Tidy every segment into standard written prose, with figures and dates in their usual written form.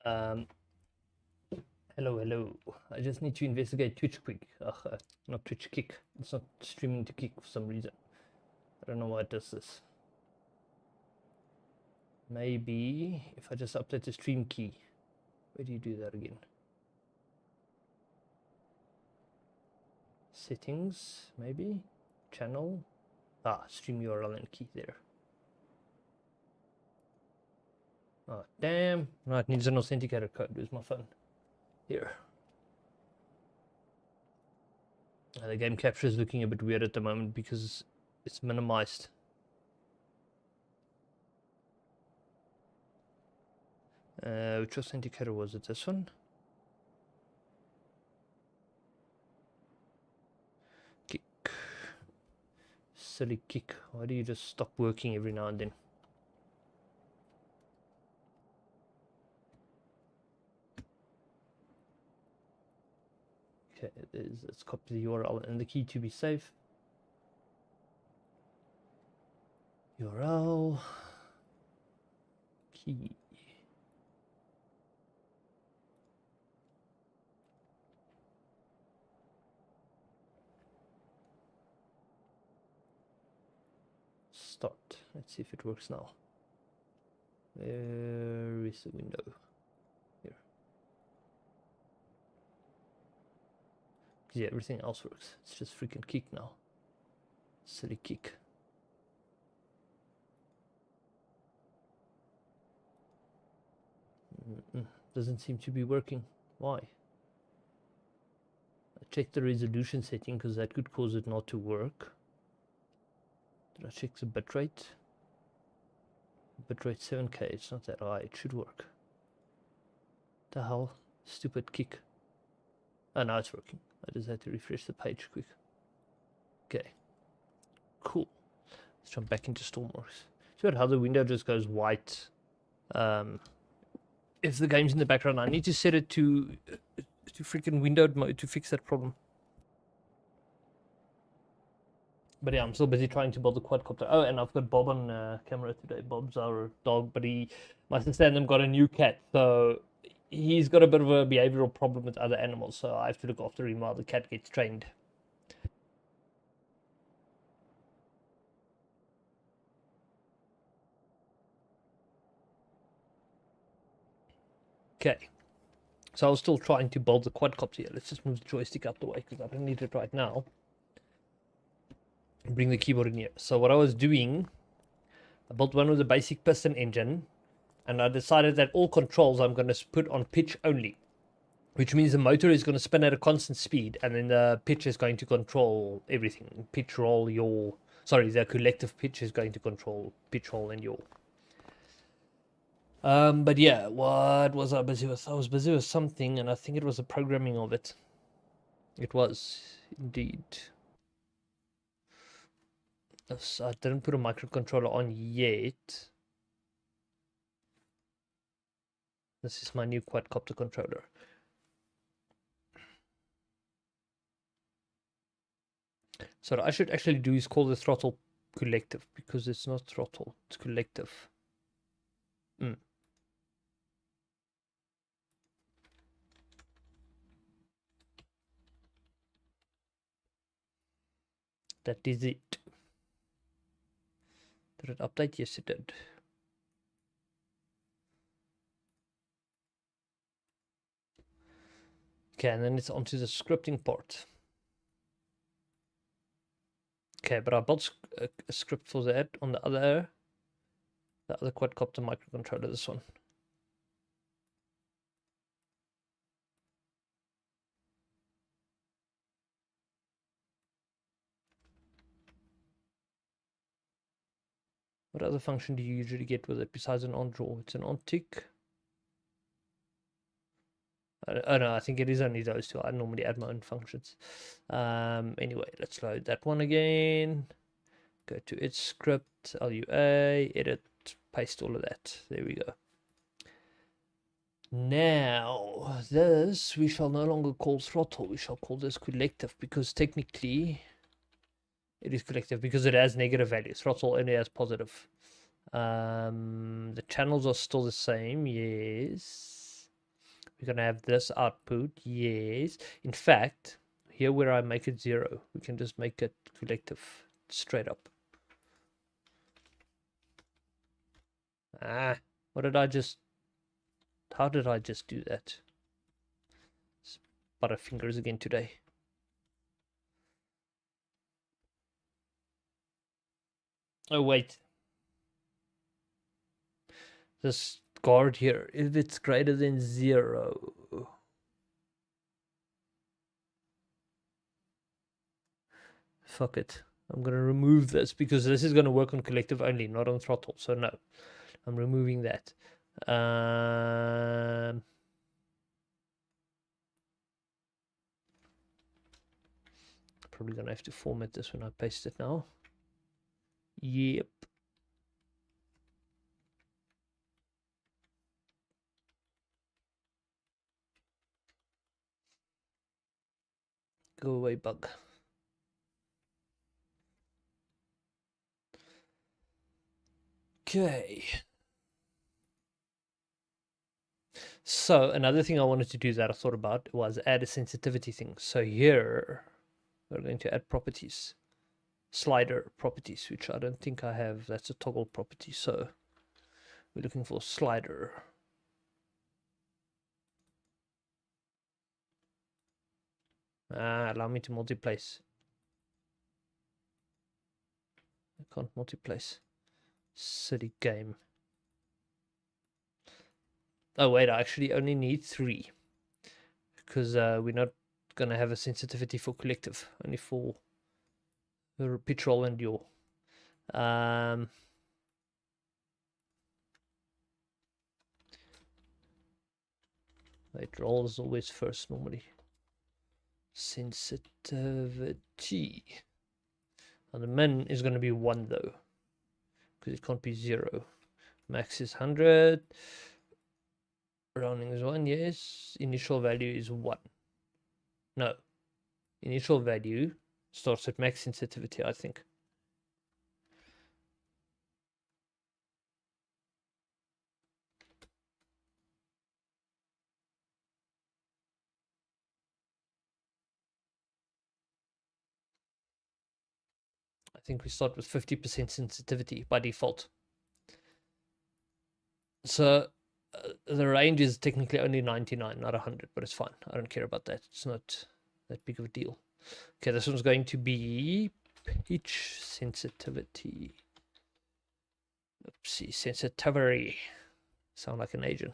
Um, hello. I just need to investigate Twitch quick. Not Twitch Kick. It's not streaming to Kick for some reason. I don't know why it does this. Maybe if I just update the stream key. Where do you do that again? Settings, maybe? Channel? Stream URL and key there. Oh, damn. No, it needs an authenticator code. Where's my phone? Here. The game capture is looking a bit weird at the moment because it's minimized. Which authenticator was it? This one? Kick. Silly Kick. Why do you just stop working every now and then? Okay, let's copy the URL and the key to be safe. URL. Key. Start. Let's see if it works now. Where is the window? Here. Yeah, everything else works. It's just freaking Kick now. Silly Kick. Doesn't seem to be working. Why? I checked the resolution setting because that could cause it not to work. Did I check the bitrate? Bitrate 7K. It's not that high. It should work. The hell? Stupid Kick. Oh, now it's working. I just had to refresh the page quick. Okay. Cool. Let's jump back into Stormworks. See how the window just goes white. If the game's in the background, I need to set it to freaking windowed mode to fix that problem. But yeah, I'm still busy trying to build the quadcopter. Oh, and I've got Bob on camera today. Bob's our dog, but my sister and them got a new cat, so he's got a bit of a behavioral problem with other animals, so I have to look after him while the cat gets trained. Okay. So I was still trying to build the quadcopter here. Let's just move the joystick out the way because I don't need it right now. Bring the keyboard in here. So what I was doing, I built one with a basic piston engine, and I decided that all controls I'm going to put on pitch only, which means the motor is going to spin at a constant speed, and then the pitch is going to control everything. Pitch roll, yaw. Sorry, the collective pitch is going to control pitch roll and yaw. But yeah, what was I busy with? I was busy with something, and I think it was the programming of it. It was indeed. I didn't put a microcontroller on yet. This is my new quadcopter controller. So what I should actually do is call the throttle collective, because it's not throttle, it's collective. That is it. Did it update? Yes, it did. Okay, and then it's onto the scripting part. Okay, but I built a script for that on the other quadcopter microcontroller, this one. What other function do you usually get with it besides an on draw? It's an on tick. Oh no, I think it is only those two. I normally add my own functions. Anyway, let's load that one again. Go to its script, LUA, edit, paste all of that. There we go. Now, this we shall no longer call throttle. We shall call this collective because technically it is collective because it has negative values. Throttle only has positive. The channels are still the same. Yes. We're going to have this output. Yes. In fact, here where I make it 0, we can just make it collective straight up. What did I just... How did I just do that? Butterfingers again today. Oh, wait. This guard here, if it's greater than 0. Fuck it. I'm going to remove this because this is going to work on collective only, not on throttle. So no, I'm removing that. Probably going to have to format this when I paste it now. Yep. Go away, bug. Okay. So another thing I wanted to do that I thought about was add a sensitivity thing. So here we're going to add properties, slider properties, which I don't think I have. That's a toggle property. So we're looking for slider. Allow me to multiplace. I can't multiplace. City game. Oh wait, I actually only need 3 because we're not gonna have a sensitivity for collective, only for the pitch roll and yaw. Wait, roll is always first normally. Sensitivity. Now the min is going to be 1 though, because it can't be 0. Max is 100. Rounding is 1, yes. Initial value is 1. No. Initial value starts at max sensitivity, I think. I think we start with 50% sensitivity by default. So the range is technically only 99, not 100, but it's fine. I don't care about that. It's not that big of a deal. Okay, this one's going to be pitch sensitivity. Oopsie, sensitivity. Sound like an agent.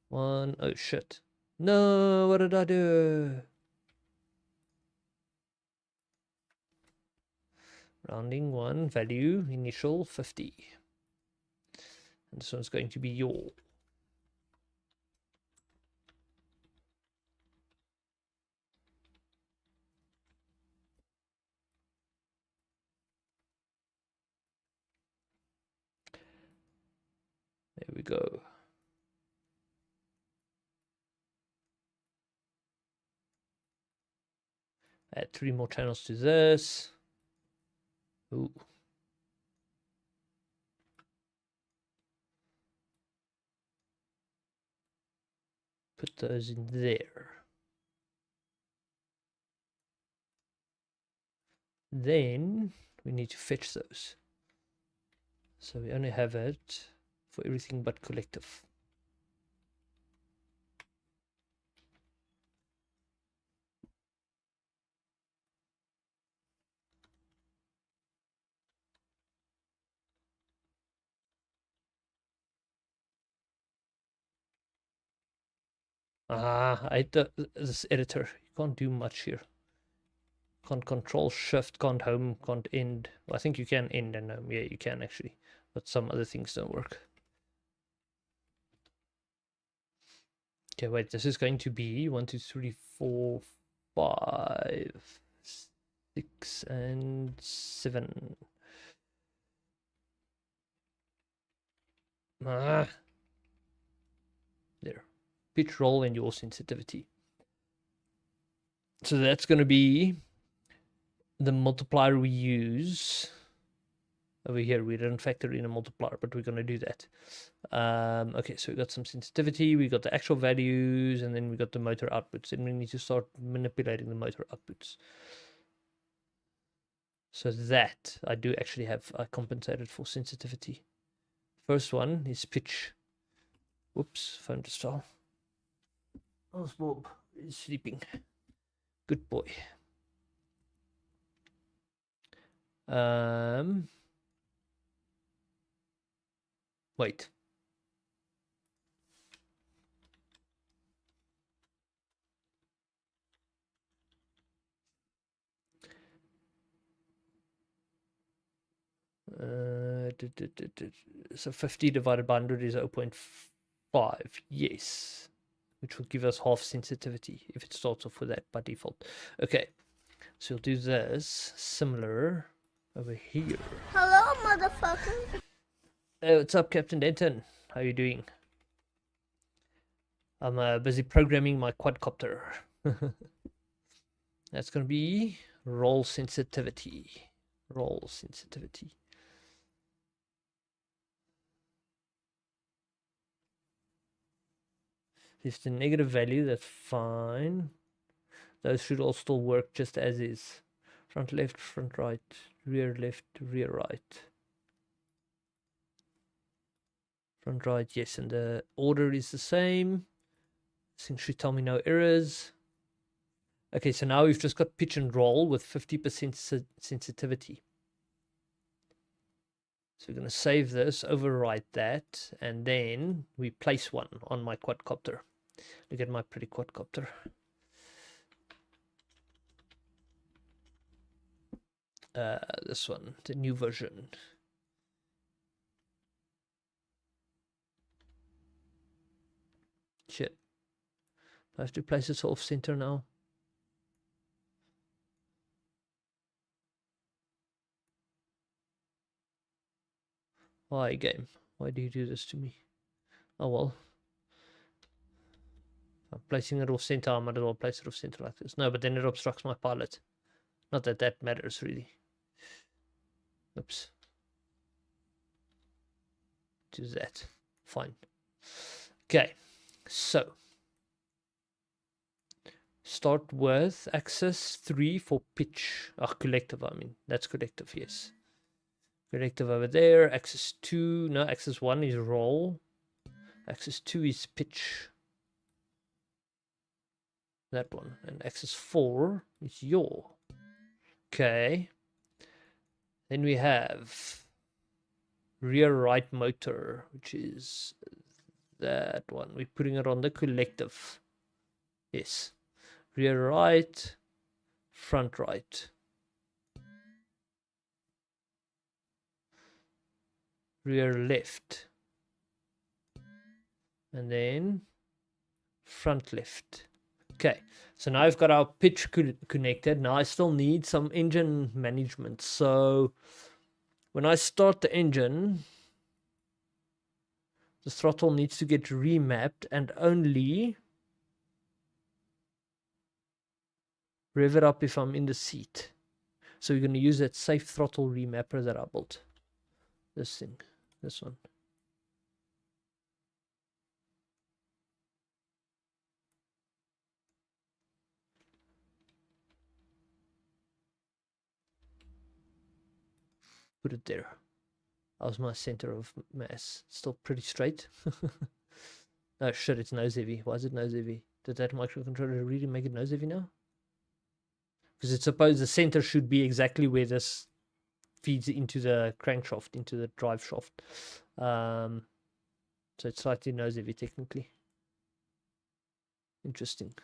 1, oh shit. No, what did I do? Rounding 1, value, initial 50. And this one's going to be yaw. There we go. Add 3 more channels to this. Ooh. Put those in there. then we need to fetch those. So we only have it for everything but collective. I hate this editor. You can't do much here. Can't control shift, can't home, can't end. Well, I think you can end and home. Yeah, you can actually. But some other things don't work. Okay, wait, this is going to be 1, 2, 3, 4, 5, 6, and 7. There. Pitch, roll, and yaw sensitivity. So that's going to be the multiplier we use. Over here, we didn't factor in a multiplier, but we're going to do that. Okay, so we got some sensitivity, we got the actual values, and then we got the motor outputs. And we need to start manipulating the motor outputs. So that I do actually have compensated for sensitivity. First one is pitch. Whoops, phone just fell. Oh, Bob is sleeping. Good boy. Wait. So 50 divided by 100 is 0.5. Yes. Which will give us half sensitivity if it starts off with that by default. Okay. So we'll do this similar over here. Hello, motherfucker. Hey, what's up, Captain Denton? How you doing? I'm busy programming my quadcopter. That's going to be roll sensitivity. Roll sensitivity. If it's a negative value, that's fine. Those should all still work just as is. Front left, front right, rear left, rear right. Front right, yes, and the order is the same. This thing should tell me no errors. Okay, so now we've just got pitch and roll with 50% sensitivity. So we're going to save this, overwrite that, and then we place one on my quadcopter. Look at my pretty quadcopter. This one, the new version. Shit. I have to place this off center now. Why, game? Why do you do this to me? Oh well. I'm placing it off center, I might as well place it off center like this. No, but then it obstructs my pilot. Not that that matters, really. Oops. Do that. Fine. Okay, so. Start with axis 3 for pitch. Collective, I mean. That's collective, yes. Collective over there. Axis 2. No, axis 1 is roll. Axis 2 is pitch. That one. And axis 4 is yaw. Okay. Then we have rear right motor, which is that one. We're putting it on the collective. Yes. Rear right, front right. Rear left. And then front left. Okay, so now I've got our pitch connected. Now I still need some engine management. So when I start the engine, the throttle needs to get remapped and only rev it up if I'm in the seat. So we're going to use that safe throttle remapper that I built. This thing, this one. put it there. That was my center of mass. Still pretty straight. Oh shit, it's nose heavy. Why is it nose heavy? Did that microcontroller really make it nose heavy now? Because it's supposed the center should be exactly where this feeds into the crankshaft, into the drive shaft. So it's slightly nose heavy technically. Interesting.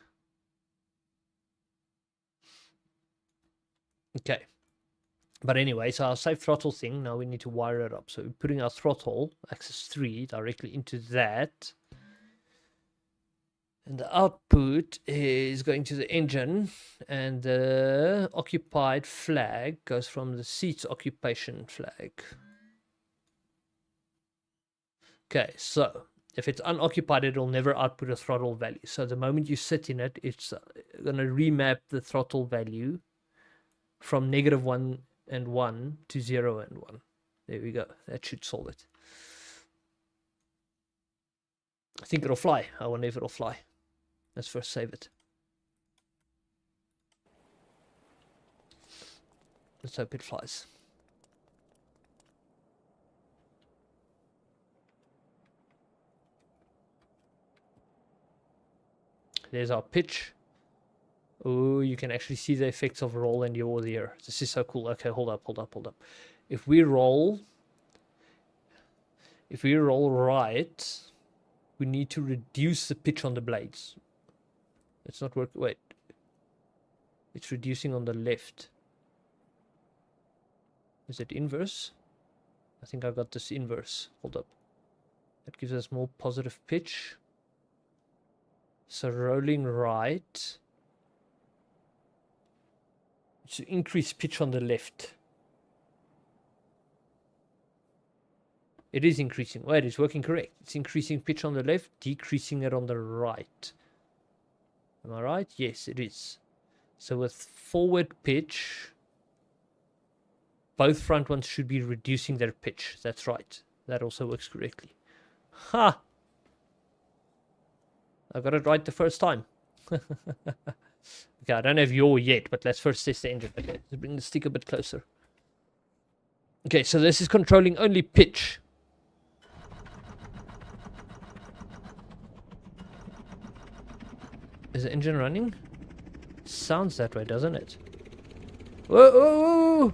Okay. But anyway, so our safe throttle thing, now we need to wire it up. So we're putting our throttle, axis 3, directly into that. And the output is going to the engine, and the occupied flag goes from the seat's occupation flag. Okay, so if it's unoccupied, it will never output a throttle value. So the moment you sit in it, it's going to remap the throttle value from -1 and 1 to 0 and 1. There we go. That should solve it. I think it'll fly. I wonder if it'll fly. Let's first save it. Let's hope it flies. There's our pitch. Oh, you can actually see the effects of roll and yaw there. This is so cool. Okay, hold up. If we roll right, we need to reduce the pitch on the blades. It's not working. Wait. It's reducing on the left. Is it inverse? I think I got this inverse. Hold up. That gives us more positive pitch. So rolling right. To increase pitch on the left. It is increasing. Wait, it's working correct. It's increasing pitch on the left, decreasing it on the right. Am I right? Yes, it is. So with forward pitch, both front ones should be reducing their pitch. That's right. That also works correctly. Ha! I got it right the first time. Okay, I don't have yaw yet, but let's first test the engine. Okay, let's bring the stick a bit closer. Okay, so this is controlling only pitch. Is the engine running? Sounds that way, doesn't it? Whoa, whoa, whoa!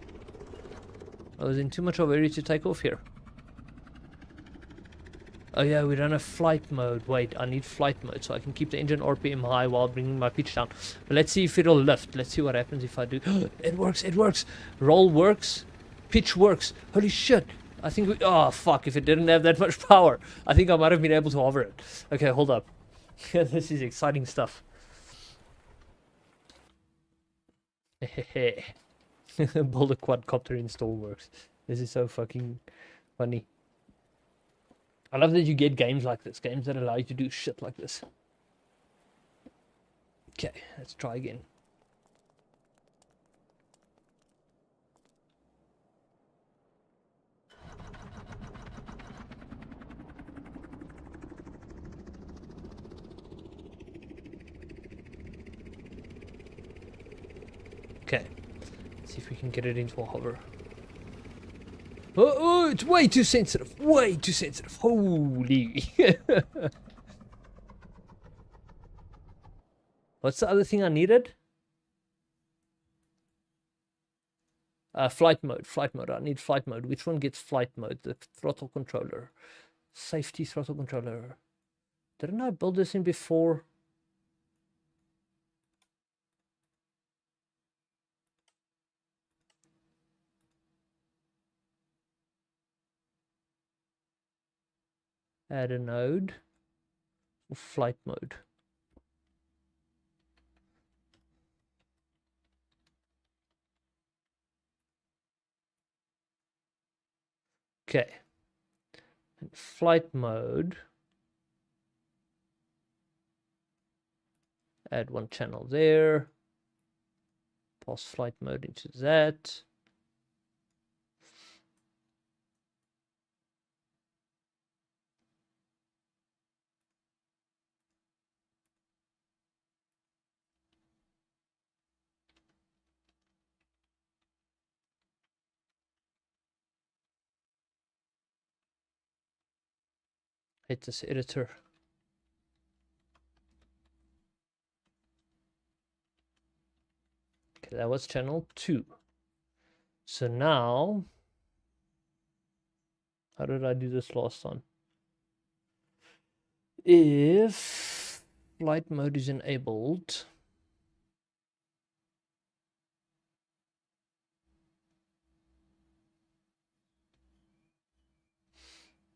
I was in too much of a hurry to take off here. Oh yeah, we don't have flight mode. Wait, I need flight mode so I can keep the engine RPM high while bringing my pitch down. But let's see if it'll lift. Let's see what happens if I do. It works, it works. Roll works. Pitch works. Holy shit. I think we... Oh, fuck. If it didn't have that much power, I think I might have been able to hover it. Okay, hold up. This is exciting stuff. Build a quadcopter install works. This is so fucking funny. I love that you get games like this, games that allow you to do shit like this. Okay, let's try again. Okay, let's see if we can get it into a hover. Oh, it's way too sensitive. Way too sensitive. Holy. What's the other thing I needed? Flight mode. Flight mode. I need flight mode. Which one gets flight mode? The throttle controller. Safety throttle controller. Didn't I build this in before? Add a node. Flight mode. Okay. And flight mode. Add one channel there. Pass flight mode into that. Hit this editor. Okay, that was channel 2. So now, how did I do this last time? If flight mode is enabled,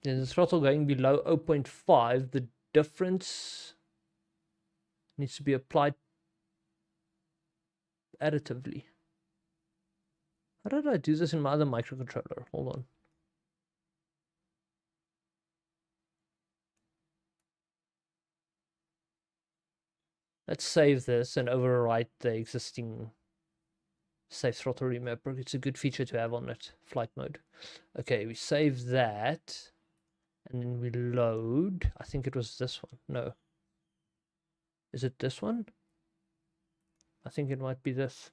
then the throttle going below 0.5, the difference needs to be applied additively. How did I do this in my other microcontroller? Hold on. Let's save this and overwrite the existing safe throttle remapper. It's a good feature to have on it. Flight mode. Okay, we save that. And then we load. I think it was this one. No. Is it this one? I think it might be this.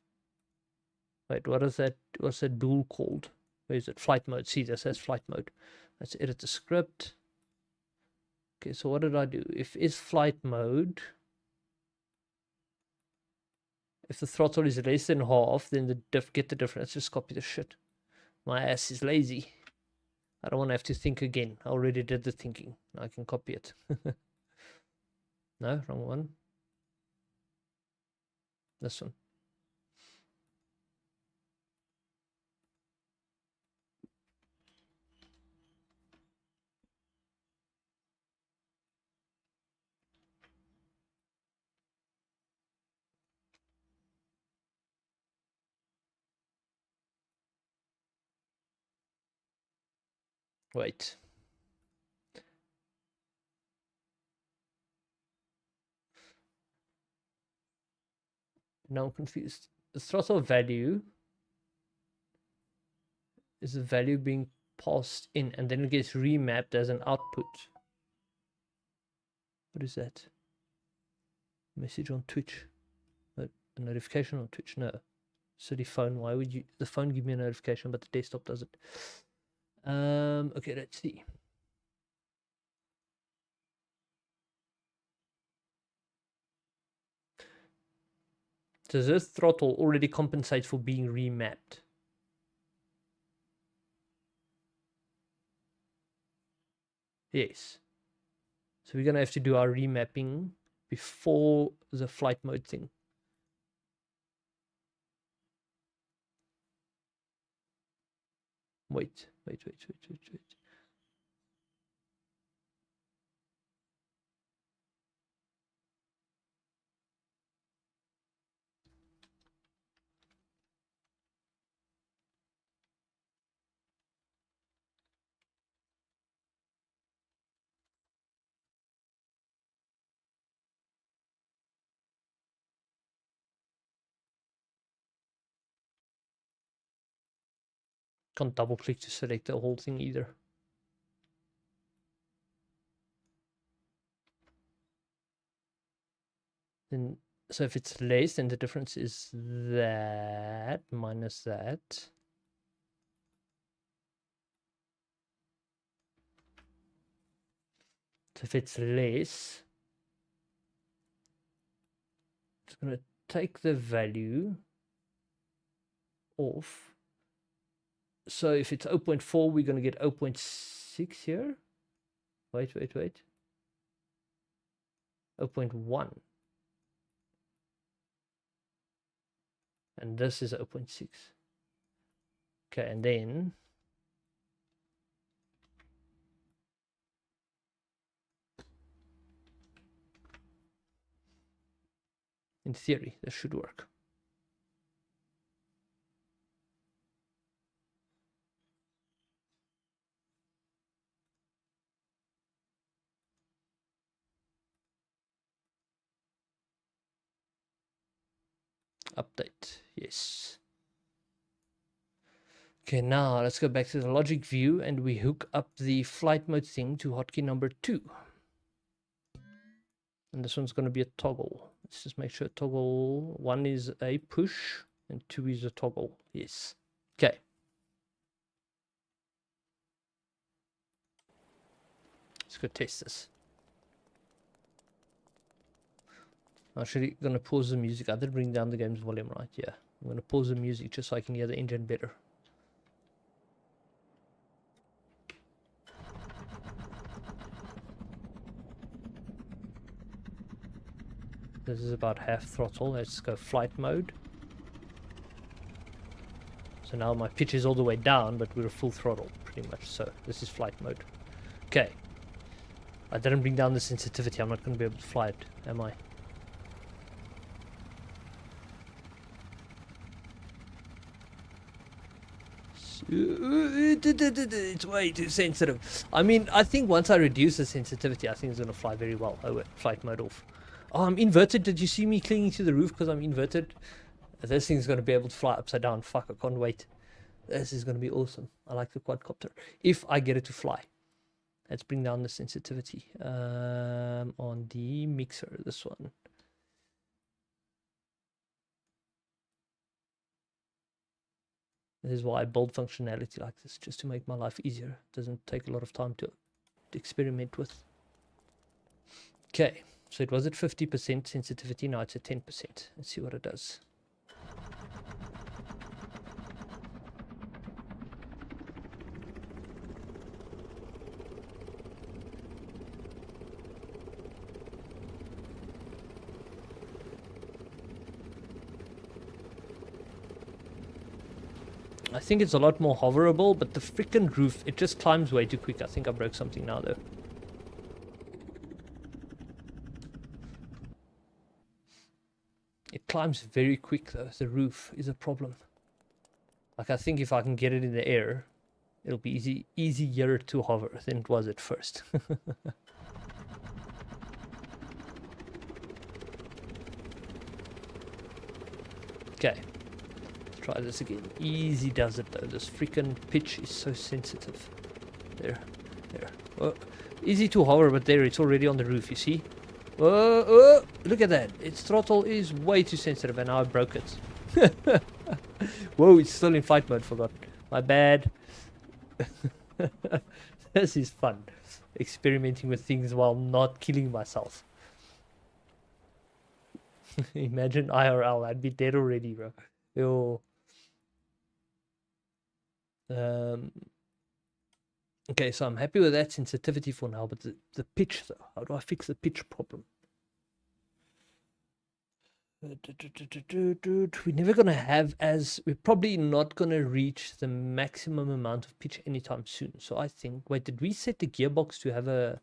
Wait, what is that? What's that dual called? Where is it? Flight mode. See, this says flight mode. Let's edit the script. Okay, so what did I do? If is flight mode, if the throttle is less than half, then get the difference. Just copy the shit. My ass is lazy. I don't want to have to think again. I already did the thinking. Now I can copy it. No, wrong one. This one. Wait. Now I'm confused. The throttle value is the value being passed in and then it gets remapped as an output. What is that? Message on Twitch. A notification on Twitch? No. So the phone, why would the phone give me a notification but the desktop doesn't? Okay, let's see. Does this throttle already compensate for being remapped? Yes. So we're gonna have to do our remapping before the flight mode thing. Wait. Can't double click to select the whole thing either. Then, so if it's less, then the difference is that minus that. So if it's less, it's going to take the value off. So if it's 0.4, we're going to get 0.6 here. Wait. 0.1. And this is 0.6. Okay, and then in theory, this should work. Update, yes. Okay, now let's go back to the logic view and we hook up the flight mode thing to hotkey number 2. And this one's going to be a toggle. Let's just make sure toggle 1 is a push and 2 is a toggle. Yes. Okay. Let's Let's go test this. I'm actually going to pause the music. I did bring down the game's volume, right? Yeah. I'm going to pause the music just so I can hear the engine better. This is about half throttle. Let's go flight mode. So now my pitch is all the way down, but we're full throttle, pretty much. So this is flight mode. Okay. I didn't bring down the sensitivity. I'm not going to be able to fly it, am I? It's way too sensitive. I mean, I think once I reduce the sensitivity, I think it's going to fly very well. Oh, wait, flight mode off. Oh, I'm inverted. Did you see me clinging to the roof because I'm inverted? This thing's going to be able to fly upside down. Fuck, I can't wait. This is going to be awesome. I like the quadcopter. If I get it to fly. Let's bring down the sensitivity on the mixer, this one. This is why I build functionality like this, just to make my life easier. It doesn't take a lot of time to experiment with. Okay, so it was at 50% sensitivity, now it's at 10%. Let's see what it does. I think it's a lot more hoverable, but the freaking roof, it just climbs way too quick. I think I broke something now, though. It climbs very quick, though. The roof is a problem. Like, I think if I can get it in the air, it'll be easier to hover than it was at first. Okay. Try this again. Easy does it though. This freaking pitch is so sensitive. There. Oh, easy to hover, but there, it's already on the roof, you see? Oh, look at that. Its throttle is way too sensitive and now I broke it. Whoa, it's still in flight mode, forgot. My bad. This is fun. Experimenting with things while not killing myself. Imagine IRL, I'd be dead already, bro. Yo. Okay, so I'm happy with that sensitivity for now, but the pitch though, how do I fix the pitch problem? We're never gonna have we're probably not gonna reach the maximum amount of pitch anytime soon. So I think, wait, did we set the gearbox to have a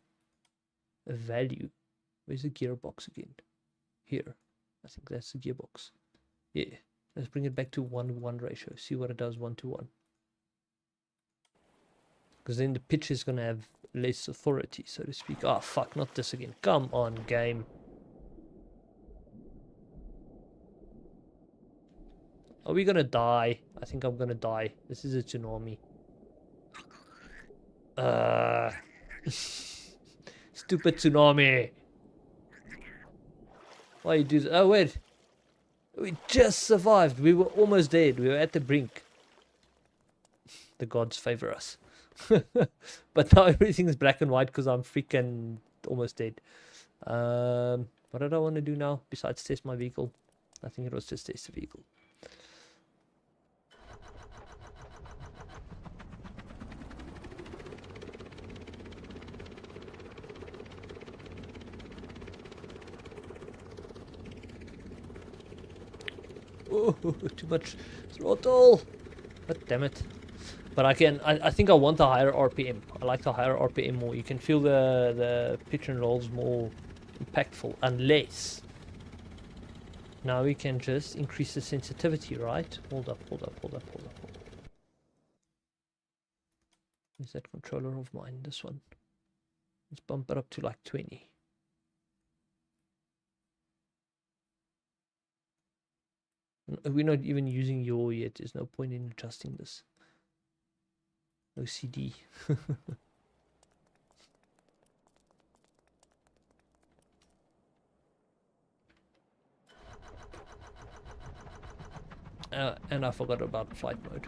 value? Where's the gearbox again? Here, I think that's the gearbox. Yeah, let's bring it back to 1:1 ratio. See what it does 1:1. Because then the pitch is going to have less authority, so to speak. Oh, fuck, not this again. Come on, game. Are we going to die? I think I'm going to die. This is a tsunami. Stupid tsunami. Why you do that? Oh, wait. We just survived. We were almost dead. We were at the brink. The gods favor us. But now everything's black and white because I'm freaking almost dead. What did I want to do now besides test my vehicle? I think it was just test the vehicle. Oh, too much throttle. God damn it. But I think I want the higher RPM. I like the higher RPM more. You can feel the pitch and rolls more impactful. Unless now we can just increase the sensitivity, right? Hold up. Is that controller of mine? This one. Let's bump it up to like 20. We're not even using yaw yet. There's no point in adjusting this. OCD. And I forgot about flight mode.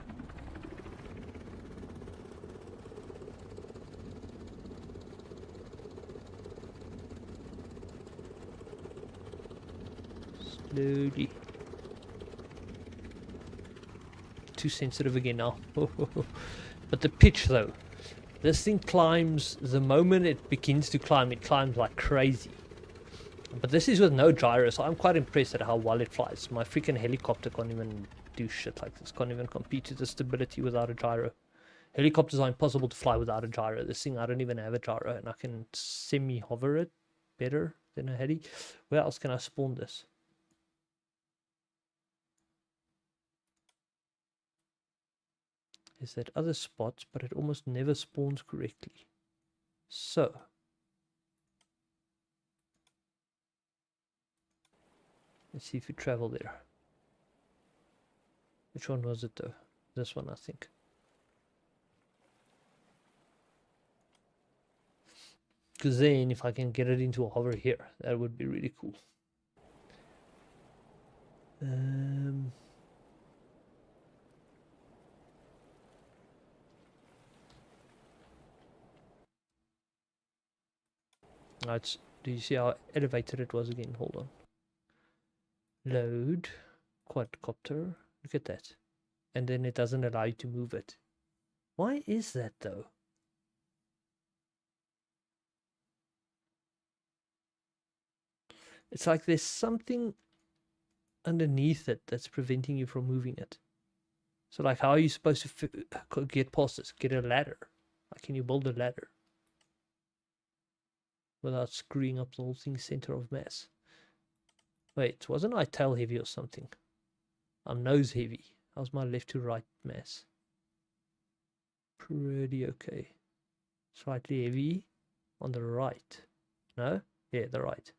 Slowly. Too sensitive again now. But the pitch though. This thing climbs, the moment it begins to climb, it climbs like crazy. But this is with no gyro, so I'm quite impressed at how well it flies. My freaking helicopter can't even do shit like this. Can't even compete with the stability without a gyro. Helicopters are impossible to fly without a gyro. This thing, I don't even have a gyro, and I can semi-hover it better than a heli. Where else can I spawn this? Is that other spots, but it almost never spawns correctly. So let's see if we travel there. Which one was it though? This one, I think. Because then if I can get it into a hover here, that would be really cool. Right, do you see how elevated it was again? Hold on. Load. Quadcopter. Look at that. And then it doesn't allow you to move it. Why is that though? It's like there's something underneath it that's preventing you from moving it. So like, how are you supposed to get past this? Get a ladder. Like, can you build a ladder without screwing up the whole thing's center of mass? Wait, wasn't I tail heavy or something? I'm nose heavy. How's my left to right mass? Pretty okay. Slightly heavy on the right. No? Yeah, the right.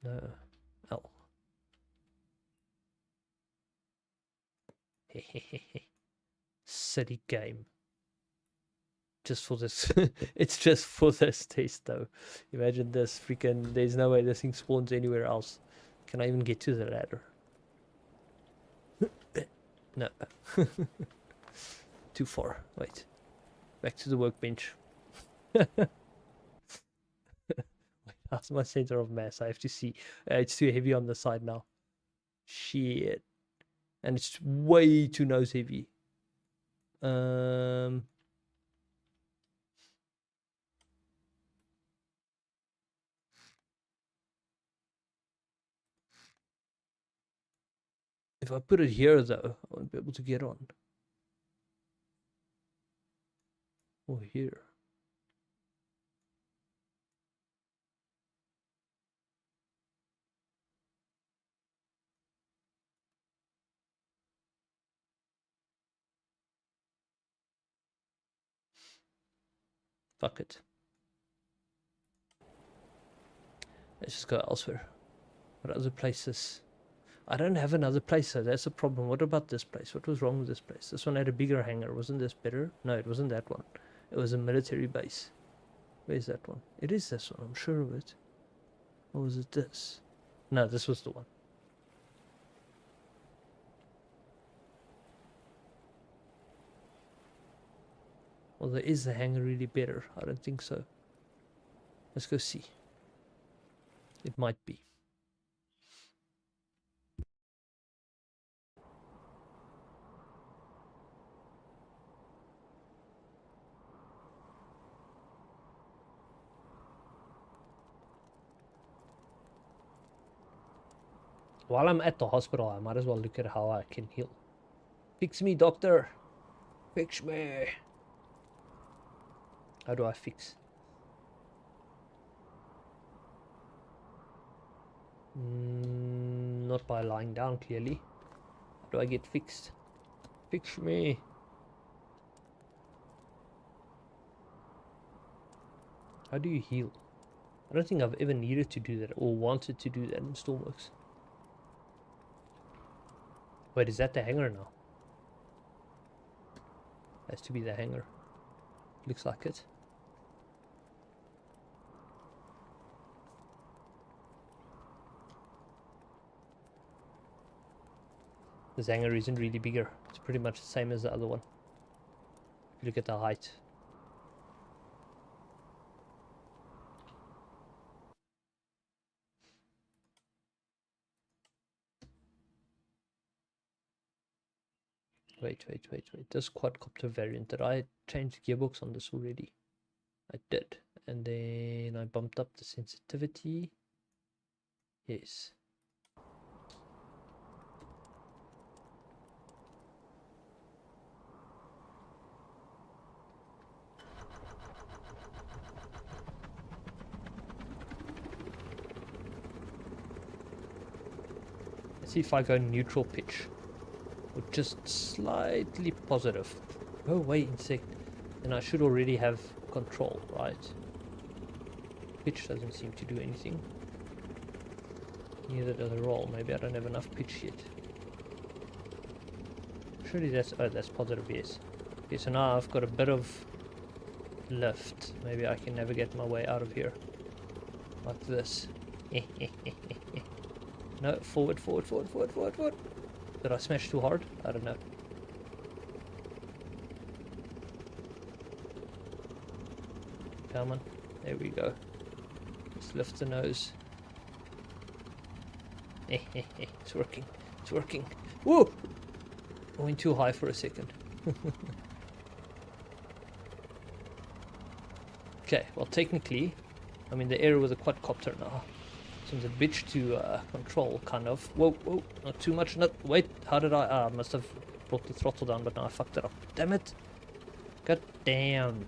No. L. Silly game. Just for this. It's just for this test though. Imagine this freaking, there's no way this thing spawns anywhere else. Can I even get to the ladder? No. Too far. Wait. Back to the workbench. Wait, how's my center of mass? I have to see. It's too heavy on the side now. Shit. And it's way too nose heavy. If I put it here though, I won't be able to get on. Or here. Fuck it. Let's just go elsewhere. What other places? I don't have another place, so that's a problem. What about this place? What was wrong with this place? This one had a bigger hangar. Wasn't this better? No, it wasn't that one. It was a military base. Where's that one? It is this one, I'm sure of it. Or was it this? No, this was the one. Well, there is the hangar really better. I don't think so. Let's go see. It might be. While I'm at the hospital, I might as well look at how I can heal. Fix me, doctor. Fix me. How do I fix? Not by lying down, clearly. How do I get fixed? Fix me. How do you heal? I don't think I've ever needed to do that or wanted to do that in Stormworks. Wait, is that the hangar now? Has to be the hangar. Looks like it. This hangar isn't really bigger. It's pretty much the same as the other one. Look at the height. Wait. This quadcopter variant, did I change the gearbox on this already? I did. And then I bumped up the sensitivity. Yes. Let's see if I go neutral pitch. Or just slightly positive. Oh wait a sec. Then I should already have control, right? Pitch doesn't seem to do anything. Neither does a roll. Maybe I don't have enough pitch yet. Surely that's... oh, that's positive, yes. Okay, so now I've got a bit of lift. Maybe I can navigate my way out of here. Like this. No, forward. Did I smash too hard? I don't know. Come on. There we go. Just lift the nose. It's working. It's working. Whoa! I went too high for a second. Okay, well technically, I'm in the air with a quadcopter now. So it's a bitch to control, kind of. Whoa, not too much. No, wait, how did I... I must have brought the throttle down, but now I fucked it up. Damn it. God damn.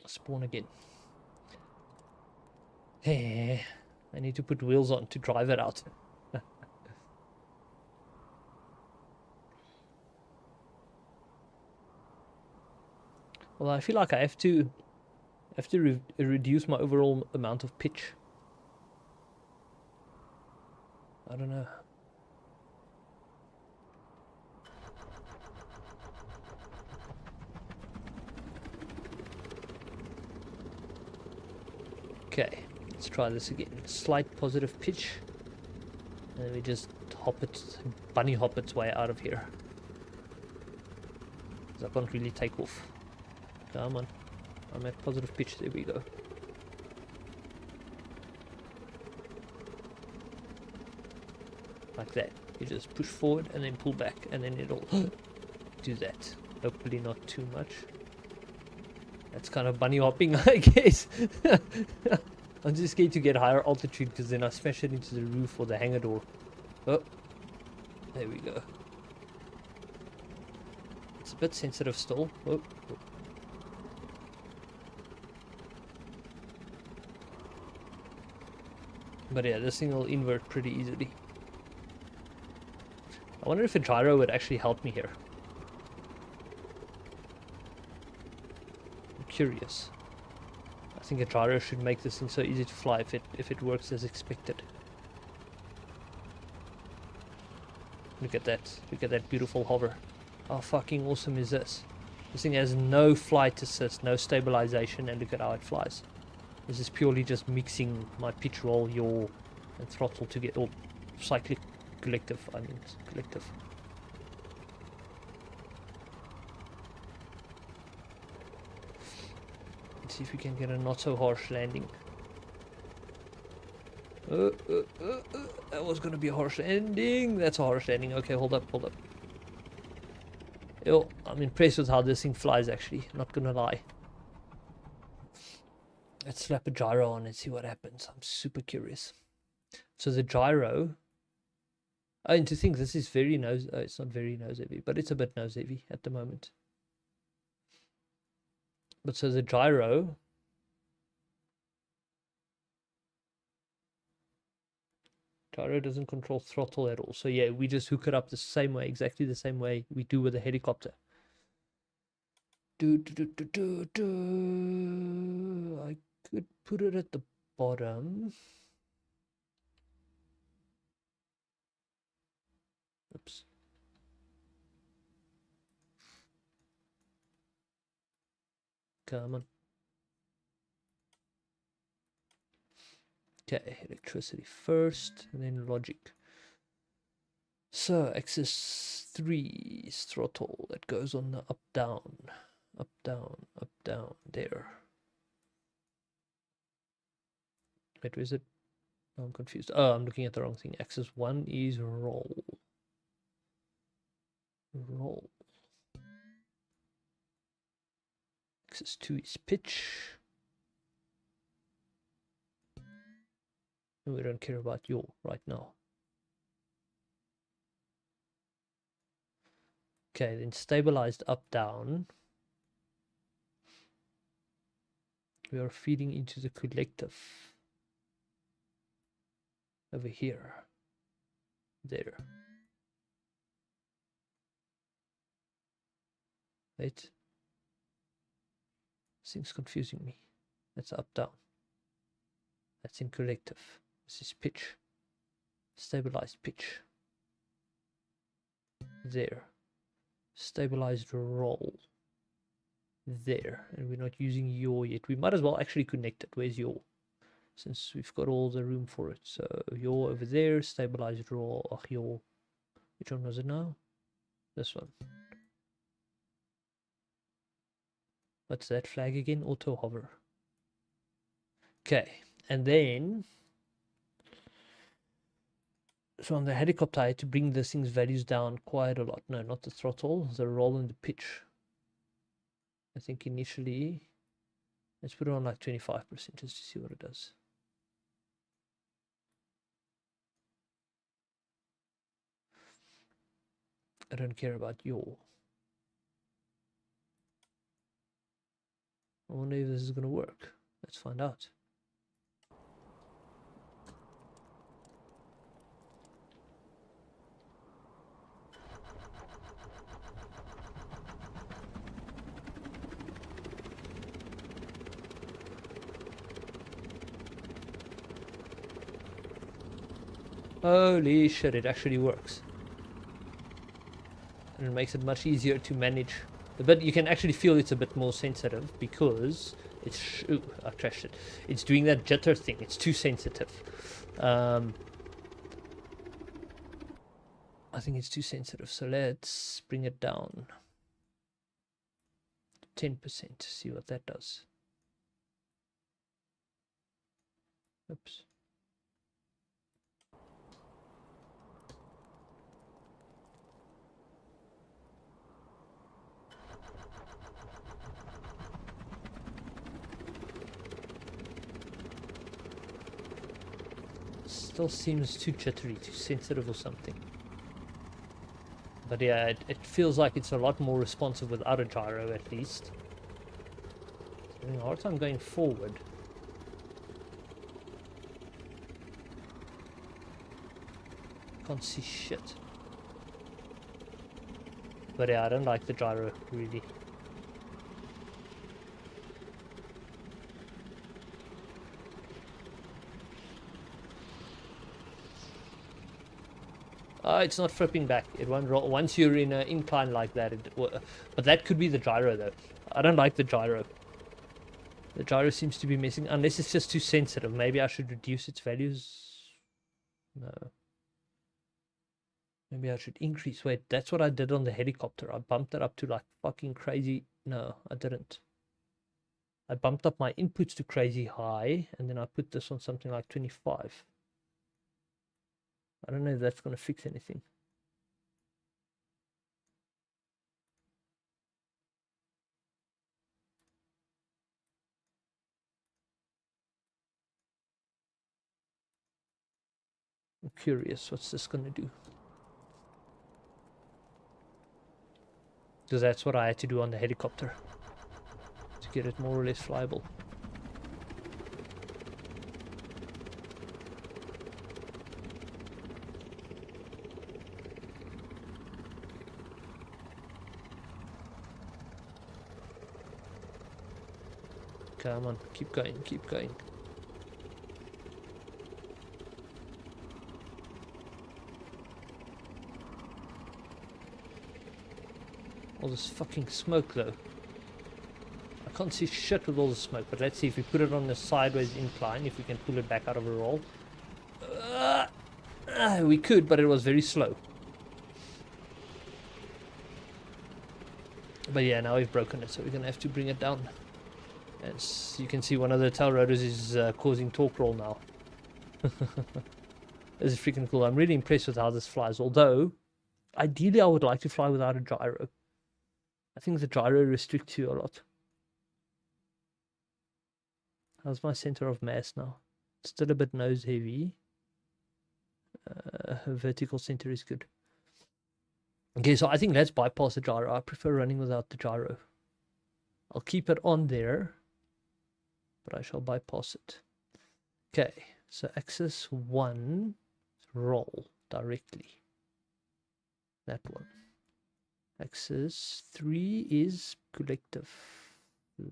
Spawn again. Hey, I need to put wheels on to drive it out. Well, I feel like I have to reduce my overall amount of pitch. I don't know. Okay, let's try this again. Slight positive pitch. And then we just bunny hop its way out of here. Because I can't really take off. Come on. I'm at positive pitch. There we go. Like that. You just push forward and then pull back. And then it'll do that. Hopefully not too much. That's kind of bunny hopping, I guess. I'm just scared to get higher altitude because then I smash it into the roof or the hangar door. Oh. There we go. It's a bit sensitive still. Oh. But yeah, this thing will invert pretty easily. I wonder if a gyro would actually help me here. I'm curious. I think a gyro should make this thing so easy to fly if it works as expected. Look at that. Look at that beautiful hover. How fucking awesome is this? This thing has no flight assist, no stabilization, and look at how it flies. This is purely just mixing my pitch, roll, yaw, and throttle to get all cyclic collective. I mean, collective. Let's see if we can get a not so harsh landing. That was gonna be a harsh landing. That's a harsh landing. Okay, hold up. Yo, I'm impressed with how this thing flies, actually. Not gonna lie. Let's slap a gyro on and see what happens. I'm super curious. So the gyro... oh, and to think this is very nose... oh, it's not very nose heavy, but it's a bit nose heavy at the moment. But so the gyro... gyro doesn't control throttle at all. So yeah, we just hook it up the same way, exactly the same way we do with a helicopter. I could put it at the bottom. Oops. Come on. Okay, electricity first, and then logic. So axis 3 is throttle that goes on the up down, up down, up down there. Wait, is it? Oh, I'm confused. Oh, I'm looking at the wrong thing. Axis 1 is roll. Roll. Axis 2 is pitch. And we don't care about yaw right now. Okay, then stabilized up down. We are feeding into the collective. Over here. There. Wait. This thing's confusing me. That's up down. That's in collective. This is pitch. Stabilized pitch. There. Stabilized roll. There. And we're not using yaw yet. We might as well actually connect it. Where's yaw? Since we've got all the room for it. So yaw over there. Stabilized roll. Ach, yaw. Which one was it now? This one. What's that flag again? Auto hover. Okay. And then, so on the helicopter, I had to bring this thing's values down quite a lot. No, not the throttle, the roll and the pitch. I think initially, let's put it on like 25% just to see what it does. I don't care about yaw. I wonder if this is going to work. Let's find out. Holy shit, it actually works. And it makes it much easier to manage. But you can actually feel it's a bit more sensitive because it's... Ooh, I crashed it. It's doing that jitter thing. It's too sensitive. I think it's too sensitive. So let's bring it down. 10%. See what that does. Oops. Still seems too jittery, too sensitive or something. But yeah, it feels like it's a lot more responsive without a gyro at least. It's having a hard time going forward. Can't see shit. But yeah, I don't like the gyro really. It's not flipping back. It won't roll. Once you're in an incline like that, but that could be the gyro though. I don't like the gyro. The gyro seems to be missing, unless it's just too sensitive. Maybe I should reduce its values. No. Maybe I should increase. Wait, that's what I did on the helicopter. I bumped it up to like fucking crazy. No, I didn't. I bumped up my inputs to crazy high, and then I put this on something like 25. I don't know if that's going to fix anything. I'm curious, what's this going to do? Because that's what I had to do on the helicopter to get it more or less flyable. Come on, keep going, keep going. All this fucking smoke though. I can't see shit with all the smoke, but let's see if we put it on the sideways incline, if we can pull it back out of a roll. We could, but it was very slow. But yeah, now we've broken it, so we're gonna have to bring it down. As you can see, one of the tail rotors is causing torque roll now. This is freaking cool. I'm really impressed with how this flies. Although, ideally, I would like to fly without a gyro. I think the gyro restricts you a lot. How's my center of mass now? Still a bit nose heavy. Vertical center is good. Okay, so I think let's bypass the gyro. I prefer running without the gyro. I'll keep it on there, but I shall bypass it. Okay, so axis 1, roll directly. That one. Axis 3 is collective.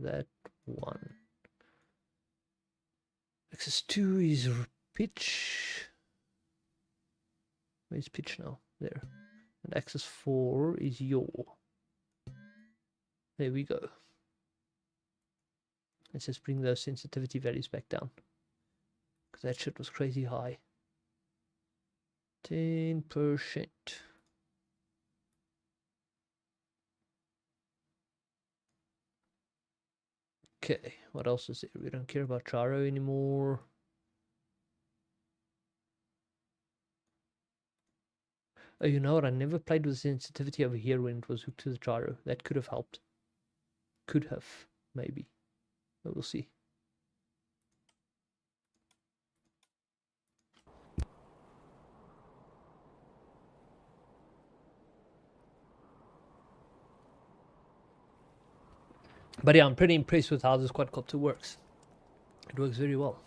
That one. Axis 2 is pitch. Where's pitch now? There. And axis 4 is yaw. There we go. Let's just bring those sensitivity values back down, because that shit was crazy high. 10%. Okay, what else is there? We don't care about gyro anymore. Oh, you know what? I never played with sensitivity over here when it was hooked to the gyro. That could have helped. Could have, maybe. But we'll see. But yeah, I'm pretty impressed with how this quadcopter works. It works very well.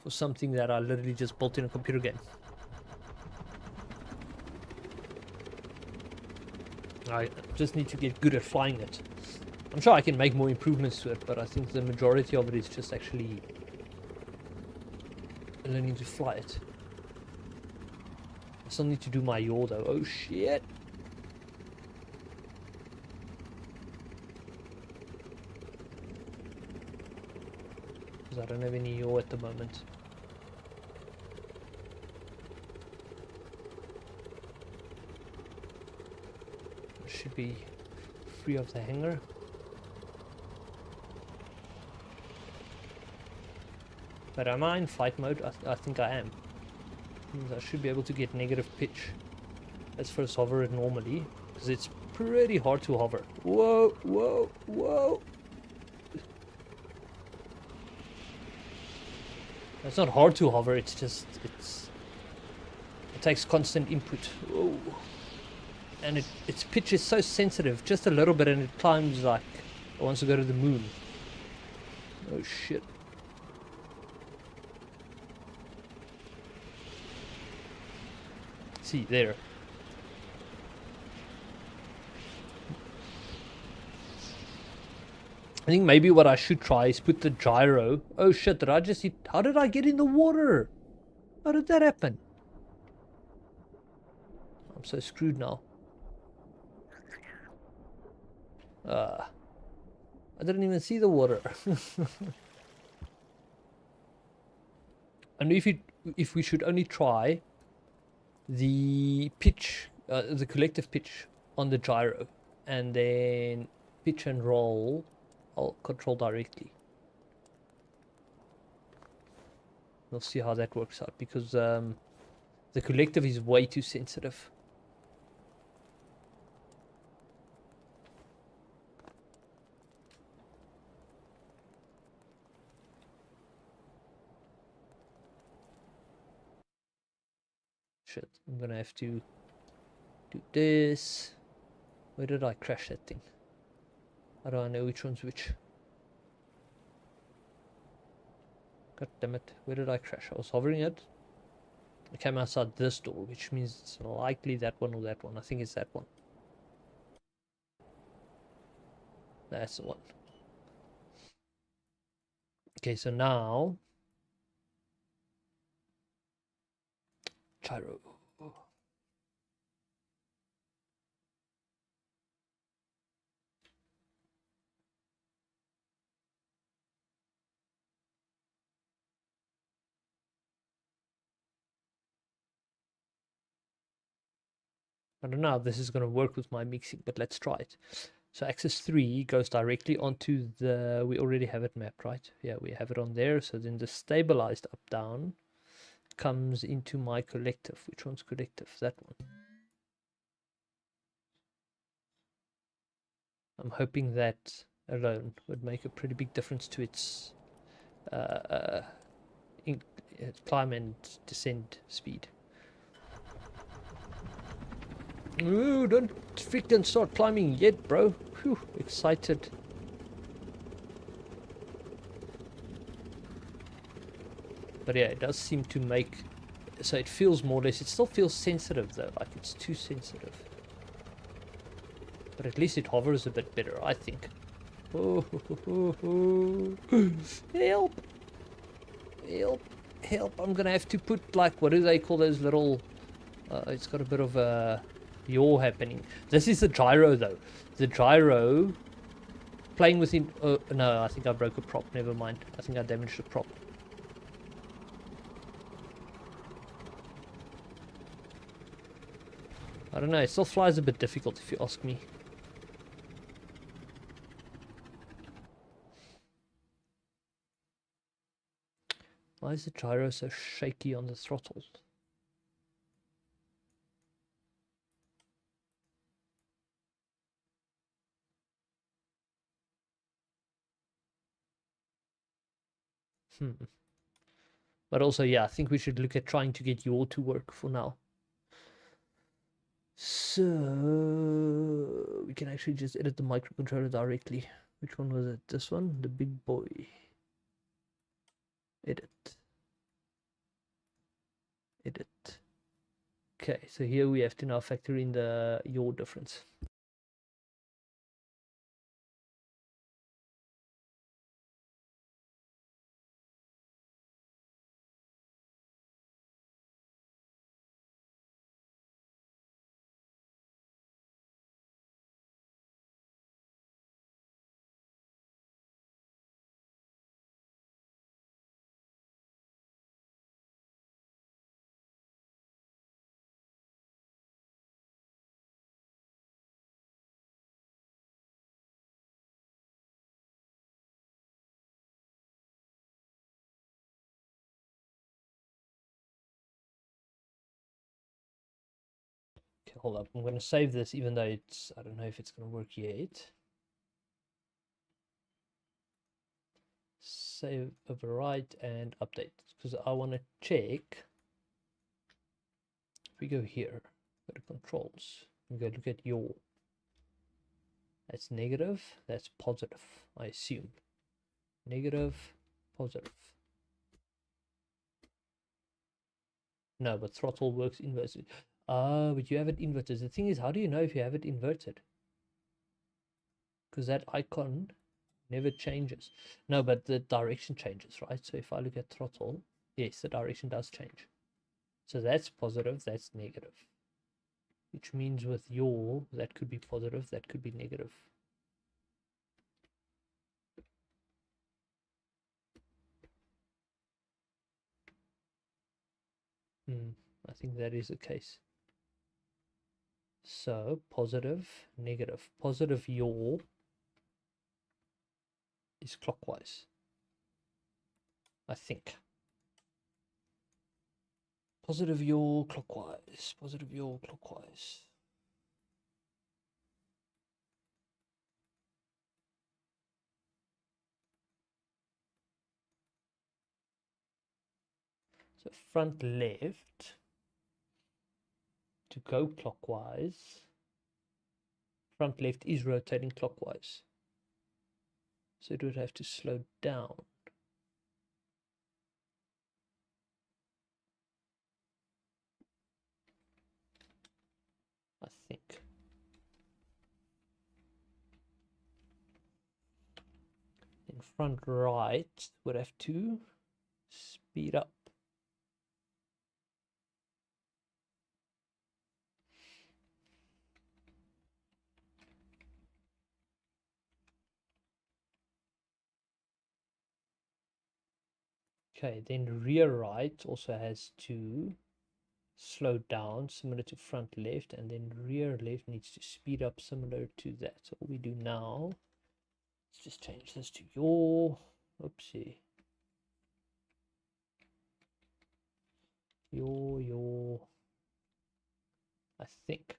For something that I literally just built in a computer game. I just need to get good at flying it. I'm sure I can make more improvements to it, but I think the majority of it is just actually learning to fly it. I still need to do my yaw though. Oh shit! Because I don't have any yaw at the moment. I should be free of the hanger. But am I in flight mode? I think I am. Means I should be able to get negative pitch. Let's first hover it normally, because it's pretty hard to hover. Whoa, whoa, whoa! It's not hard to hover, it's just, it takes constant input. Whoa. And its pitch is so sensitive, just a little bit and it climbs like it wants to go to the moon. Oh shit. See, there. I think maybe what I should try is put the gyro. Oh shit, did I just hit? How did I get in the water? How did that happen? I'm so screwed now. I didn't even see the water. And if we should only try the pitch, the collective pitch on the gyro, and then pitch and roll, I'll control directly. We'll see how that works out, because the collective is way too sensitive. Shit, I'm gonna have to do this. Where did I crash that thing? How do I know which one's which? God damn it, where did I crash? I was hovering it. I came outside this door, which means it's likely that one or that one. I think it's that one. That's the one. Okay, so now gyro. I don't know how this is going to work with my mixing, but let's try it. So axis 3 goes directly onto the, we already have it mapped, right? Yeah, we have it on there. So then the stabilized up down comes into my collective. Which one's collective? That one. I'm hoping that alone would make a pretty big difference to its climb and descend speed. Ooh, don't freaking start climbing yet, bro. Whew, excited. But yeah, it does seem to make, so it feels more or less, it still feels sensitive though, like it's too sensitive. But at least it hovers a bit better, I think. Oh, help! Help! Help! I'm gonna have to put, like, what do they call those little, it's got a bit of a yaw happening. This is the gyro though. The gyro, playing within, oh no, I think I broke a prop, never mind. I think I damaged a prop. I don't know, it still flies a bit difficult if you ask me. Why is the gyro so shaky on the throttle? But also, yeah, I think we should look at trying to get yaw to work for now. So we can actually just edit the microcontroller directly. Which one was it? This one? The big boy. Edit. Edit. Okay, so here we have to now factor in the yaw difference. Okay, hold up. I'm going to save this even though it's, I don't know if it's going to work yet. Save, overwrite, and update. Because I want to check. If we go here, go to controls, we go look at yaw. That's negative, that's positive, I assume. Negative, positive. No, but throttle works inversely. Ah, but you have it inverted. The thing is, how do you know if you have it inverted? Because that icon never changes. No, but the direction changes, right? So if I look at throttle, yes, the direction does change. So that's positive, that's negative. Which means with yaw, that could be positive, that could be negative. I think that is the case. So positive, negative. Positive yaw is clockwise, I think. Positive yaw clockwise. Positive yaw clockwise. So front left to go clockwise. Front left is rotating clockwise. So it would have to slow down. I think. In front right would have to speed up. Okay, then rear right also has to slow down similar to front left, and then rear left needs to speed up similar to that. So what we do now, let's just change this to yaw. Oopsie. Yaw. I think.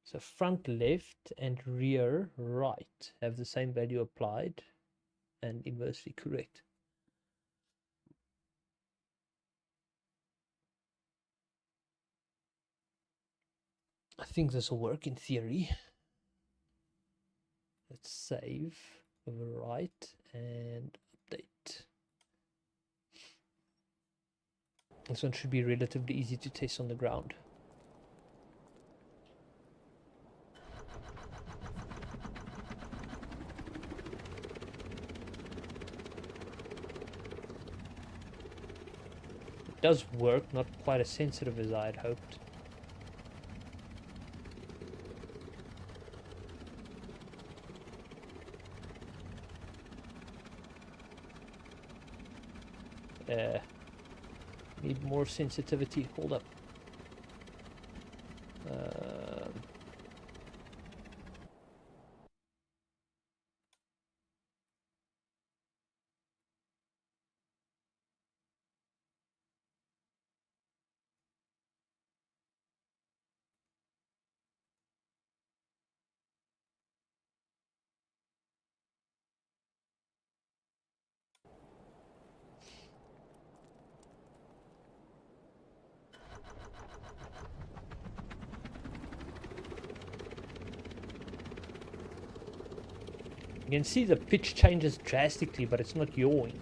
So front left and rear right have the same value applied and inversely correct. I think this will work in theory. Let's save, overwrite, and update. This one should be relatively easy to test on the ground. It does work, not quite as sensitive as I had hoped. Need more sensitivity. Hold up. You can see the pitch changes drastically, but it's not yawing.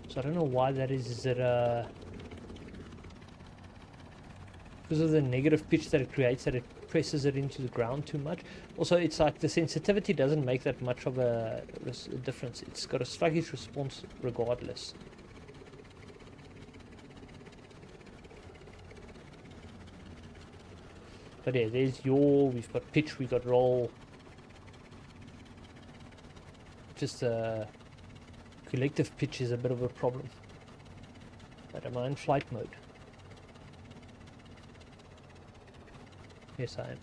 So I don't know why that is. Is it because of the negative pitch that it creates, that it presses it into the ground too much? Also, it's like the sensitivity doesn't make that much of a difference. It's got a sluggish response regardless. But yeah, there's yaw, we've got pitch, we've got roll. Just collective pitch is a bit of a problem. But am I in flight mode? Yes, I am.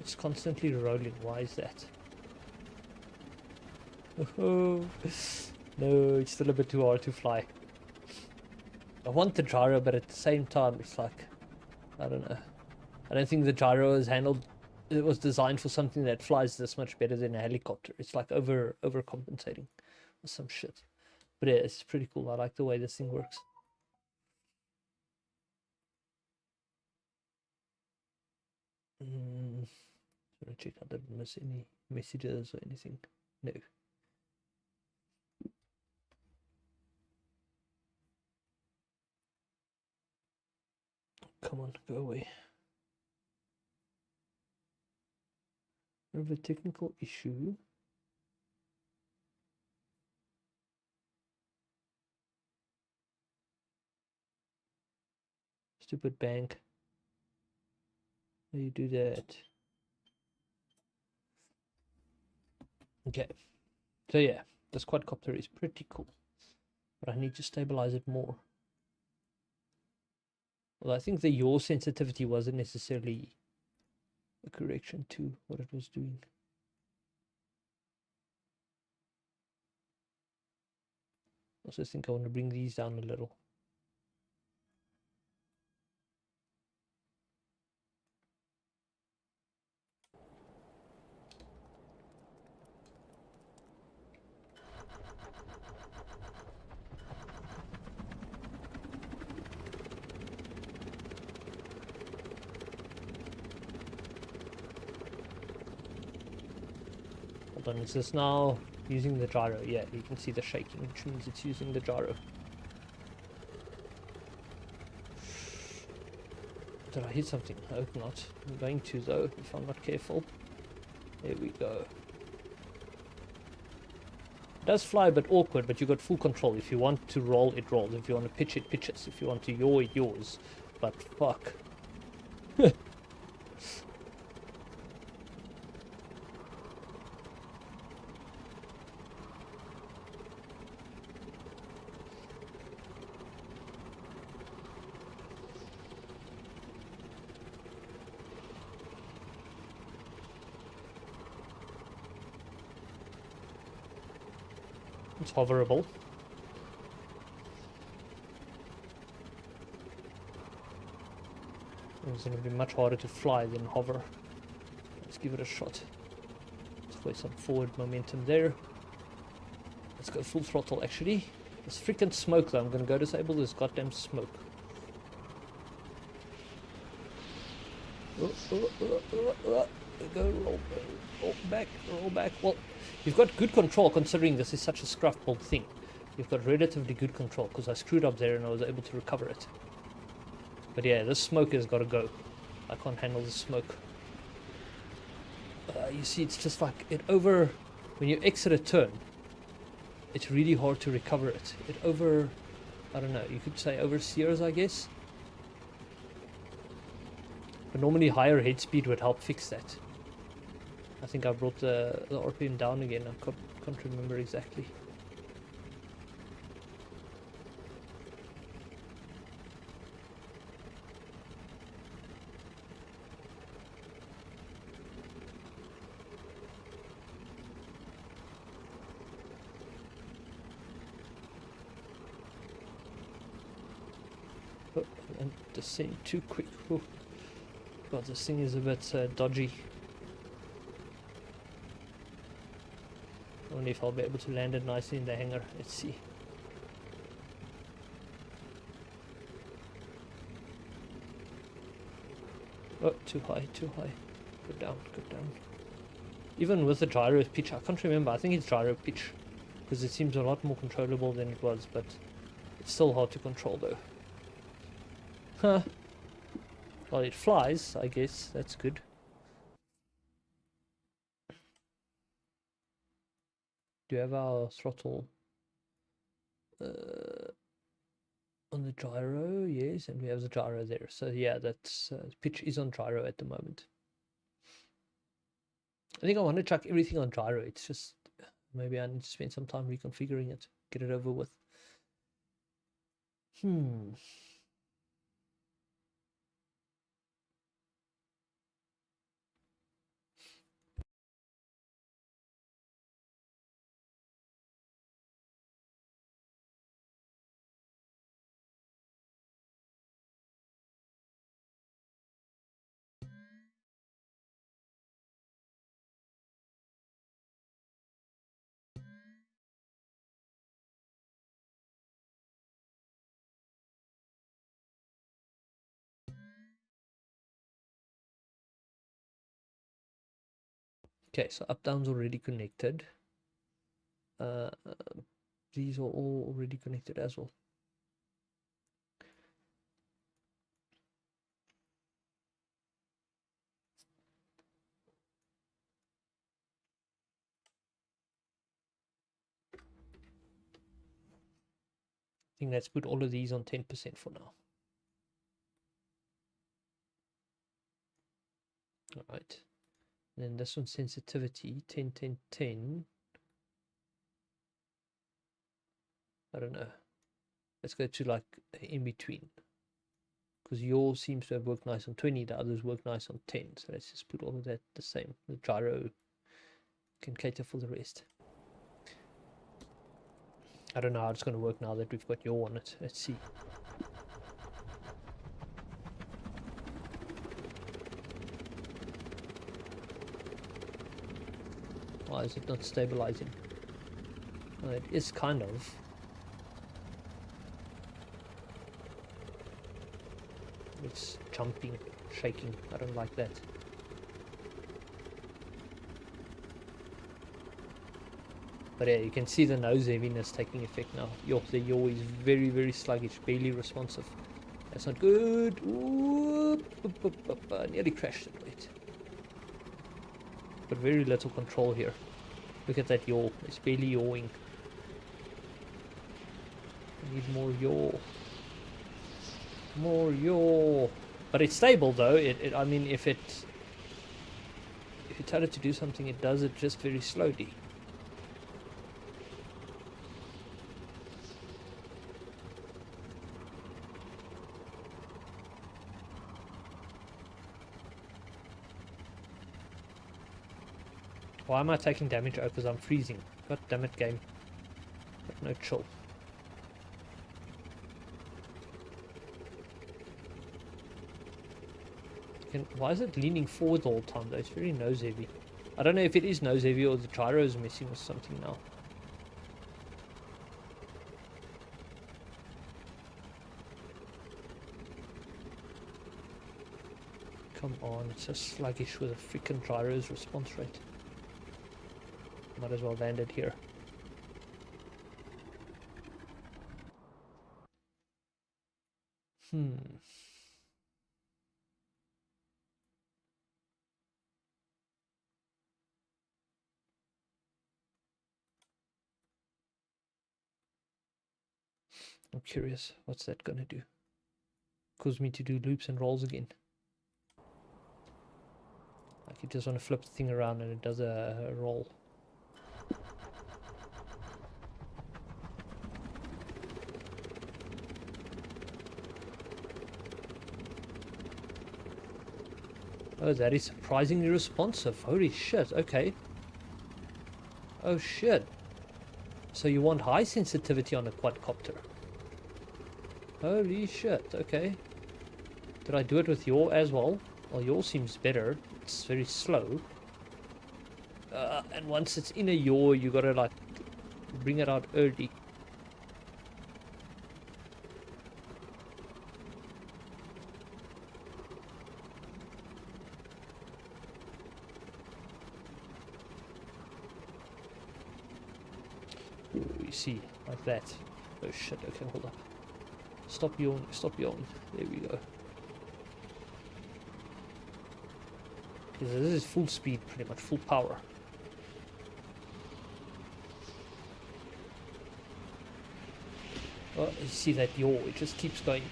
It's constantly rolling. Why is that? No, it's still a bit too hard to fly. I want the gyro, but at the same time, it's like, I don't know. I don't think the gyro is handled. It was designed for something that flies this much better than a helicopter. It's like overcompensating or some shit. But yeah, it's pretty cool. I like the way this thing works. Just want to check I didn't miss any messages or anything. No. Come on, go away. We have a technical issue. Stupid bank. How do you do that? Okay. So yeah, this quadcopter is pretty cool. But I need to stabilize it more. Well, I think the yaw sensitivity wasn't necessarily a correction to what it was doing. I also think I want to bring these down a little. Hold on, is this now using the gyro? Yeah, you can see the shaking, which means it's using the gyro. Did I hit something? I hope not. I'm going to though, if I'm not careful. There we go. It does fly a bit awkward, but you got full control. If you want to roll, it rolls. If you want to pitch, it pitches. If you want to yaw, it yaws. But fuck. It's hoverable. It's going to be much harder to fly than hover. Let's give it a shot. Let's play some forward momentum there. Let's go full throttle actually. This freaking smoke though, I'm going to go disable this goddamn smoke. Go roll back, roll back. Well, you've got good control considering this is such a scruff built thing. You've got relatively good control because I screwed up there and I was able to recover it. But yeah, this smoke has got to go. I can't handle the smoke. You see, it's just like when you exit a turn, it's really hard to recover it. I don't know, you could say oversteers, I guess. But normally higher head speed would help fix that. I think I brought the RPM down again. I can't remember exactly. Oh, and descend too quick. Oh. God, this thing is a bit dodgy. I wonder if I'll be able to land it nicely in the hangar. Let's see. Oh, too high, too high. Go down, go down. Even with the gyro pitch, I can't remember. I think it's gyro pitch because it seems a lot more controllable than it was, but it's still hard to control though. Huh. Well, it flies, I guess. That's good. Do you have our throttle on the gyro? Yes, and we have the gyro there. So yeah, that's pitch is on gyro at the moment. I think I want to chuck everything on gyro. It's just maybe I need to spend some time reconfiguring it, get it over with. Okay, so up down's already connected. These are all already connected as well. I think let's put all of these on 10% for now. All right. And then this one, sensitivity, 10, 10, 10. I don't know. Let's go to like in between. Because yours seems to have worked nice on 20, the others work nice on 10. So let's just put all of that the same. The gyro can cater for the rest. I don't know how it's going to work now that we've got yaw on it. Let's see. Why is it not stabilizing? Well, it is kind of. It's jumping, shaking. I don't like that. But yeah, you can see the nose heaviness taking effect now. The yaw is very, very sluggish, barely responsive. That's not good. Ooh, nearly crashed it, wait. But very little control here. Look at that yaw, it's barely yawing. I need more yaw. More yaw. But it's stable though. I mean, if you tell it to do something, it does it just very slowly. Why am I taking damage? Oh, because I'm freezing. God damn it, game. Got no chill. Why is it leaning forward all the time though? It's very nose heavy. I don't know if it is nose heavy or the gyro is messing with something now. Come on, it's so sluggish with a freaking gyro's response rate. Might as well land it here. I'm curious, what's that gonna do? Cause me to do loops and rolls again. Like you just want to flip the thing around and it does a roll. Oh, that is surprisingly responsive. Holy shit, okay. Oh shit. So you want high sensitivity on a quadcopter. Holy shit, okay. Did I do it with yaw as well? Well, yaw seems better. It's very slow. And once it's in a yaw, you gotta like bring it out early. You see, like that. Oh shit, okay, hold up. Stop yawning, stop yawning. There we go. Okay, so this is full speed, pretty much, full power. Oh, you see that yaw, it just keeps going.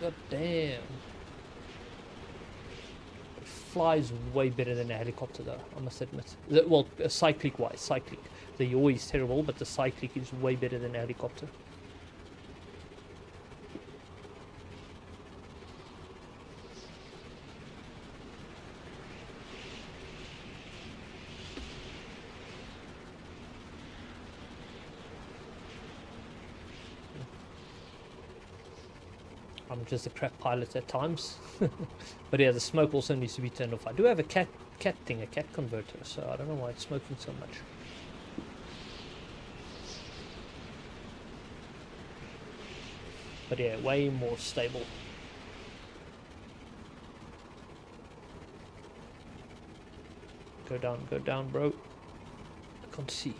God damn. It flies way better than a helicopter though, I must admit. Well, cyclic wise, cyclic. The yaw is terrible, but the cyclic is way better than a helicopter. I'm just a crap pilot at times. But yeah, the smoke also needs to be turned off. I do have a cat converter, so I don't know why it's smoking so much. But yeah, way more stable. Go down, bro. I can't see.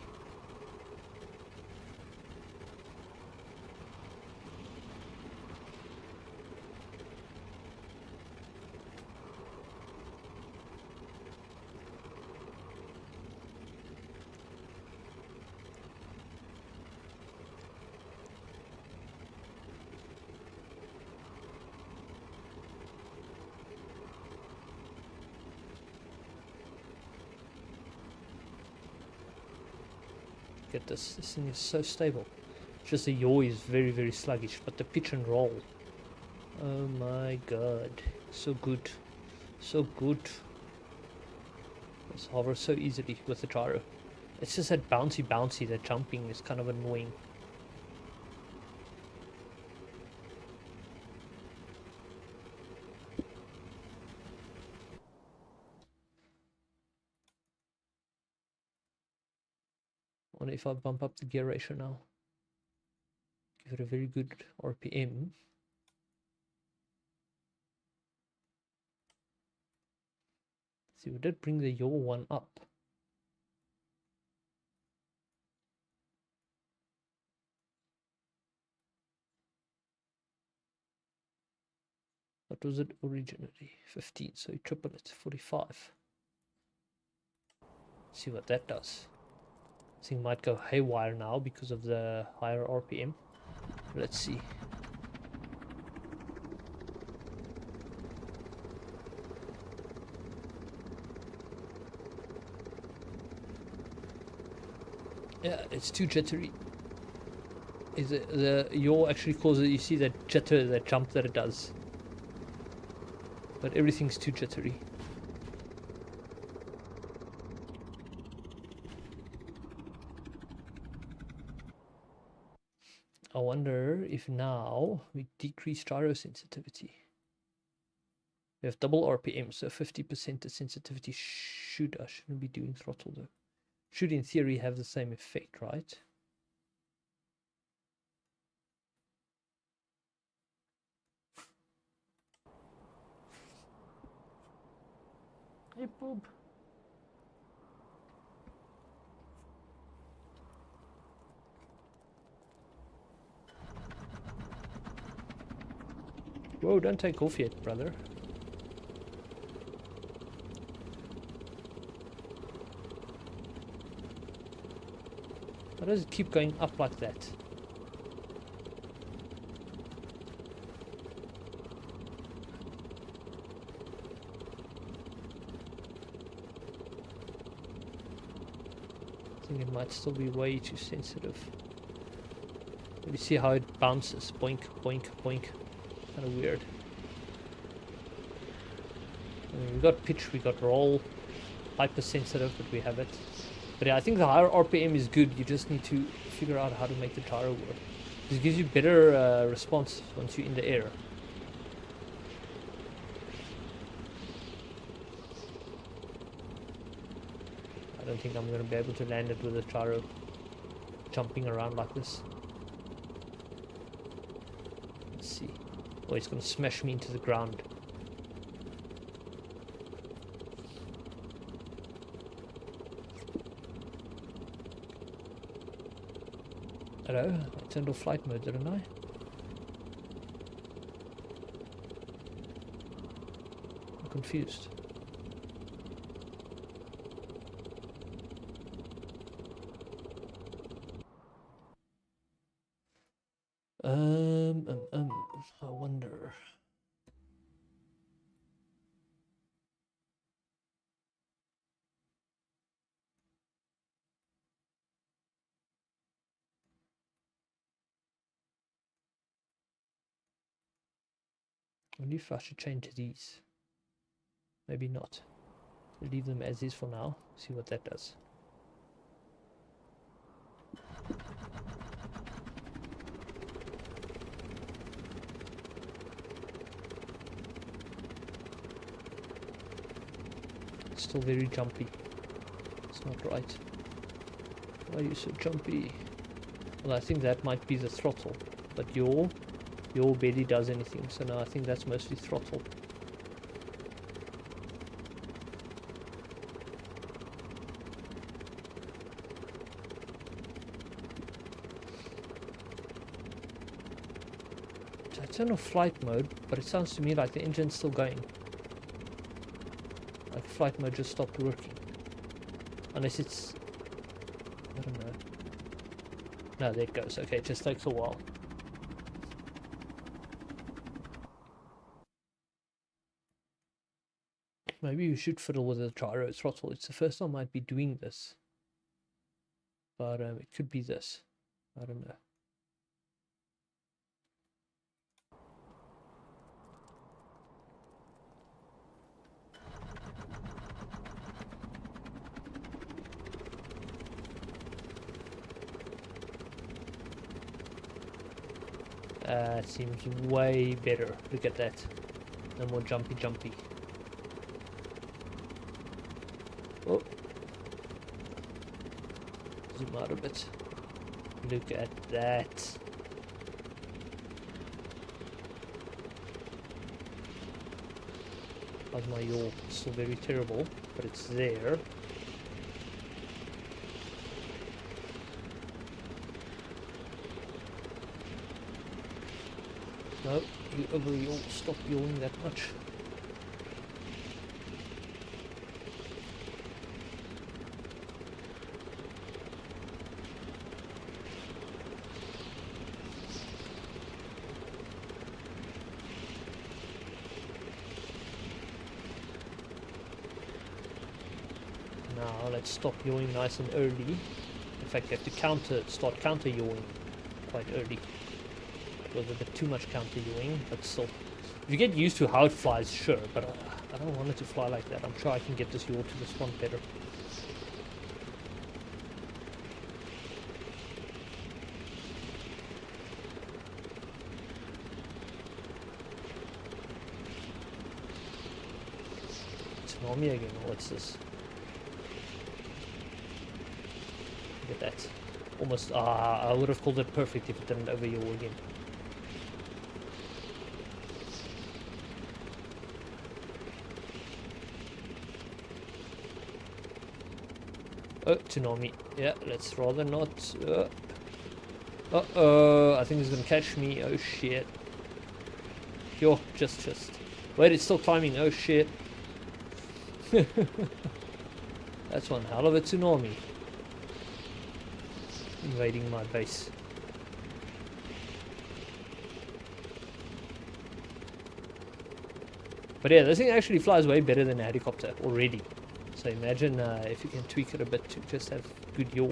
Get this thing is so stable. Just the yaw is very, very sluggish, but the pitch and roll, oh my god, so good, so good. It's hover so easily with the gyro. It's just that bouncy, the jumping is kind of annoying. I wonder if I bump up the gear ratio now. Give it a very good RPM. See, we did bring the yaw one up. What was it originally? 15, so you triple it, 45. See what that does. thing might go haywire now because of the higher RPM. Let's see. Yeah, it's too jittery. Is it the yaw actually causes, you see that jitter, that jump that it does. But everything's too jittery. I wonder if now we decrease gyro sensitivity. We have double RPM, so 50% of sensitivity. I shouldn't be doing throttle though. Should in theory have the same effect, right? Hey, boob. Whoa, don't take off yet, brother. Why does it keep going up like that? I think it might still be way too sensitive. You see how it bounces, boink, boink, boink. Kind of weird. I mean, we got pitch, we got roll, hypersensitive, but we have it. But yeah, I think the higher RPM is good. You just need to figure out how to make the gyro work. This gives you better response once you're in the air. I don't think I'm going to be able to land it with a gyro jumping around like this. Let's see. Oh, it's going to smash me into the ground. Hello? I turned off flight mode, didn't I? I'm confused. I wonder. I wonder if I should change these. Maybe not. Leave them as is for now. See what that does. It's still very jumpy. It's not right. Why are you so jumpy? Well, I think that might be the throttle, but your barely does anything. So now I think that's mostly throttle. So I turn off flight mode, but it sounds to me like the engine's still going. Like flight mode just stopped working. Unless it's... I don't know. No, there it goes. Okay, it just takes a while. Maybe you should fiddle with the gyro throttle. It's the first time I might be doing this. But it could be this. I don't know. It seems way better. Look at that. No more jumpy. Oh. Zoom out a bit. Look at that. How's my yaw? Still very terrible, but it's there. No, you over yaw. Stop yawing that much. now. Let's stop yawing nice and early. In fact, you have to start counter yawing quite early. It was a bit too much counter yawing, but still. If you get used to how it flies, sure, but I don't want it to fly like that. I'm sure I can get this yaw to respond better. Tsunami again, what's this? Look at that. Almost, I would have called it perfect if it didn't over yaw again. Oh, tsunami. Yeah, let's rather not. Uh-oh, I think it's gonna catch me. Oh shit. Yo, just. Wait, it's still climbing. Oh shit. That's one hell of a tsunami. Invading my base. But yeah, this thing actually flies way better than a helicopter already. So imagine if you can tweak it a bit to just have good yaw.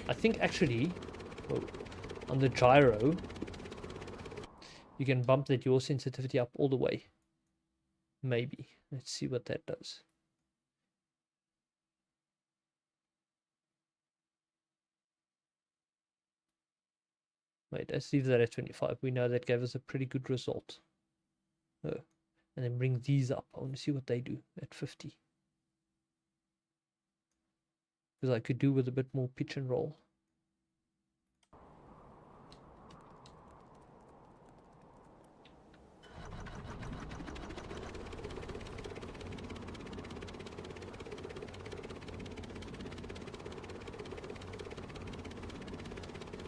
I think actually, on the gyro, you can bump that yaw sensitivity up all the way. Maybe. Let's see what that does. Wait, let's leave that at 25. We know that gave us a pretty good result. Oh, and then bring these up. I want to see what they do at 50. Because I could do with a bit more pitch and roll.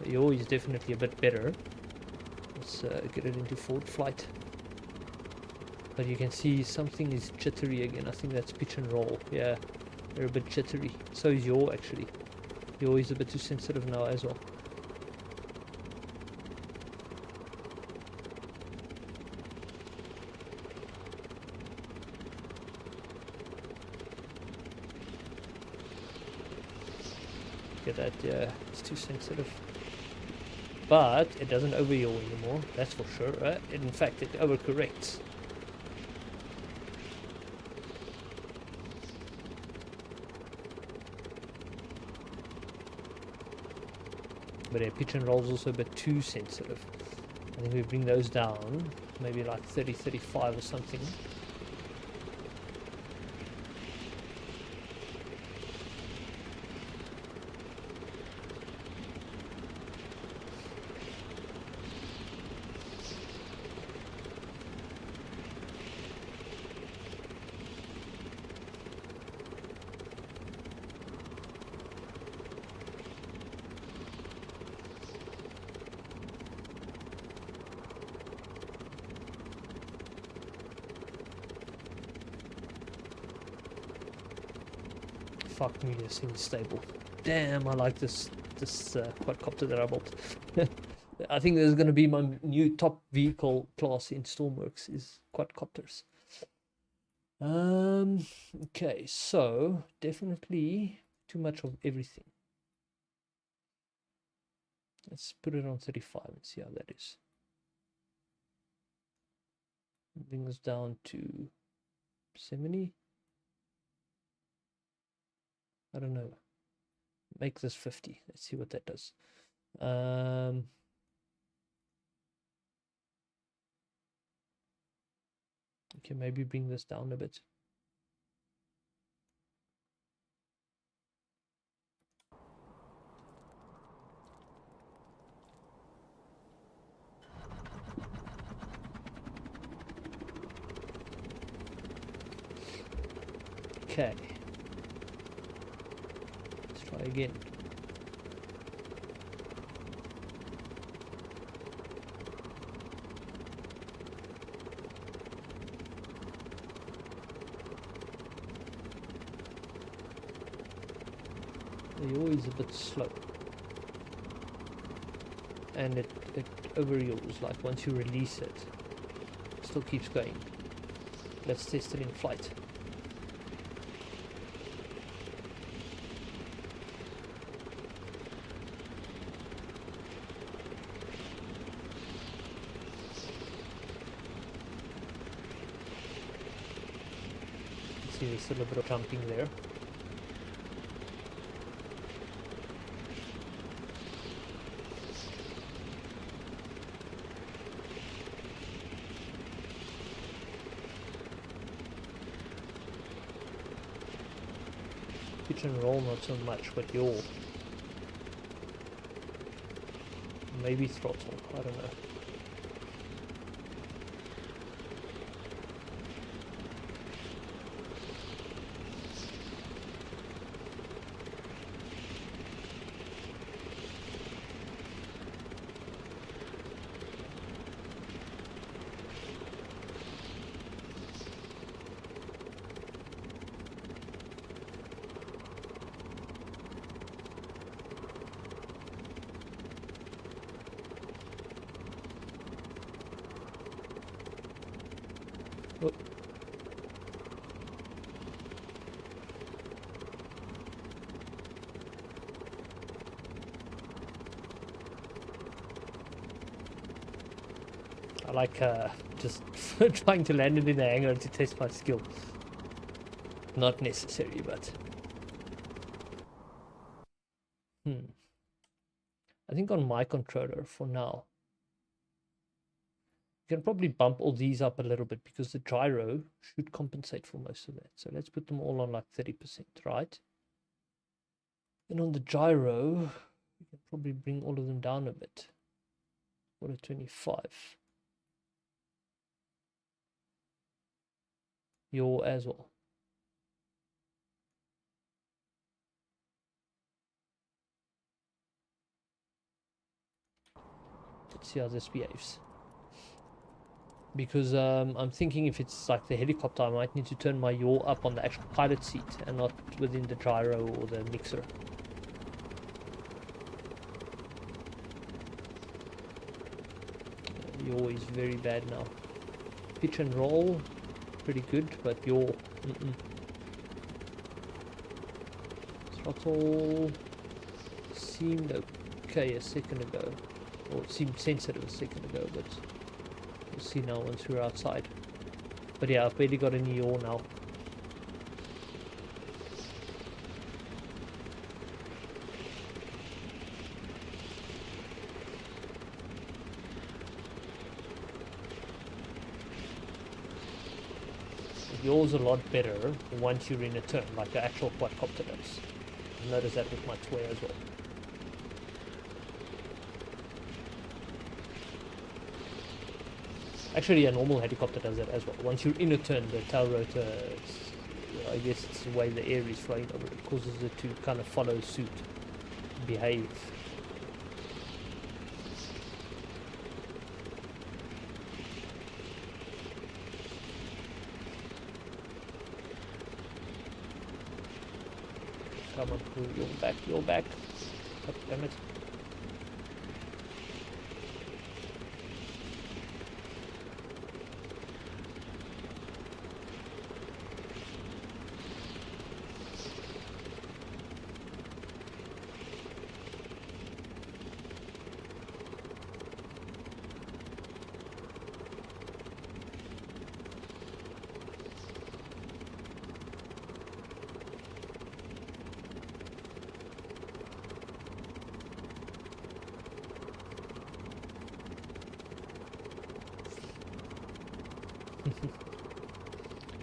The yaw is definitely a bit better. Let's get it into forward flight. But you can see something is jittery again. I think that's pitch and roll. Yeah, they're a bit jittery. So is yaw actually. Yaw is a bit too sensitive now as well. Get that? Yeah, it's too sensitive. But it doesn't over yaw anymore. That's for sure. Right? In fact, it overcorrects. But yeah, pitch and roll is also a bit too sensitive. I think we bring those down, maybe like 30, 35 or something. Fuck me, this thing is stable. Damn, I like this quadcopter that I bought. I think this is going to be my new top vehicle class in Stormworks is quadcopters. Okay, so definitely too much of everything. Let's put it on 35 and see how that is. Bring us down to 70. I don't know. Make this 50. Let's see what that does. Okay, maybe bring this down a bit. Okay. Let's try again. The yaw is a bit slow. And it over yaws, like once you release it, it still keeps going. let's test it in flight. See, there's still a bit of jumping there. Pitch and roll not so much, but yaw. Maybe throttle, I don't know. Oh. I like just trying to land it in the hangar to test my skill. Not necessary, but I think on my controller for now, you can probably bump all these up a little bit because the gyro should compensate for most of that. So let's put them all on like 30%, right? And on the gyro, you can probably bring all of them down a bit. What a 25. Yaw as well. Let's see how this behaves. Because I'm thinking if it's like the helicopter, I might need to turn my yaw up on the actual pilot seat and not within the gyro or the mixer. Yaw is very bad now. Pitch and roll, pretty good, but yaw, Throttle seemed okay a second ago, or it seemed sensitive a second ago, but we'll see now once we're outside. But yeah, I've barely got any yaw now. Yaw's a lot better once you're in a turn, like the actual quadcopter does. I've noticed that with my toy as well. Actually, a normal helicopter does that as well. Once you're in a turn, the tail rotor, I guess it's the way the air is flowing over it, causes it to kind of follow suit, behave. Come on, you're back. God damn it.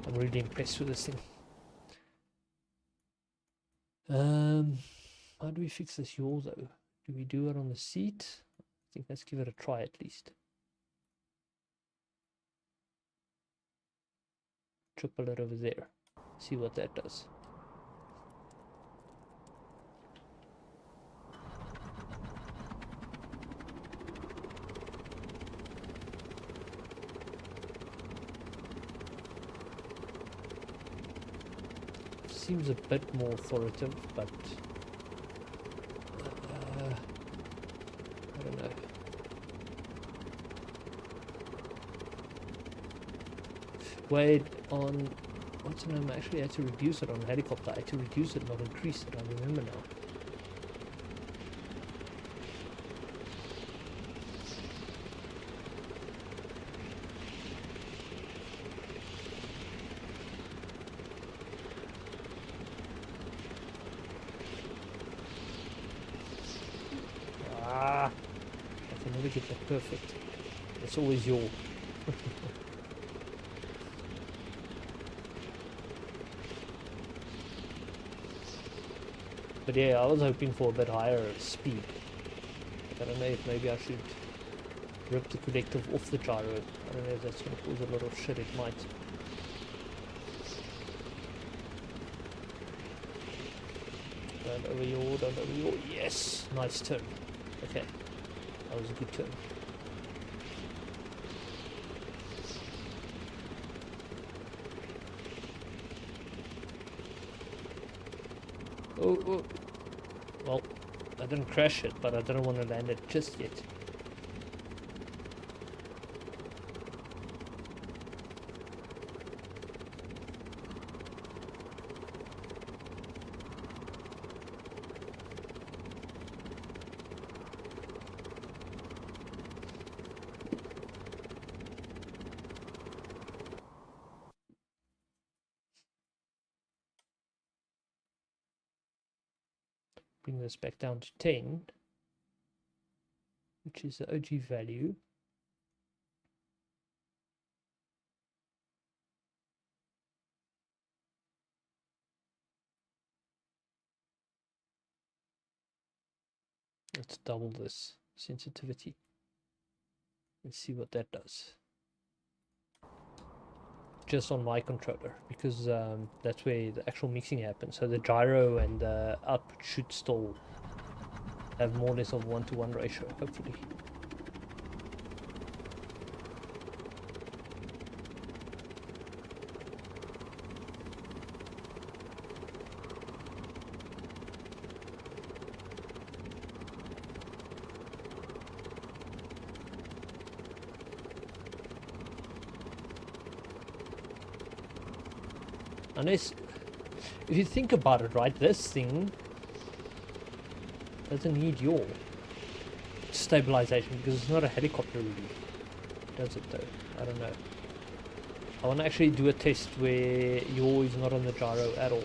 I'm really impressed with this thing. How do we fix this yaw though? Do we do it on the seat? I think let's give it a try at least. Triple it over there. See what that does. Seems a bit more authoritative, but I don't know. Wait, on what's the name? Actually, I had to reduce it on helicopter. I had to reduce it, not increase it. I remember now. Ah, I can never get that perfect. It's always your. But yeah, I was hoping for a bit higher speed. I don't know if maybe I should rip the collective off the gyro. I don't know if that's going to cause a lot of shit. It might. Don't over yaw, don't over yaw. Yes! Nice turn. Okay. That was a good turn. Oh. Well, I didn't crash it, but I didn't want to land it just yet. Bring this back down to 10, which is the OG value. Let's double this sensitivity and see what that does. Just on my controller, because that's where the actual mixing happens. So the gyro and the output should still have more or less of 1-to-1 ratio, hopefully. Unless, if you think about it, right, this thing doesn't need yaw stabilization because it's not a helicopter really. Does it though? I don't know. I want to actually do a test where yaw is not on the gyro at all.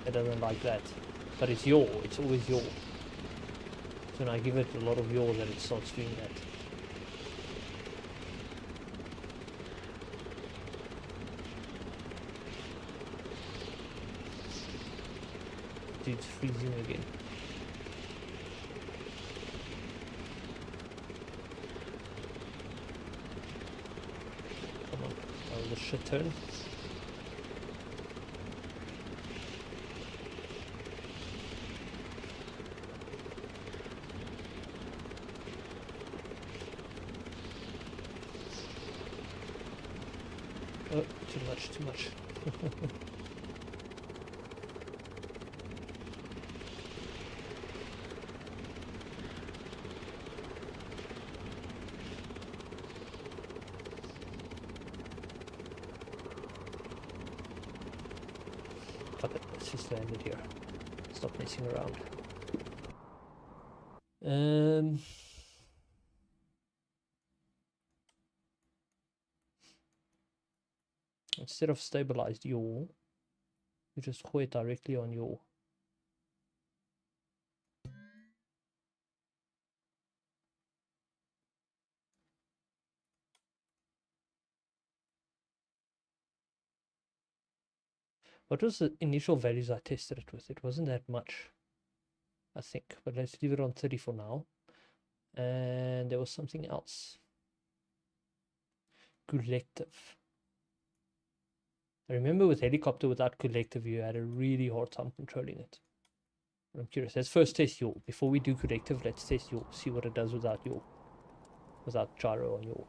It doesn't like that. But it's yaw, it's always yaw. So when I give it a lot of yaw, then it starts doing that. Dude's freezing again. Come on, oh, the shit turn. Oh, too much. Fuck it, let's just land it here. Stop messing around. Instead of stabilized yaw, you just gooi it directly on yaw. What was the initial values I tested it with? It wasn't that much, I think, but let's leave it on 30 for now. And there was something else. Collective. I remember with helicopter without collective, you had a really hard time controlling it. I'm curious. Let's first test yaw. Before we do collective, let's test yaw. See what it does without yaw. Without gyro on yaw.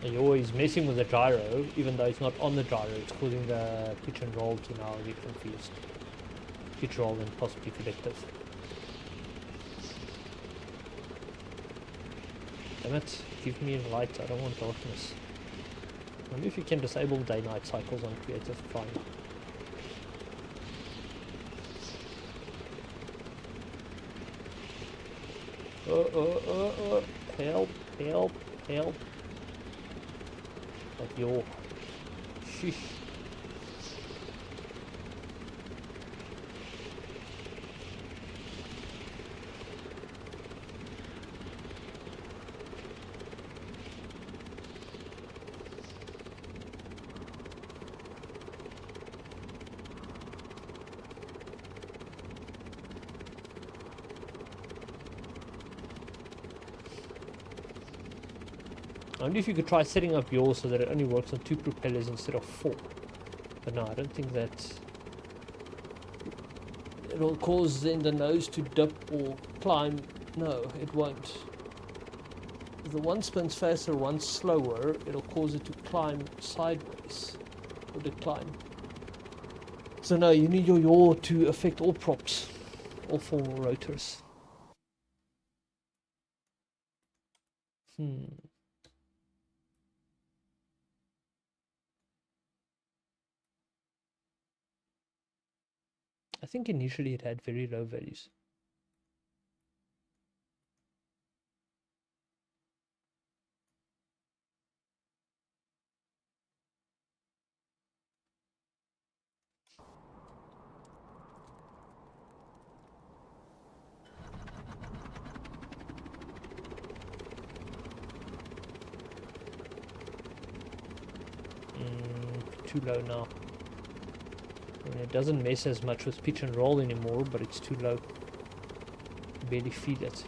Yaw is messing with the gyro, even though it's not on the gyro. It's causing the pitch and roll to now get confused. Pitch roll and possibly collective. Damn it, give me light, I don't want darkness. Maybe if you can disable day-night cycles on creative, fine. Help, help, help. Like yo. Sheesh. I wonder if you could try setting up yours so that it only works on 2 propellers instead of 4. But no, I don't think that it'll cause then the nose to dip or climb. No, it won't. If the one spins faster, one slower, it'll cause it to climb sideways or decline. So no, you need your yaw to affect all props, all 4 rotors. I think initially it had very low values. Too low now. I mean, it doesn't mess as much with pitch and roll anymore, but it's too low. Barely feel it.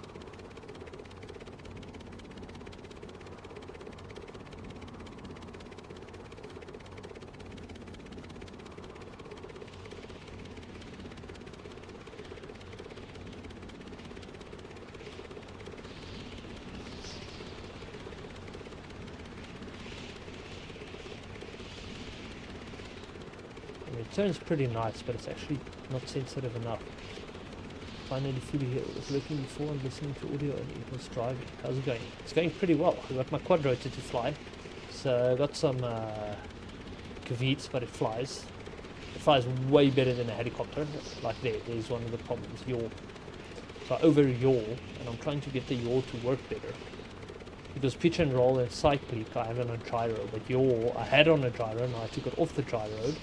It turns pretty nice, but it's actually not sensitive enough. Finally fully here. It was working before and listening to audio only. It was driving. How's it going? It's going pretty well. I got my quad rotor to fly. So I got some caveats, but it flies. It flies way better than a helicopter. Like there's one of the problems, yaw. So I over yaw, and I'm trying to get the yaw to work better. Because pitch and roll and cyclic I have on a gyro, but yaw I had on a gyro, and I took it off the gyro.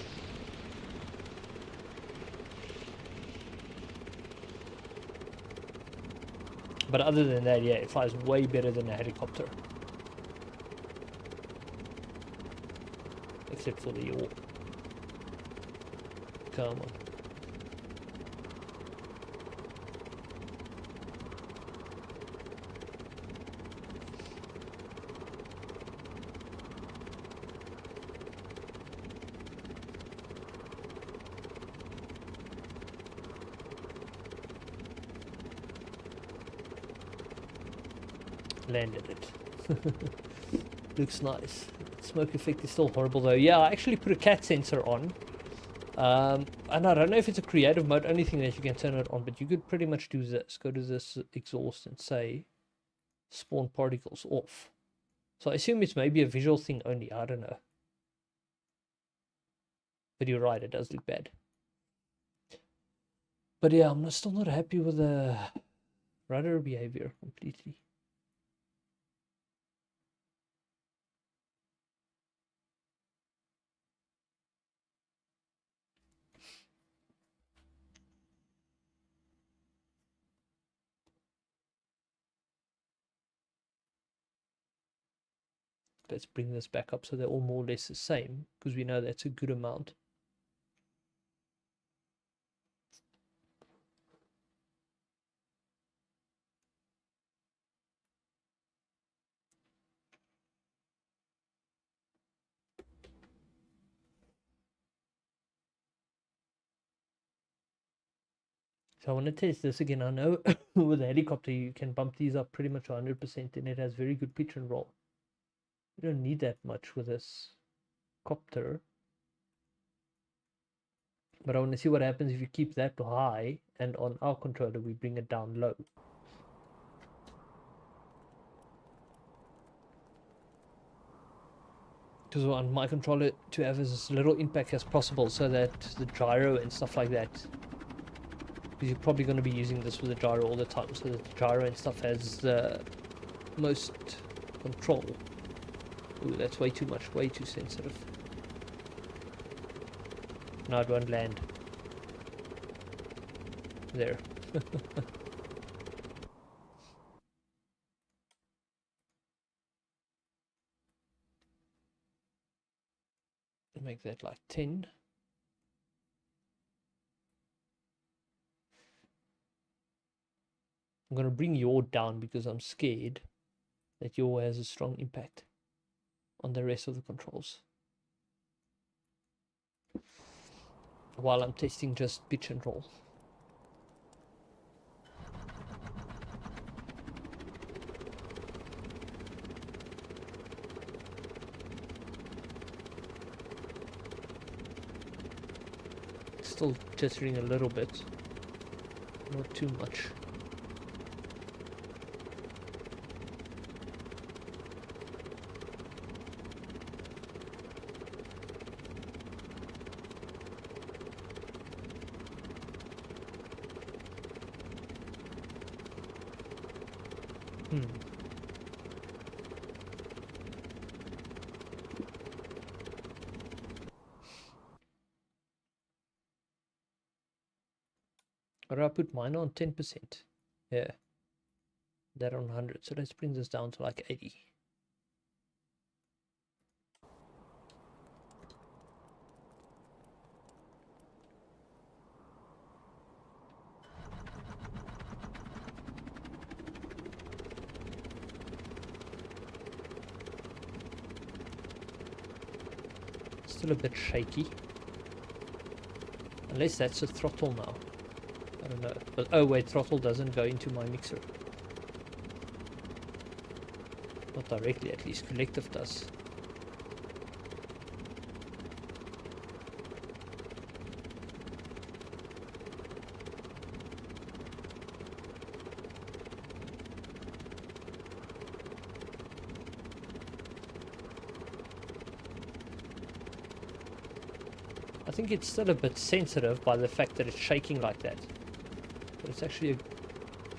But other than that, yeah, it flies way better than a helicopter. Except for the yaw. Come on. Landed it. Looks nice. Smoke effect is still horrible though. Yeah, I actually put a cat sensor on. And I don't know if it's a creative mode, only thing that you can turn it on, but you could pretty much do this. Go to this exhaust and say spawn particles off. So I assume it's maybe a visual thing only. I don't know. But you're right, it does look bad. But yeah, I'm still not happy with the rudder behavior completely. Let's bring this back up so they're all more or less the same, because we know that's a good amount. So I want to test this again. I know with a helicopter you can bump these up pretty much 100% and it has very good pitch and roll. You don't need that much with this copter. But I want to see what happens if you keep that high and on our controller we bring it down low. Because I want my controller to have as little impact as possible so that the gyro and stuff like that, because you're probably going to be using this with the gyro all the time, so that the gyro and stuff has the most control. Ooh, that's way too much, way too sensitive. Now it won't land. There. Make that like 10. I'm going to bring yaw down because I'm scared that yaw has a strong impact on the rest of the controls. While I'm testing just pitch and roll. Still jittering a little bit, not too much. Or do I put mine on 10%? Yeah. That on 100. So let's bring this down to like 80. Still a bit shaky. Unless that's a throttle now. I don't know. But oh wait, throttle doesn't go into my mixer. Not directly, at least. Collective does. I think it's still a bit sensitive by the fact that it's shaking like that. But it's actually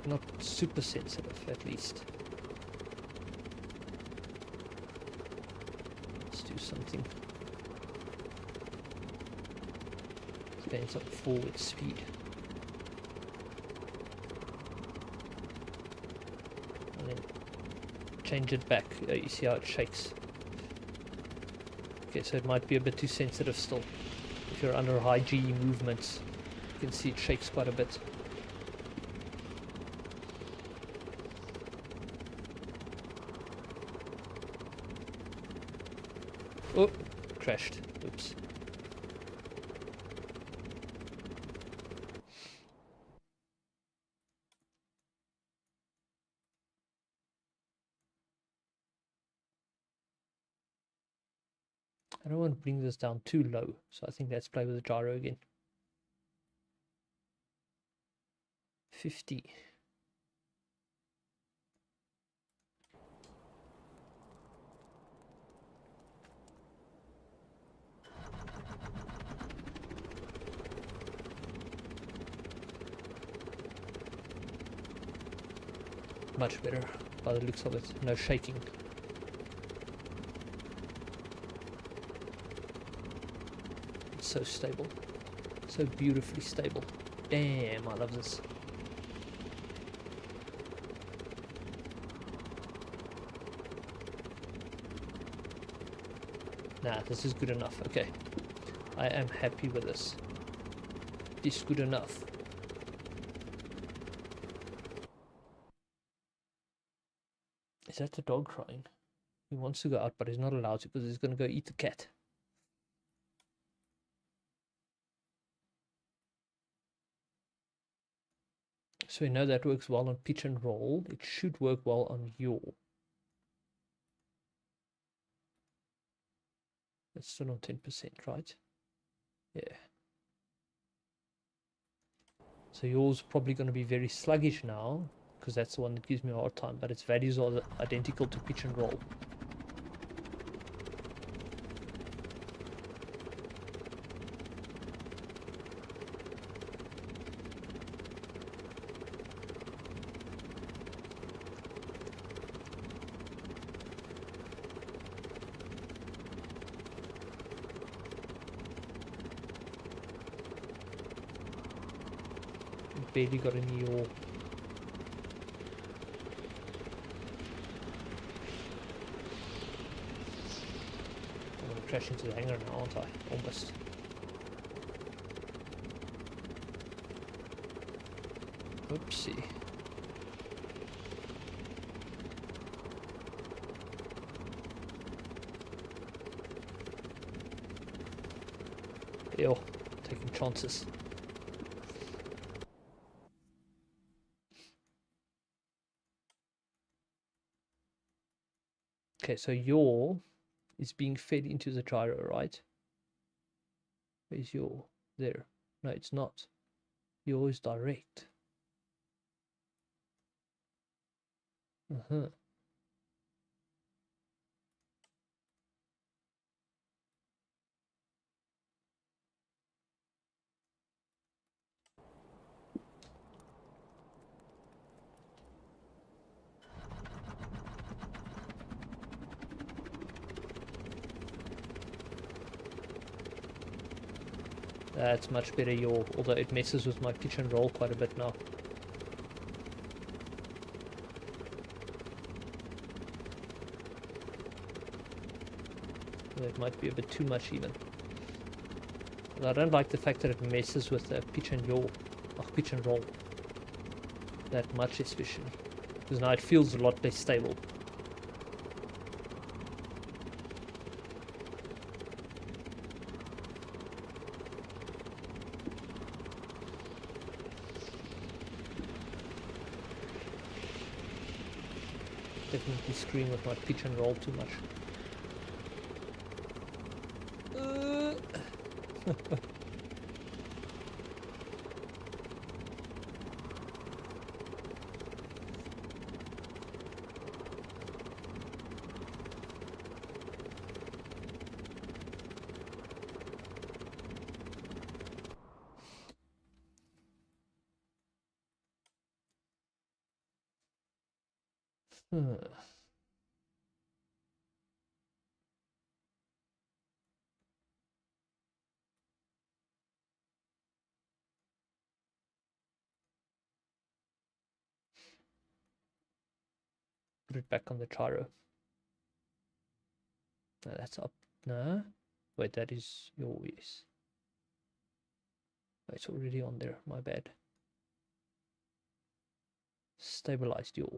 not super sensitive, at least. Let's do something. Let's gain some forward speed. And then change it back. You see how it shakes. Okay, so it might be a bit too sensitive still. If you're under high G movements, you can see it shakes quite a bit. Oh, crashed. Oops. I don't want to bring this down too low, so I think let's play with the gyro again. 50. Much better by the looks of it. No shaking. It's so stable. So beautifully stable. Damn, I love this. Nah, this is good enough. Okay. I am happy with this. This is good enough. Is that the dog crying? He wants to go out, but he's not allowed to because he's going to go eat the cat. So we know that works well on pitch and roll. It should work well on yaw. It's still on 10%, right? Yeah. So yours probably going to be very sluggish now, because that's the one that gives me a hard time, but its values are identical to pitch and roll. Barely got any yaw. I'm going to crash into the hangar now, aren't I? Almost. Oopsie. Ew, taking chances. Okay, so yaw is being fed into the gyro, right? Where's yaw? There. No, it's not. Yaw is direct. That's much better yaw, although it messes with my pitch and roll quite a bit now. It might be a bit too much even. But I don't like the fact that it messes with the pitch and yaw, pitch and roll. That much especially. Because now it feels a lot less stable. Definitely screwing with my pitch and roll too much. Put it back on the gyro. No, that's up. No. Wait, that is your yes. Oh, it's already on there. My bad. Stabilized yaw.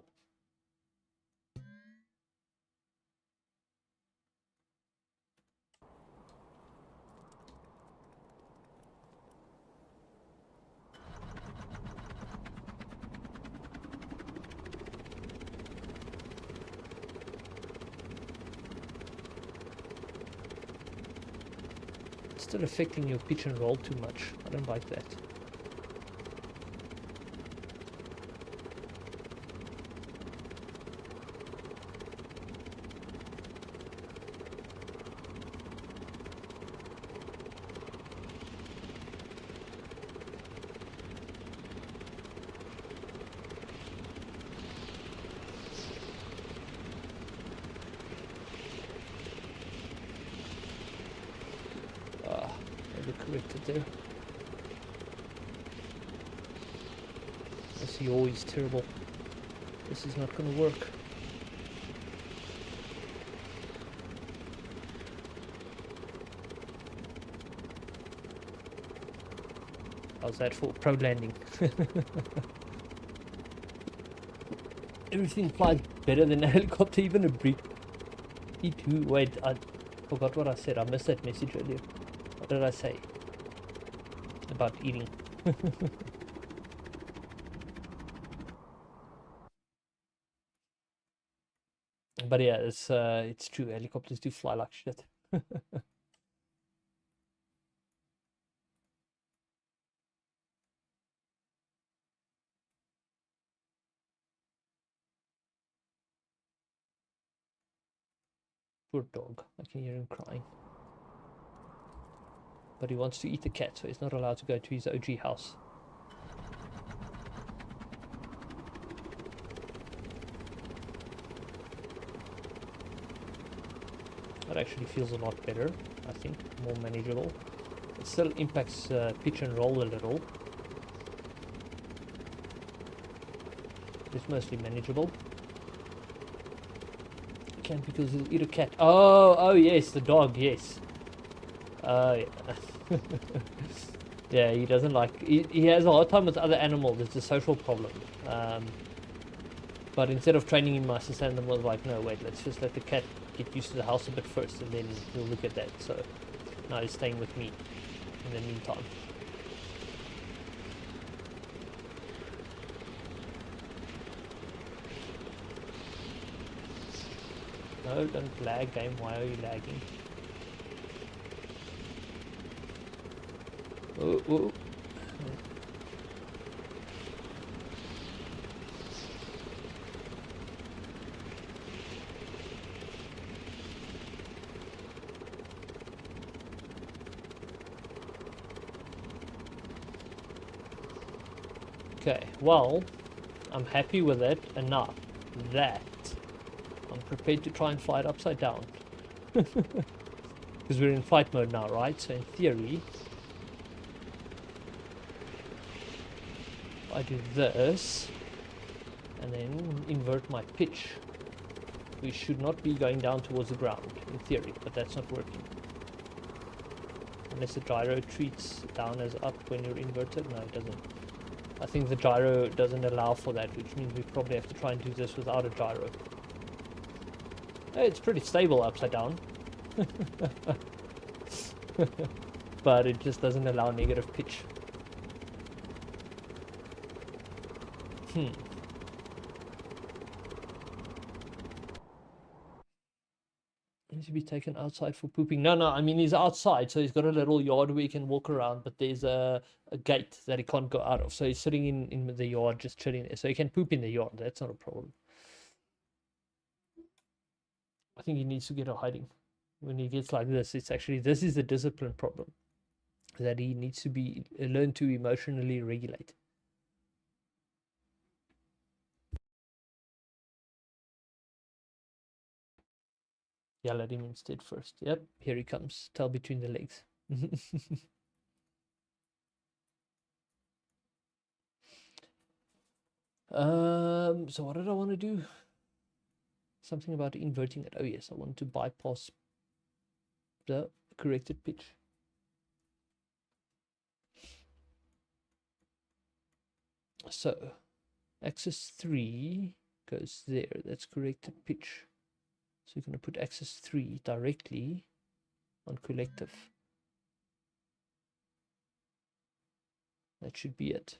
Still affecting your pitch and roll too much. I don't like that. Corrected there. This yaw is terrible. This is not going to work. How's that for pro landing? Everything flies better than a helicopter, even a E2. Wait, I forgot what I said. I missed that message earlier. What did I say? About eating. But yeah, it's true. Helicopters do fly like shit. Poor dog. I can hear him crying. But he wants to eat the cat, so he's not allowed to go to his OG house. That actually feels a lot better, I think, more manageable. It still impacts pitch and roll a little. It's mostly manageable. Can't because he'll eat a cat. Oh yes, the dog, yes. Yeah. Yeah, he doesn't like, he has a hard time with other animals. It's a social problem. But instead of training him, my sister and them was like, no, wait, let's just let the cat get used to the house a bit first, and then we'll look at that. So now he's staying with me in the meantime. No, don't lag, game. Why are you lagging? Oh, oh. Okay, well, I'm happy with it enough that I'm prepared to try and fly it upside down. Because we're in flight mode now, right? So in theory, if I do this and then invert my pitch, we should not be going down towards the ground in theory, but that's not working. Unless the gyro treats down as up when you're inverted. No, it doesn't. I think the gyro doesn't allow for that, which means we probably have to try and do this without a gyro. Hey, it's pretty stable upside down. But it just doesn't allow negative pitch. Needs to be taken outside for pooping. No, I mean he's outside, so he's got a little yard where he can walk around, but there's a gate that he can't go out of. So he's sitting in the yard, just chilling there. So he can poop in the yard. That's not a problem. I think he needs to get a hiding. When he gets like this, it's actually, this is the discipline problem. That he needs to be learn to emotionally regulate. Yell at him instead first. Yep, here he comes. Tail between the legs. So what did I want to do? Something about inverting it. Oh yes, I want to bypass the corrected pitch. So axis 3 goes there. That's corrected pitch. So you're going to put axis 3 directly on collective. That should be it.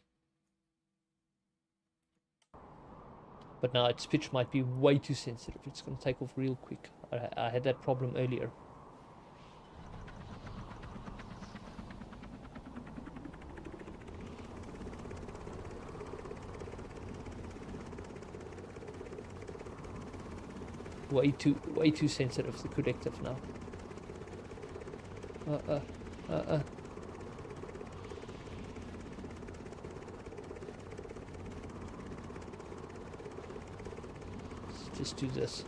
But now its pitch might be way too sensitive. It's going to take off real quick. I had that problem earlier. Way too sensitive, the corrective now. Let's just do this.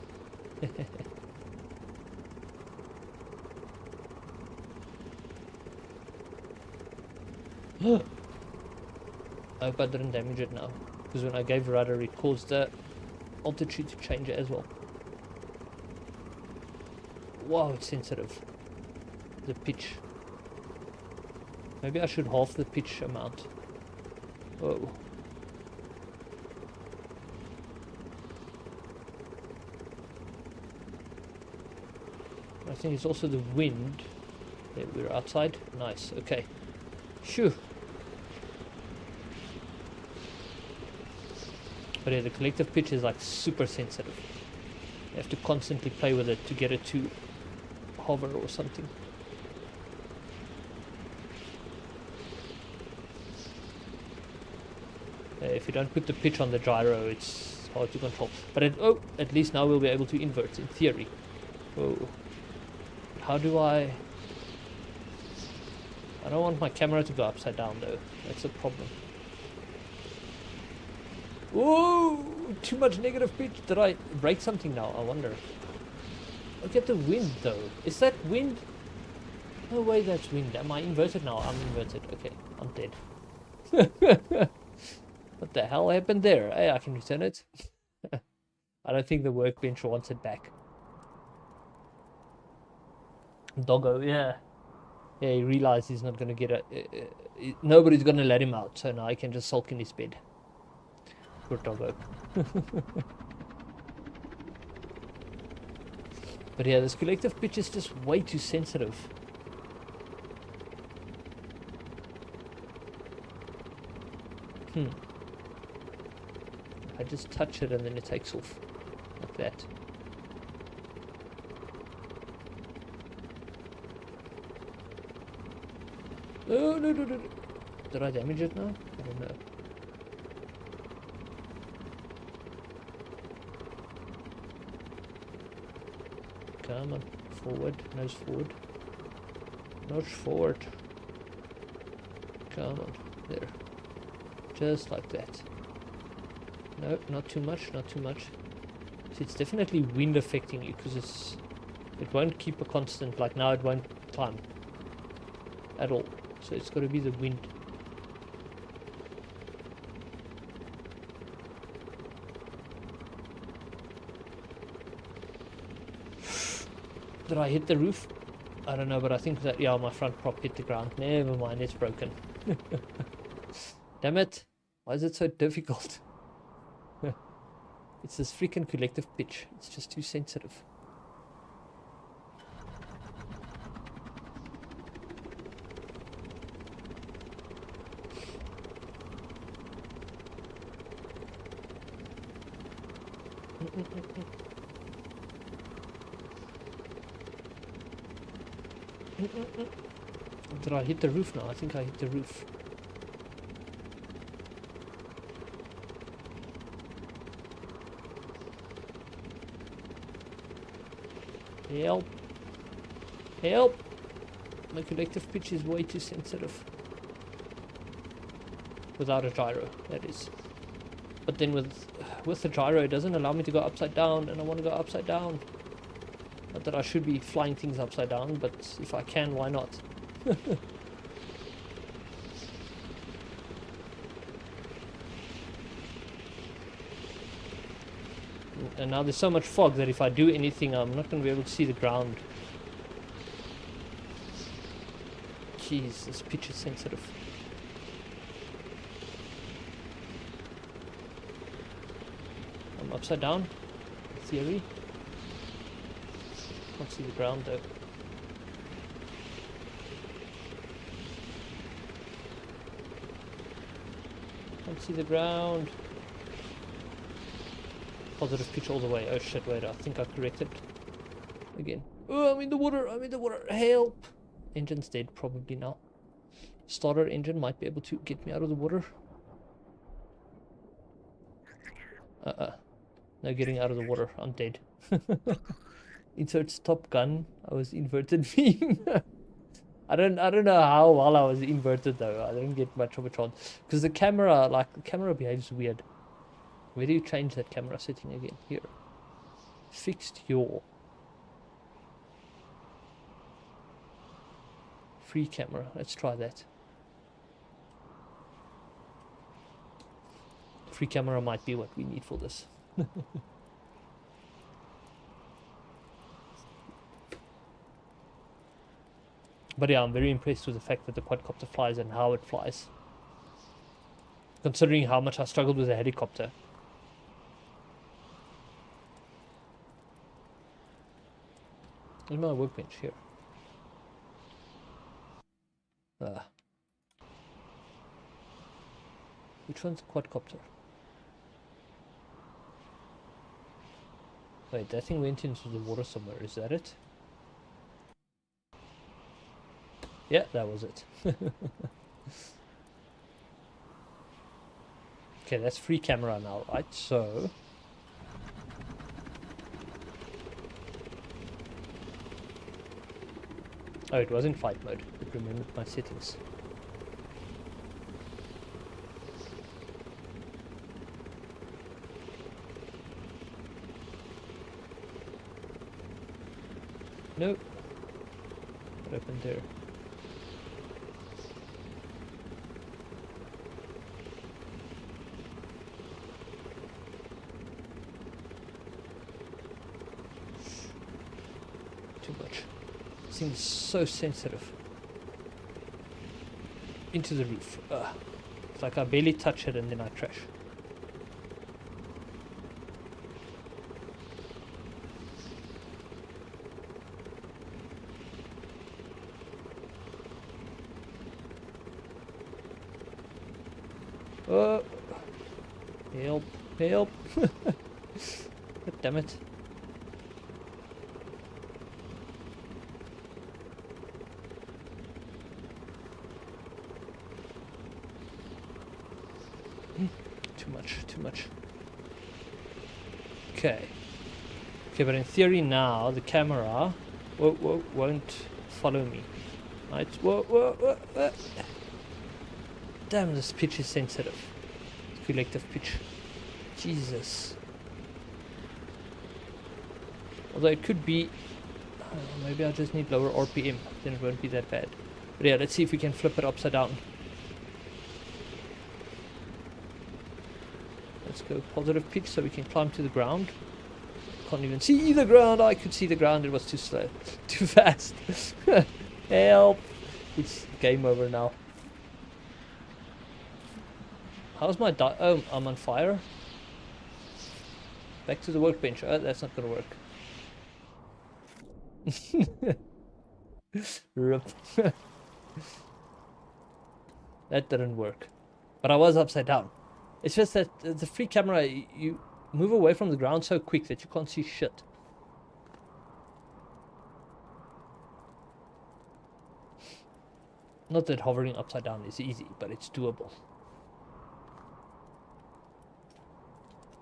I hope I didn't damage it now, because when I gave rudder it caused the altitude to change as well. Wow, it's sensitive. The pitch. Maybe I should half the pitch amount. Whoa. I think it's also the wind. Yeah, we're outside. Nice. Okay. Shoo. But yeah, the collective pitch is like super sensitive. You have to constantly play with it to get it to hover or something. If you don't put the pitch on the gyro, it's hard to control. But at least now we'll be able to invert in theory. Whoa. How do I don't want my camera to go upside down though. That's a problem. Whoa! Too much negative pitch. Did I break something now? I wonder. Look at the wind though. Is that wind? No way that's wind. Am I inverted now? I'm inverted. Okay, I'm dead. What the hell happened there? Hey, I can return it. I don't think the workbench wants it back. Doggo, yeah. Yeah, he realized he's not going to get a... nobody's going to let him out, so now he can just sulk in his bed. Poor doggo. But yeah, this collective pitch is just way too sensitive. I just touch it and then it takes off. Like that. No, no, no, no. Did I damage it now? I don't know. Come on. Forward. Nose forward. Nose forward. Come on. There. Just like that. No, not too much, not too much. So it's definitely wind affecting you because it won't keep a constant. Like now it won't climb at all. So it's got to be the wind. Did I hit the roof? I don't know, but I think that, yeah, my front prop hit the ground. Never mind, it's broken. Damn it. Why is it so difficult? It's this freaking collective pitch. It's just too sensitive. Did I hit the roof now? I think I hit the roof. Help. Help. My collective pitch is way too sensitive. Without a gyro, that is. But then with the gyro, it doesn't allow me to go upside down, and I want to go upside down. Not that I should be flying things upside down, but if I can, why not? And now there's so much fog that if I do anything, I'm not going to be able to see the ground. Jeez, this pitch is sensitive. I'm upside down, in theory. Can't see the ground though. Can't see the ground. Positive pitch all the way. Oh shit, wait, I think I corrected again. Oh, I'm in the water, I'm in the water, help! Engine's dead probably now. Starter engine might be able to get me out of the water. No getting out of the water, I'm dead. Insert stop gun. I was inverted beam. I don't know how well I was inverted though. I didn't get much of a chance. Because the camera behaves weird. Where do you change that camera setting again? Here. Fixed yaw. Free camera. Let's try that. Free camera might be what we need for this. But yeah, I'm very impressed with the fact that the quadcopter flies and how it flies. Considering how much I struggled with the helicopter. Where's my workbench? Here. Which one's a quadcopter? Wait, that thing went into the water somewhere. Is that it? Yeah, that was it. Okay, that's free camera now, right? So... Oh, it was in flight mode. I remembered my settings. Nope. What happened there? Too much. Seems so sensitive. Into the roof. Ugh. It's like I barely touch it and then I crash. Oh, help, help. God damn it. Too much, too much. Okay. Okay, but in theory now, the camera won't follow me. Right? Whoa. Damn, this pitch is sensitive. Collective pitch. Jesus. Although it could be... maybe I just need lower RPM. Then it won't be that bad. But yeah, let's see if we can flip it upside down. Let's go positive pitch so we can climb to the ground. Can't even see the ground. I could see the ground. It was too slow. Too fast. Help. It's game over now. How's my oh, I'm on fire. Back to the workbench. Oh, that's not gonna work. Rip. That didn't work. But I was upside down. It's just that the free camera, you move away from the ground so quick that you can't see shit. Not that hovering upside down is easy, but it's doable.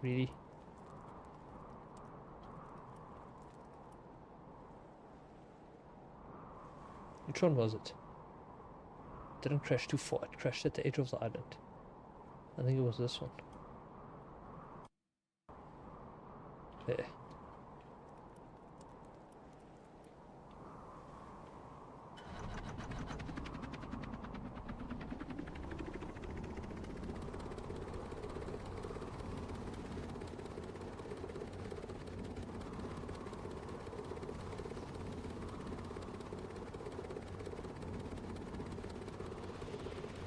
Really? Which one was it? Didn't crash too far. It crashed at the edge of the island. I think it was this one. There.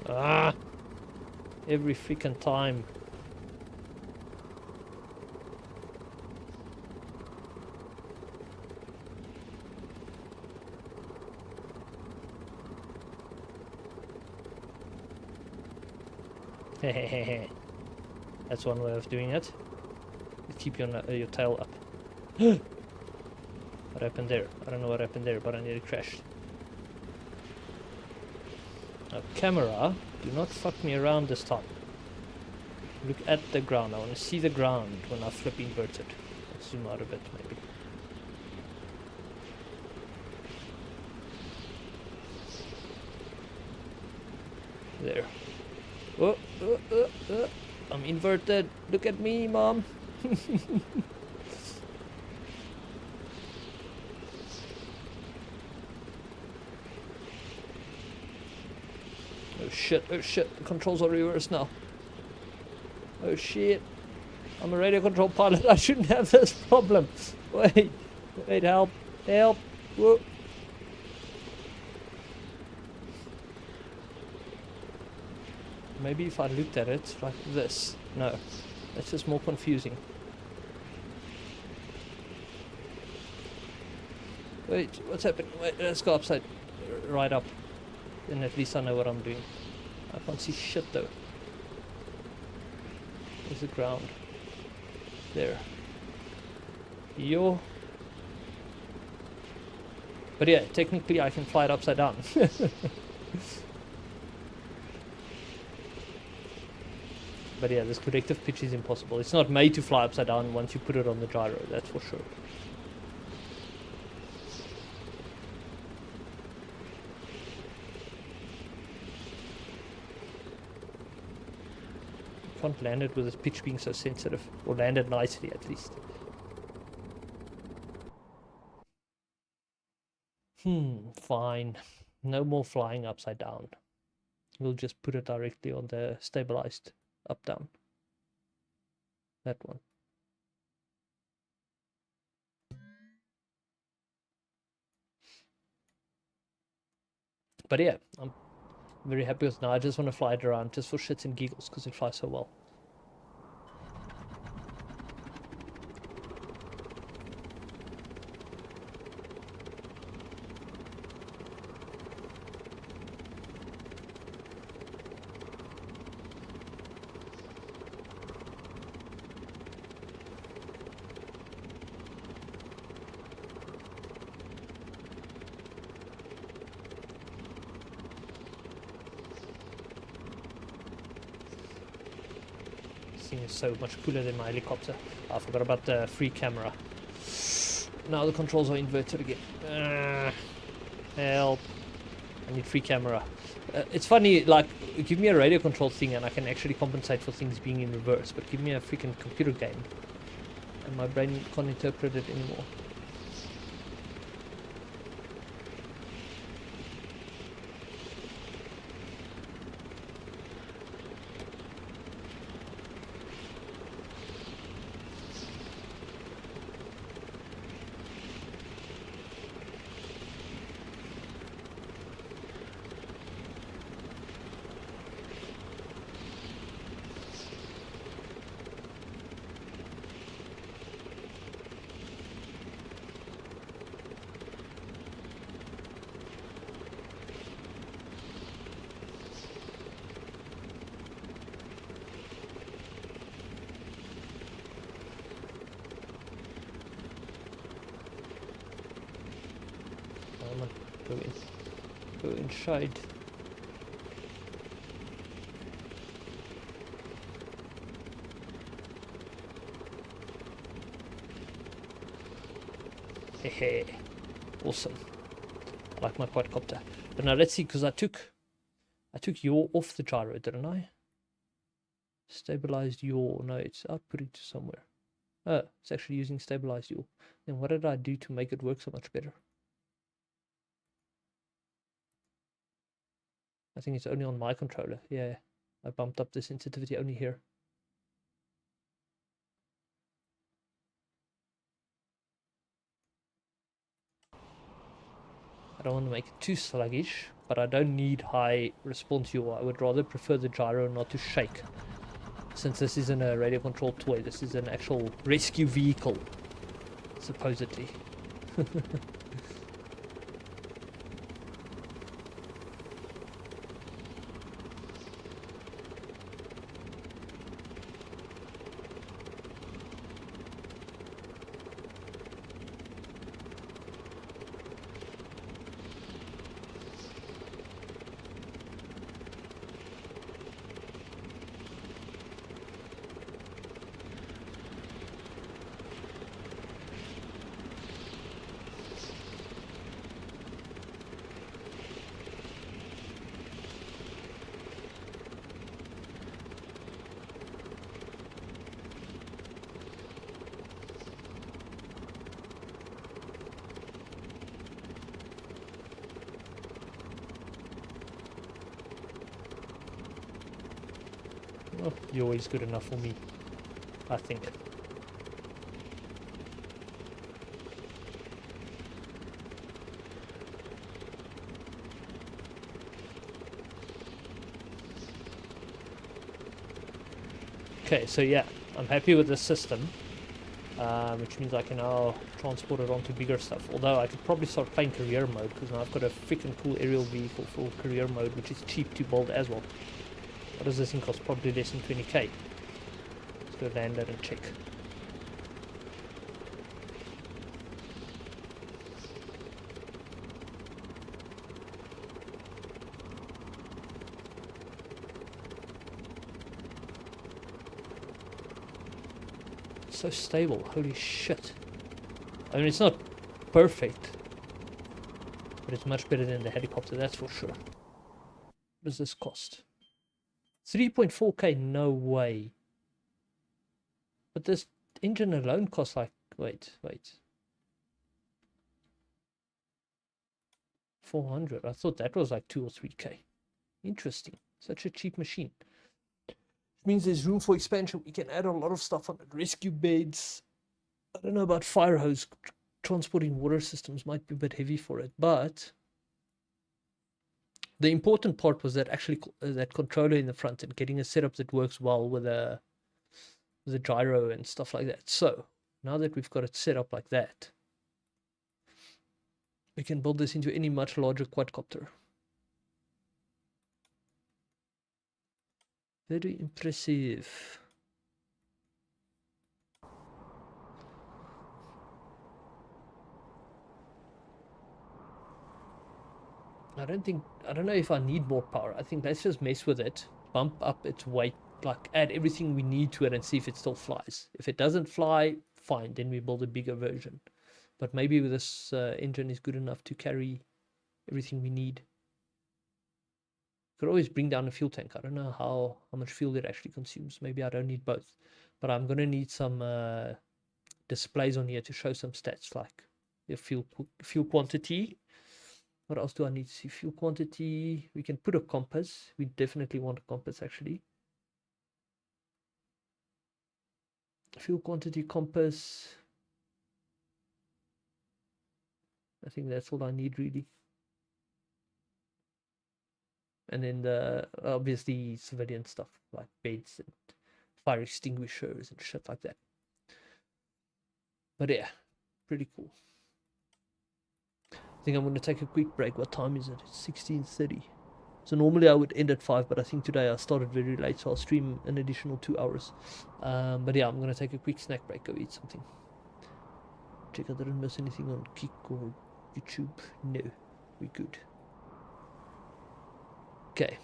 Ah! Every freaking time. That's one way of doing it. Keep your tail up. What happened there? I don't know what happened there, but I nearly crashed. Now, camera, do not fuck me around this time. Look at the ground. I want to see the ground when I flip inverted. Let's zoom out a bit, maybe. There. Oh, I'm inverted. Look at me, Mom. Oh shit, the controls are reversed now. Oh shit. I'm a radio control pilot, I shouldn't have this problem. Wait, help. Whoa. Maybe if I looked at it like this. No, that's just more confusing. Wait, what's happening? Wait, let's go upside, right up. Then at least I know what I'm doing. I can't see shit though. Where's the ground? There. Yo. But yeah, technically I can fly it upside down. But yeah, this corrective pitch is impossible. It's not made to fly upside down once you put it on the gyro, that's for sure. can't land it with this pitch being so sensitive. Or land it nicely, at least. Fine. No more flying upside down. We'll just put it directly on the stabilized up-down. That one. But yeah, I'm very happy with it now. I just want to fly it around just for shits and giggles because it flies so well. This thing is so much cooler than my helicopter. I forgot about the free camera. Now the controls are inverted again. Help. I need free camera. It's funny, like, give me a radio control thing and I can actually compensate for things being in reverse, but give me a freaking computer game and my brain can't interpret it anymore. Go inside. Hehe. Awesome. I like my quadcopter. But now let's see, because I took yaw off the gyro, didn't I? Stabilized yaw. No, it's outputting to somewhere. Oh, it's actually using stabilized yaw. Then what did I do to make it work so much better? I think it's only on my controller. Yeah, I bumped up the sensitivity only here. I don't want to make it too sluggish, but I don't need high response yaw. I would rather prefer the gyro not to shake. Since this isn't a radio controlled toy, this is an actual rescue vehicle, supposedly. Oh, you're always good enough for me, I think. Okay, so yeah, I'm happy with the system, which means I can now transport it onto bigger stuff. Although I could probably start playing career mode, because now I've got a freaking cool aerial vehicle for career mode, which is cheap to build as well. What does this thing cost? Probably less than 20k. Let's go land that and check. So stable, holy shit. I mean, it's not perfect, but it's much better than the helicopter, that's for sure. What does this cost? 3.4k, no way. But this engine alone costs like, wait. 400. I thought that was like 2 or 3K. Interesting. Such a cheap machine. Which means there's room for expansion. We can add a lot of stuff on it. Rescue beds. I don't know about fire hose. Transporting water systems might be a bit heavy for it, but the important part was that actually that controller in the front and getting a setup that works well with a gyro and stuff like that. So now that we've got it set up like that, we can build this into any much larger quadcopter. Very impressive. I don't know if I need more power. I think let's just mess with it, bump up its weight, like add everything we need to it and see if it still flies. If it doesn't fly, fine, then we build a bigger version. But maybe this engine is good enough to carry everything we need. Could always bring down a fuel tank. I don't know how much fuel it actually consumes. Maybe I don't need both. But I'm going to need some displays on here to show some stats, like the fuel quantity. What else do I need to see? Fuel quantity. We can put a compass. We definitely want a compass, actually. Fuel quantity, compass. I think that's all I need, really. And then the obviously civilian stuff like beds and fire extinguishers and shit like that. But yeah, pretty cool. I think I'm going to take a quick break. What time is it? It's 16:30. So normally I would end at 5, but I think today I started very late, so I'll stream an additional 2 hours. But yeah, I'm going to take a quick snack break, go eat something. Check I didn't miss anything on Kick or YouTube. No, we're good. Okay.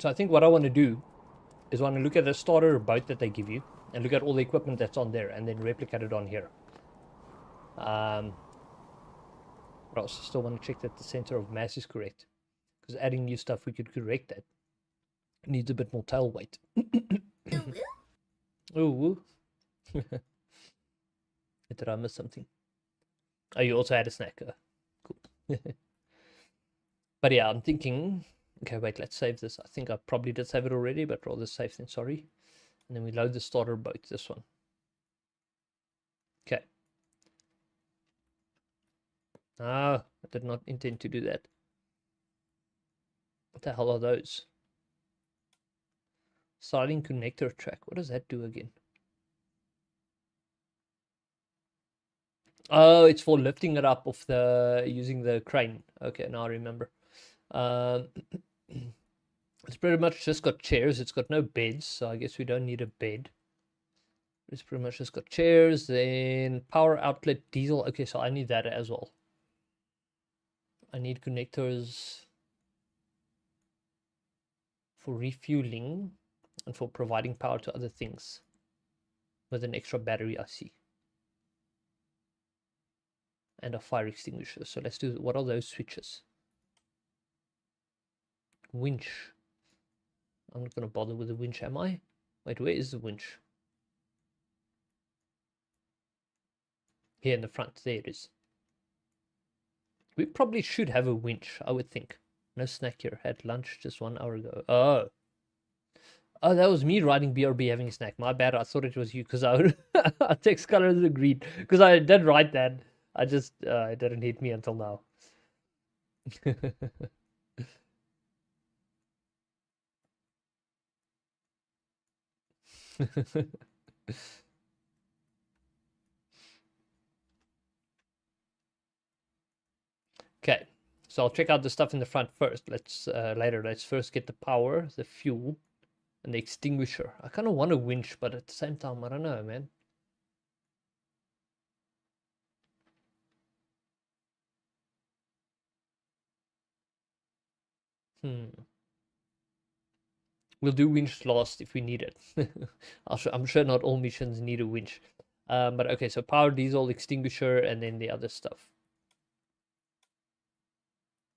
So I think what I want to do is I want to look at the starter boat that they give you and look at all the equipment that's on there and then replicate it on here. But I also still want to check that the center of mass is correct, because adding new stuff we could correct that. It needs a bit more tail weight. Oh, did I miss something? Oh, you also had a snack. Cool. But yeah, I'm thinking, okay, wait, let's save this. I think I probably did save it already, but rather safe than sorry. And then we load the starter boat, this one. Okay. Ah, I did not intend to do that. What the hell are those? Sliding connector track. What does that do again? Oh, it's for lifting it up off the using the crane. Okay, now I remember. It's pretty much just got chairs. It's got no beds, so I guess we don't need a bed. It's pretty much just got chairs. Then power outlet diesel. Okay, so I need that as well. I need connectors for refueling and for providing power to other things with an extra battery, I see. And a fire extinguisher. So let's do, what are those switches? Winch. I'm not going to bother with the winch, am I? Wait, where is the winch? Here in the front. There it is. We probably should have a winch, I would think. No snack here. Had lunch just 1 hour ago. Oh. Oh, that was me writing BRB having a snack. My bad. I thought it was you because I text colors agreed. Because I did write that. I just, it didn't hit me until now. Okay, so I'll check out the stuff in the front first. Let's later. Let's first get the power, the fuel, and the extinguisher. I kind of want a winch, but at the same time, I don't know, man. We'll do winch last if we need it. I'm sure not all missions need a winch. But okay, so power, diesel, extinguisher, and then the other stuff.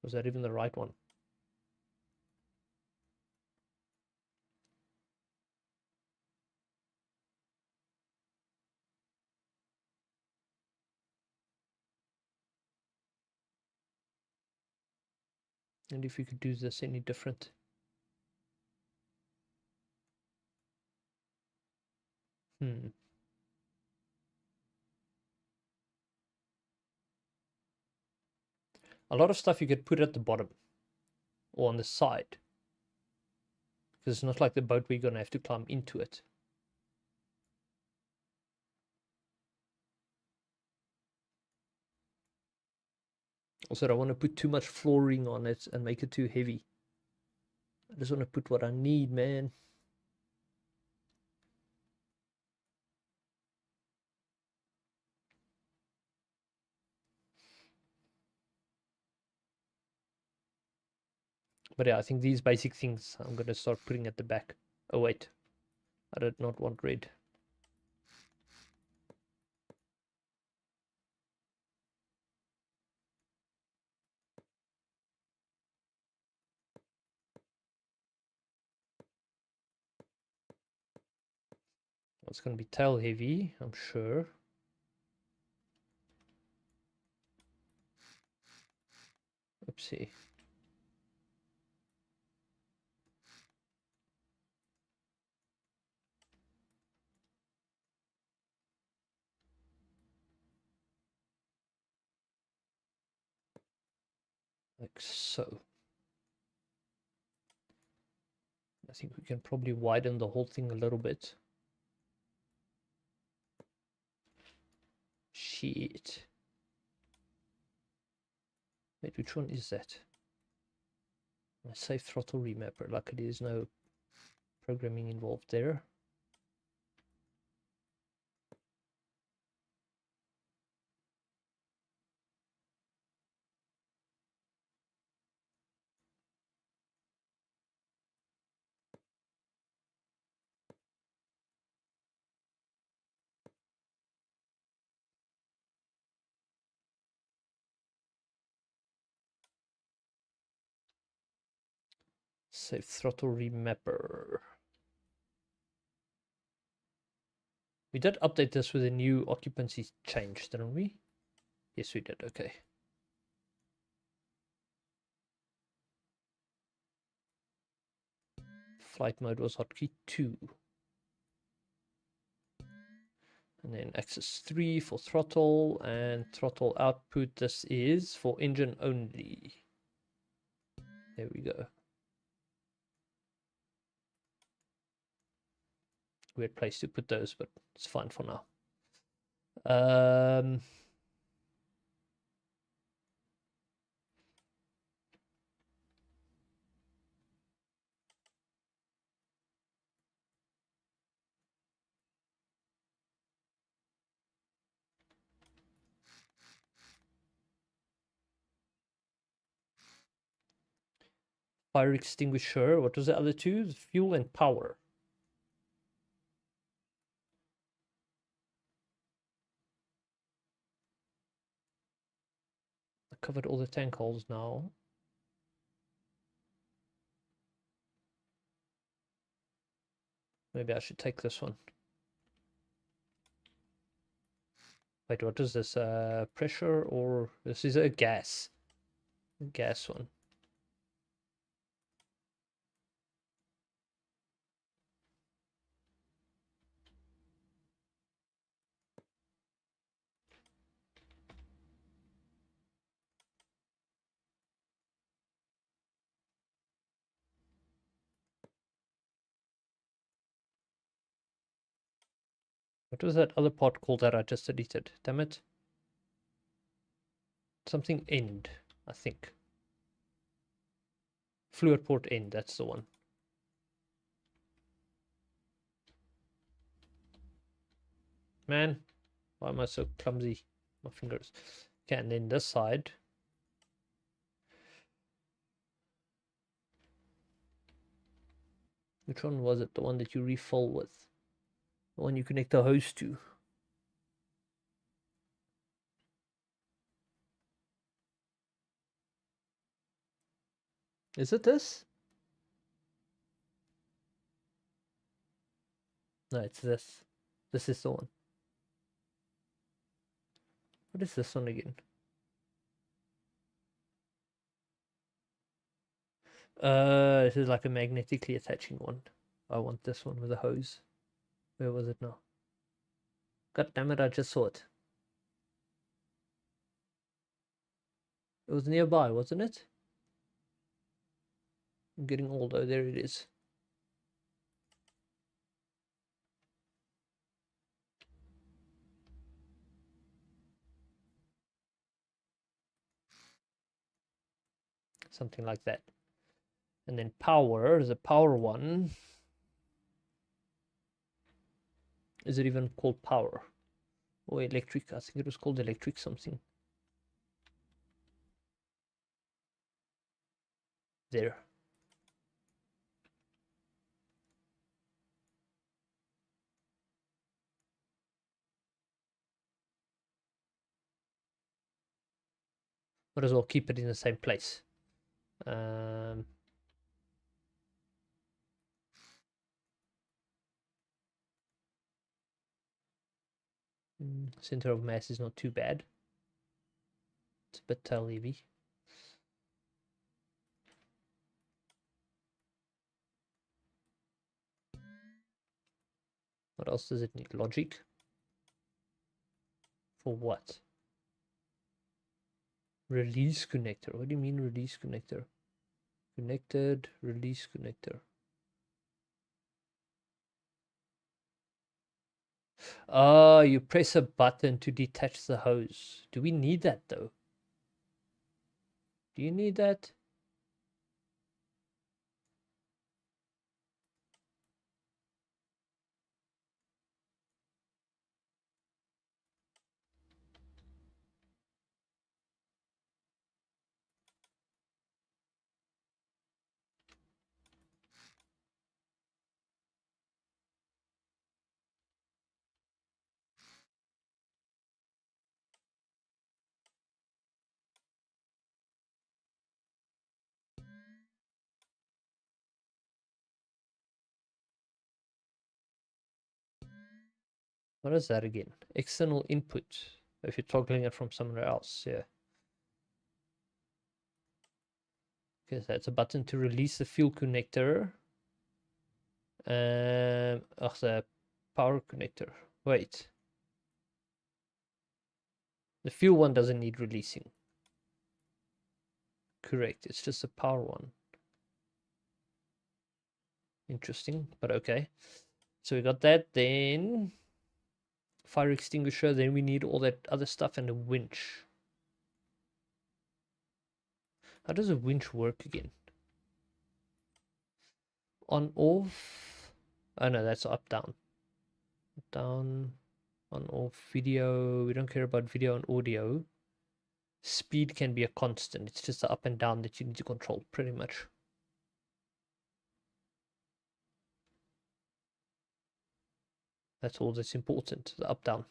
Was that even the right one? And if you could do this any different. A lot of stuff you could put at the bottom or on the side. Because it's not like the boat we're going to have to climb into it. Also, I don't want to put too much flooring on it and make it too heavy. I just want to put what I need, man. But yeah, I think these basic things I'm going to start putting at the back. Oh, wait. I did not want red. It's going to be tail heavy, I'm sure. Oopsie. Like so. I think we can probably widen the whole thing a little bit. Shit. Wait, which one is that? My safe throttle remapper. Luckily there's no programming involved there. Save throttle remapper. We did update this with a new occupancy change, didn't we? Yes, we did. Okay. Flight mode was hotkey 2. And then axis 3 for throttle, and throttle output, this is for engine only. There we go. Weird place to put those, but it's fine for now. Fire extinguisher. What was the other two? Fuel and power. I covered all the tank holes now. Maybe I should take this one. Wait, what is this? Pressure, or this is a gas? A gas one. What was that other part called that I just deleted? Damn it. Something end, I think. Fluid port end, that's the one. Man, why am I so clumsy? My fingers. Okay, and then this side. Which one was it? The one that you refill with? The one you connect the hose to? Is it this? No, it's this. This is the one. What is this one again? This is like a magnetically attaching one. I want this one with a hose. Where was it now? God damn it, I just saw it. It was nearby, wasn't it? I'm getting old. Oh, there it is. Something like that. And then power, the power one. Is it even called power? Or electric? I think it was called electric something. There. Might as well keep it in the same place. Center of mass is not too bad. It's a bit tail heavy. What else does it need? Logic? For what? Release connector. What do you mean release connector? Connected, release connector. Oh, you press a button to detach the hose. Do we need that though? Do you need that? What is that again? External input. If you're toggling it from somewhere else, yeah. Okay, so that's a button to release the fuel connector. The power connector. Wait. The fuel one doesn't need releasing. Correct, it's just the power one. Interesting, but okay. So we got that, then fire extinguisher, then we need all that other stuff and a winch. How does a winch work again? On, off. Oh no, that's up, down. Down, on, off, video. We don't care about video and audio. Speed can be a constant. It's just the up and down that you need to control, pretty much. That's all that's important, the up, down.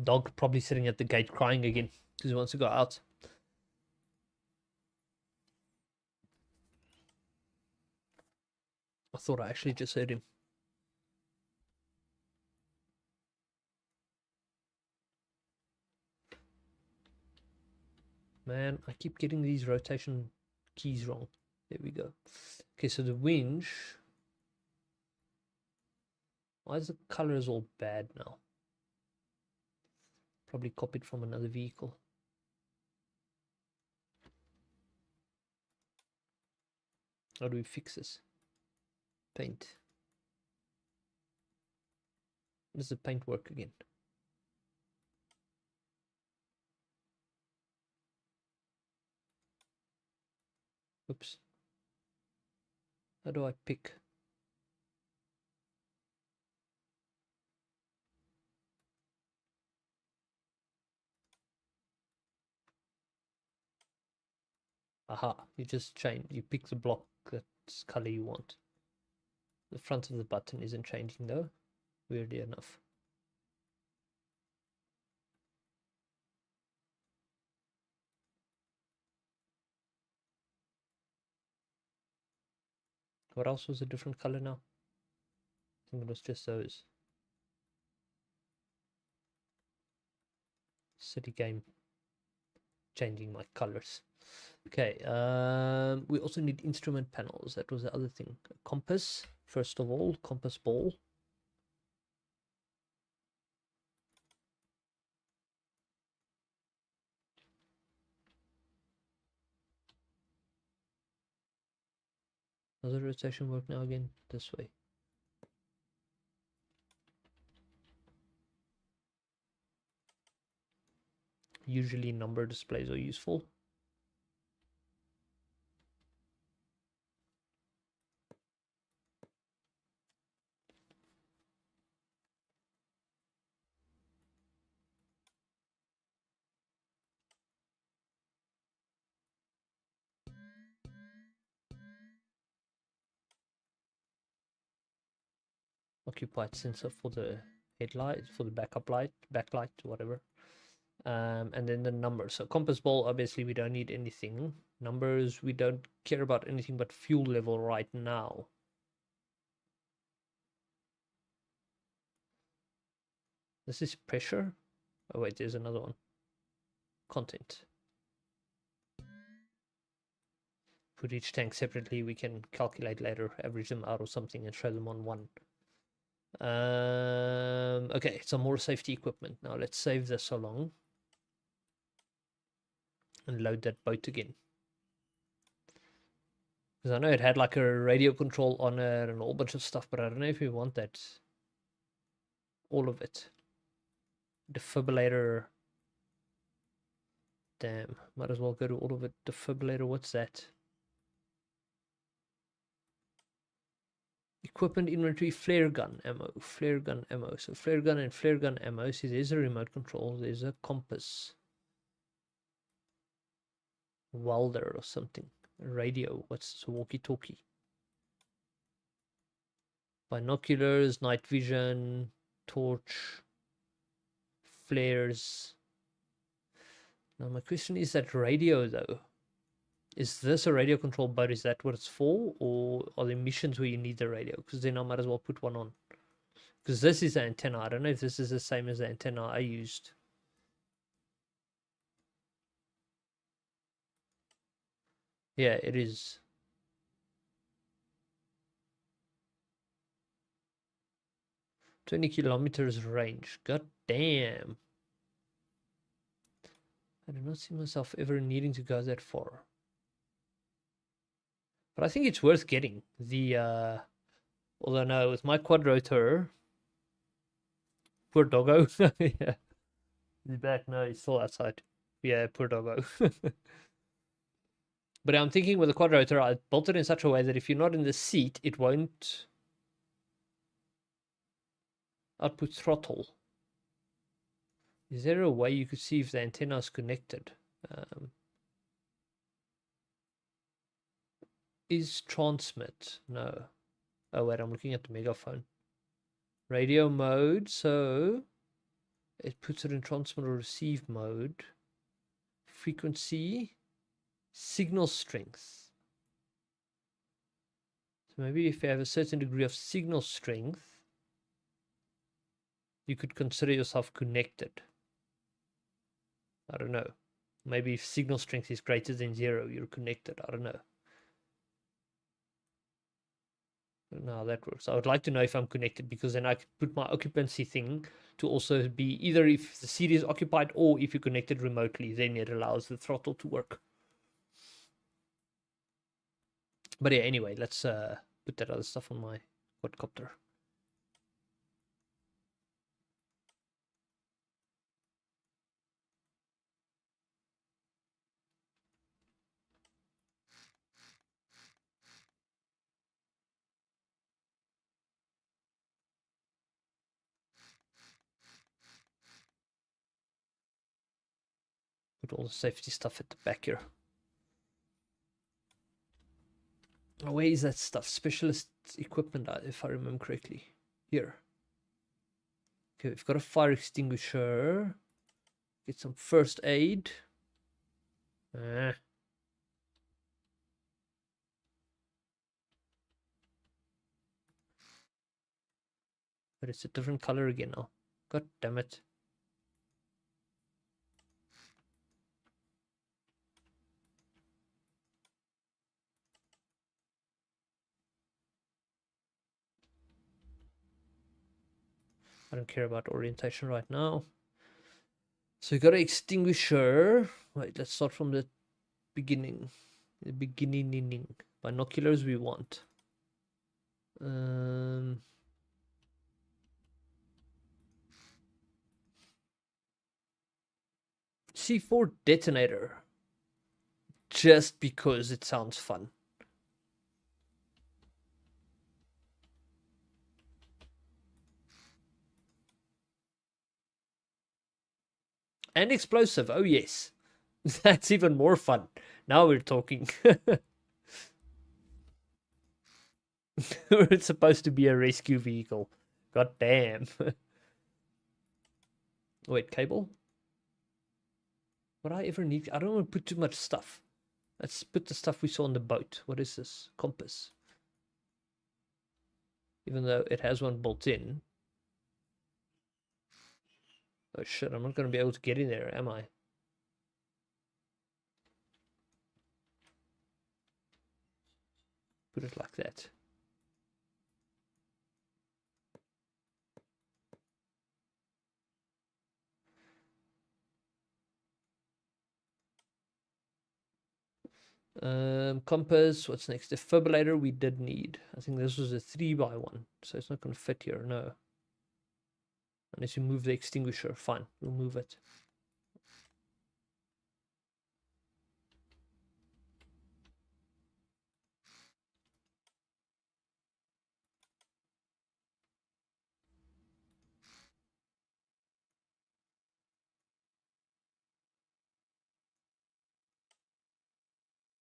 Dog probably sitting at the gate crying again because he wants to go out. I thought I actually just heard him. Man, I keep getting these rotation keys wrong. There we go. Okay, so the winch. Why is the colors all bad now? Probably copied from another vehicle. How do we fix this? Paint. Does the paint work again? Oops. How do I pick? Aha, you just change, you pick the block that's color you want. The front of the button isn't changing though, weirdly enough. What else was a different color now? I think it was just those. City game changing my colors. Okay, we also need instrument panels. That was the other thing. A compass, first of all, compass ball. Does the rotation work now again? This way. Usually number displays are useful. Occupied sensor for the headlight, for the backup light, backlight, whatever. And then the numbers. So compass ball, obviously we don't need anything. Numbers, we don't care about anything but fuel level right now. This is pressure. Oh wait, there's another one. Content. Put each tank separately. We can calculate later, average them out or something and show them on one. Okay, some more safety equipment. Now let's save this along and load that boat again. Because I know it had like a radio control on it and a whole bunch of stuff, but I don't know if we want that. All of it. Defibrillator. Damn, might as well go to all of it. Defibrillator, what's that? Equipment inventory, flare gun ammo, flare gun ammo. So flare gun and flare gun ammo. See, there's a remote control, there's a compass. Welder or something. Radio, what's this? Walkie-talkie. Binoculars, night vision, torch, flares. Now my question is that radio though. Is this a radio controlled boat? Is that what it's for? Or are there missions where you need the radio? Because then I might as well put one on. Because this is the antenna. I don't know if this is the same as the antenna I used. Yeah, it is. "20 kilometers range." God damn. I do not see myself ever needing to go that far. But I think it's worth getting. Although no, with my quad rotor. Poor doggo. Yeah. He's back. No, he's still outside. Yeah, poor doggo. But I'm thinking with the quad rotor, I built it in such a way that if you're not in the seat, it won't output throttle. Is there a way you could see if the antenna is connected? Is transmit? No. Oh wait, I'm looking at the megaphone. Radio mode, so it puts it in transmit or receive mode. Frequency, signal strength. So maybe if you have a certain degree of signal strength, you could consider yourself connected. I don't know. Maybe if signal strength is greater than 0, you're connected. I don't know. I don't know how that works. I would like to know if I'm connected, because then I could put my occupancy thing to also be either if the seat is occupied or if you're connected remotely, then it allows the throttle to work. But yeah, anyway, let's put that other stuff on my quadcopter. Put all the safety stuff at the back here. Oh, where is that stuff? Specialist equipment, if I remember correctly. Here. Okay, we've got a fire extinguisher. Get some first aid. But it's a different color again now. God damn it. I don't care about orientation right now. So we got an extinguisher. Right, let's start from the beginning. The beginning. Binoculars we want. C4 detonator. Just because it sounds fun. And explosive. Oh, yes. That's even more fun. Now we're talking. It's supposed to be a rescue vehicle. God damn. Wait, cable? Would I ever need... I don't want to put too much stuff. Let's put the stuff we saw on the boat. What is this? Compass. Even though it has one built in. Oh shit, I'm not going to be able to get in there, am I? Put it like that. Compass, what's next? Defibrillator we did need. I think this was a 3x1, so it's not going to fit here, no. Unless you move the extinguisher, fine, we'll move it.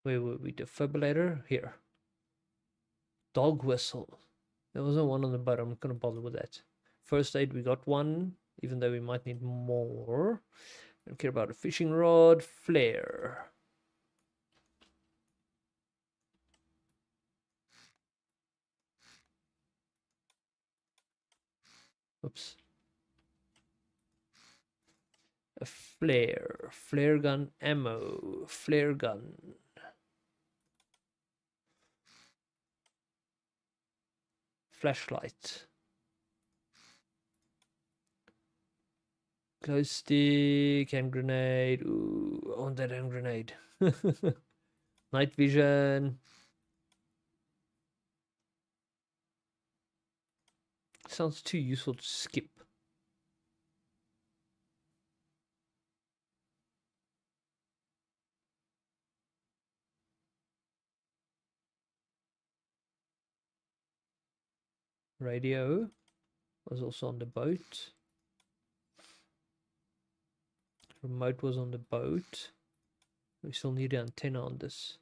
Where were we? Defibrillator? Here. Dog whistle. There wasn't one on the boat. I'm not going to bother with that. First aid, we got one, even though we might need more. Don't care about a fishing rod. Flare. Oops. A flare. Flare gun ammo. Flare gun. Flashlight. Glow stick. Hand grenade. Ooh, I want that hand grenade. Night vision. Sounds too useful to skip. Radio was also on the boat. Remote was on the boat. We still need an antenna on this.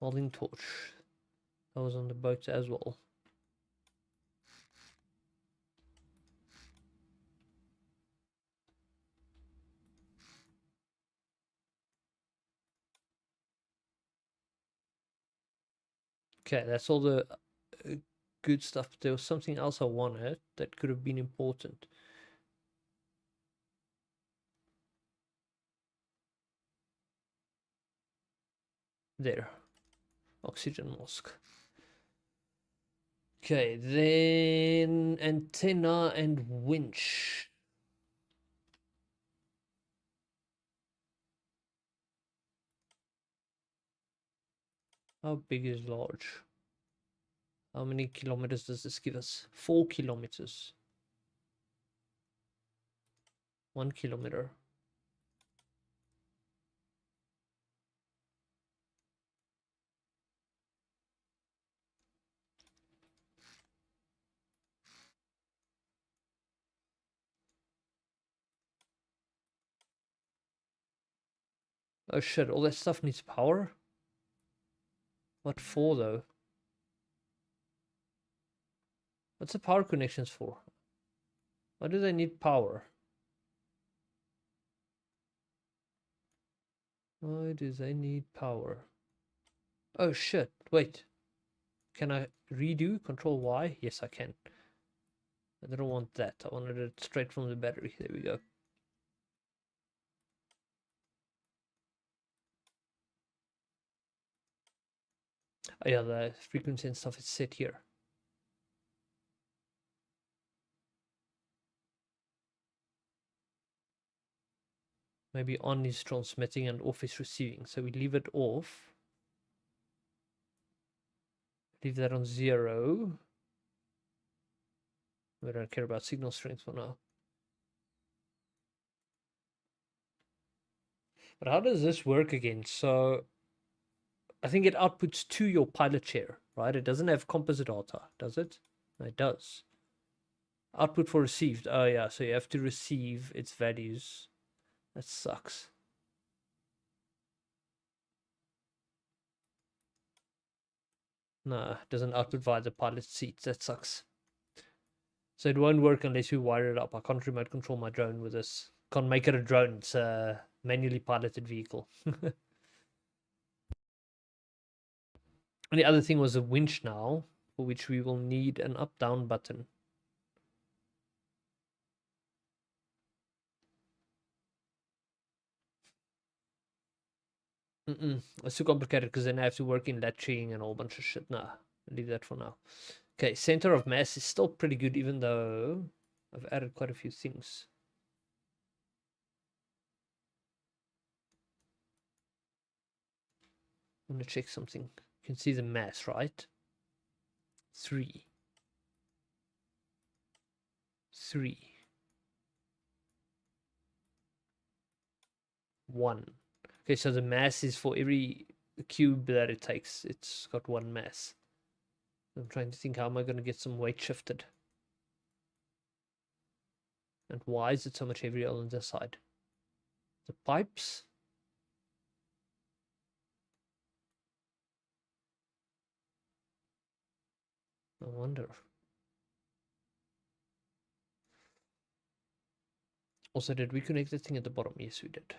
Welding torch. That was on the boat as well. Okay, that's all the good stuff. But there was something else I wanted that could have been important. There. Oxygen mask. Okay, then antenna and winch. How big is large? How many kilometers does this give us? 4 kilometers. 1 kilometer. Oh shit, all that stuff needs power? What for though? What's the power connections for? Why do they need power? Why do they need power? Oh shit, wait. Can I redo Control Y? Yes, I can. I don't want that. I wanted it straight from the battery. There we go. Oh yeah, the frequency and stuff is set here. Maybe on is transmitting and off is receiving. So we leave it off. Leave that on 0. We don't care about signal strength for now. But how does this work again? So I think it outputs to your pilot chair, right? It doesn't have composite data, does it? No, it does. Output for received. Oh yeah, so you have to receive its values. That sucks. Nah, it doesn't output via the pilot seats. That sucks. So it won't work unless we wire it up. I can't remote control my drone with this. Can't make it a drone. It's a manually piloted vehicle. And the other thing was a winch now, for which we will need an up-down button. It's too complicated because then I have to work in latching and a whole bunch of shit. Nah, I'll leave that for now. Okay, center of mass is still pretty good, even though I've added quite a few things. I'm gonna check something. You can see the mass, right? 3. 3. 1. Okay, so the mass is for every cube that it takes. It's got 1 mass. I'm trying to think, how am I going to get some weight shifted? And why is it so much heavier on this side? The pipes? I wonder. Also, did we connect the thing at the bottom? Yes, we did.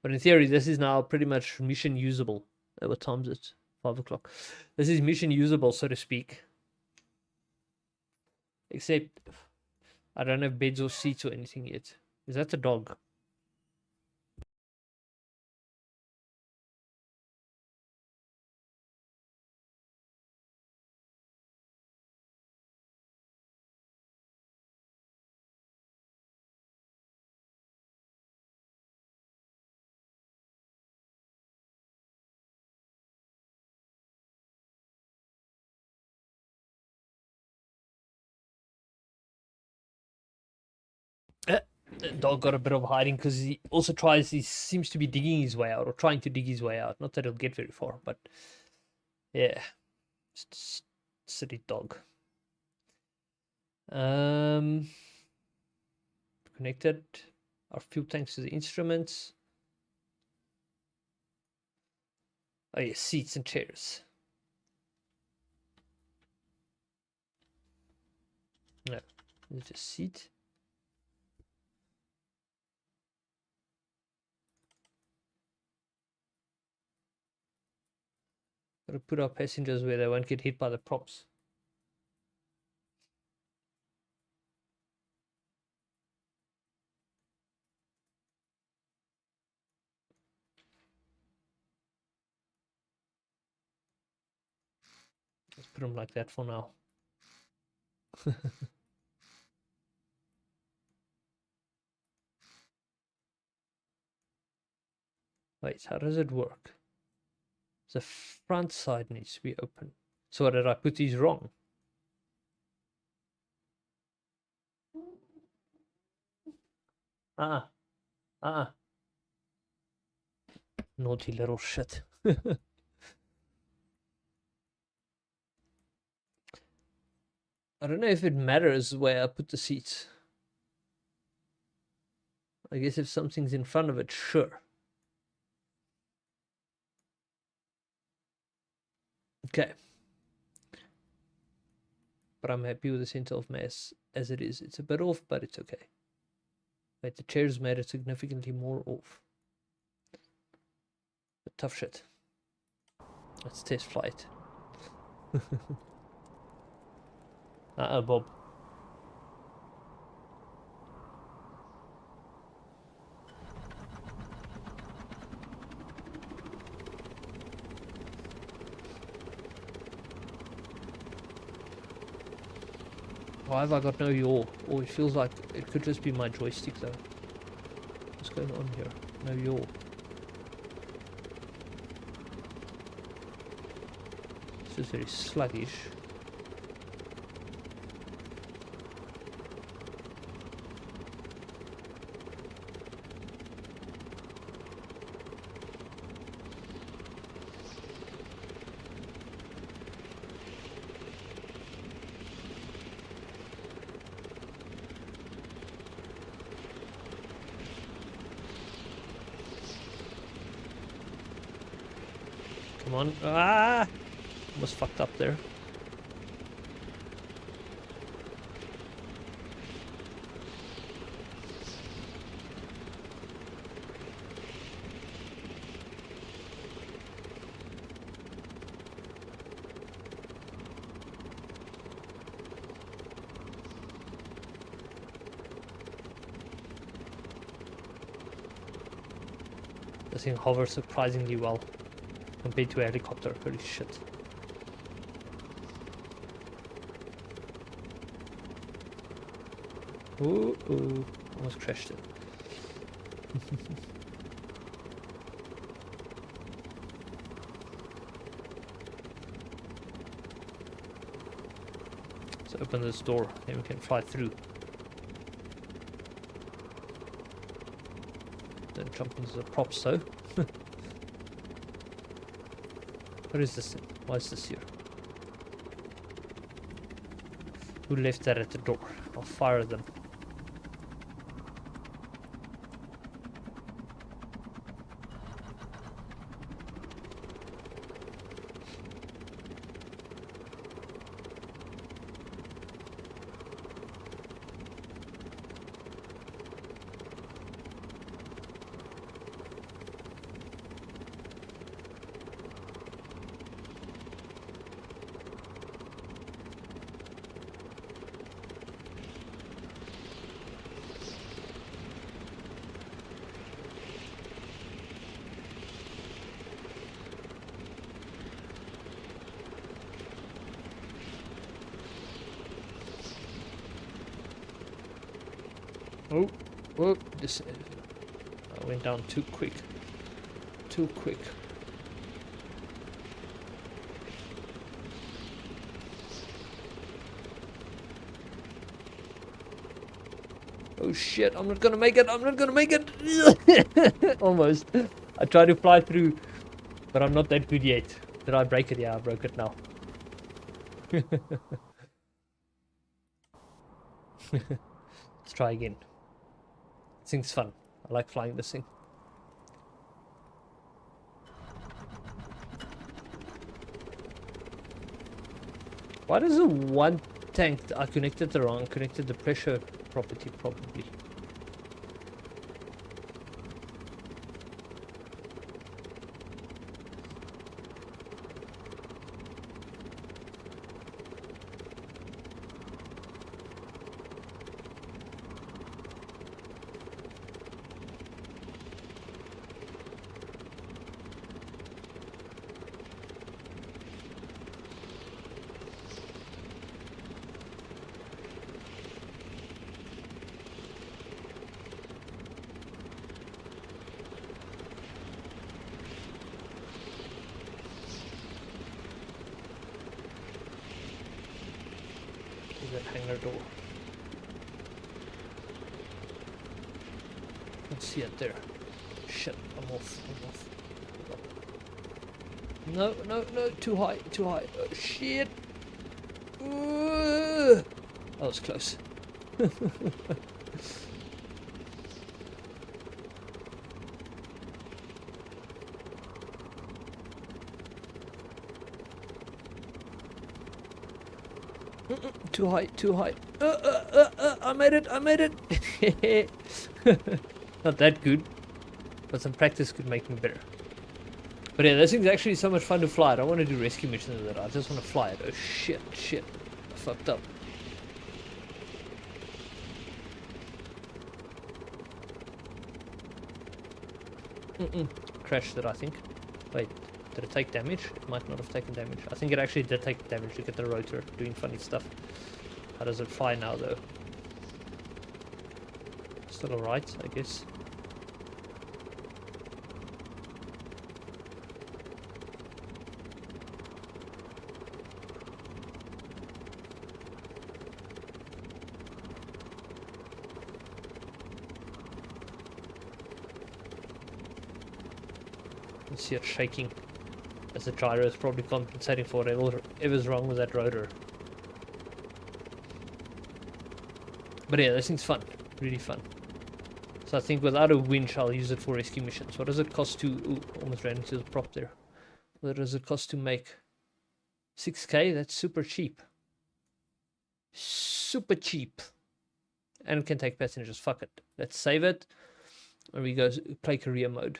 But in theory, this is now pretty much mission usable. What time is it? 5 o'clock. This is mission usable, so to speak. Except, I don't have beds or seats or anything yet. Is that the dog? The dog got a bit of hiding because he also he seems to be digging his way out or trying to dig his way out. Not that he'll get very far, but yeah, silly dog. Connected our fuel tanks to the instruments. Oh yeah, seats and chairs. No, it's just seat. Gotta put our passengers where they won't get hit by the props. Let's put them like that for now. Wait, how does it work? The front side needs to be open. So did I put these wrong? Naughty little shit. I don't know if it matters where I put the seats. I guess if something's in front of it, sure. Okay. But I'm happy with the center of mass as it is. It's a bit off, but it's okay. Wait, the chairs made it significantly more off. But tough shit. Let's test flight. Bob. Why have I got no yaw? Oh, it feels like it could just be my joystick though. What's going on here? No yaw. It's just very sluggish. Come on. Ah! Almost fucked up there. This thing hovers surprisingly well compared to a helicopter. Holy shit. Ooh, ooh, almost crashed it. Let's open this door, then we can fly through. Don't jump into the props though. What is this thing? Why is this here? Who left that at the door? I'll fire them. Oh, oh, this I went down too quick. Too quick. Oh shit, I'm not gonna make it. I'm not gonna make it. Almost. I tried to fly through, but I'm not that good yet. Did I break it? Yeah, I broke it now. Let's try again. This thing's fun. I like flying this thing. Why does the one tank I connected the wrong? Connected the pressure property probably. That hangar door. Let's see it there. Shit, I'm off. No, no, no, too high, too high. Oh, shit. That was close. Too high, too high. I made it, I made it. Not that good, but some practice could make me better. But yeah, this thing's actually so much fun to fly. I don't want to do rescue missions with it. I just want to fly it. Oh shit, shit. I fucked up. Crashed it, I think. Wait, did it take damage? It might not have taken damage. I think it actually did take damage. Look at the rotor doing funny stuff. How does it fly now, though? Still alright, I guess. You see it shaking as the gyro is probably compensating for whatever's wrong with that rotor. But yeah, this thing's fun. Really fun. So I think without a winch, I'll use it for rescue missions. What does it cost to... Ooh, almost ran into the prop there. What does it cost to make? 6k? That's super cheap. Super cheap. And it can take passengers. Fuck it. Let's save it. And we go play career mode.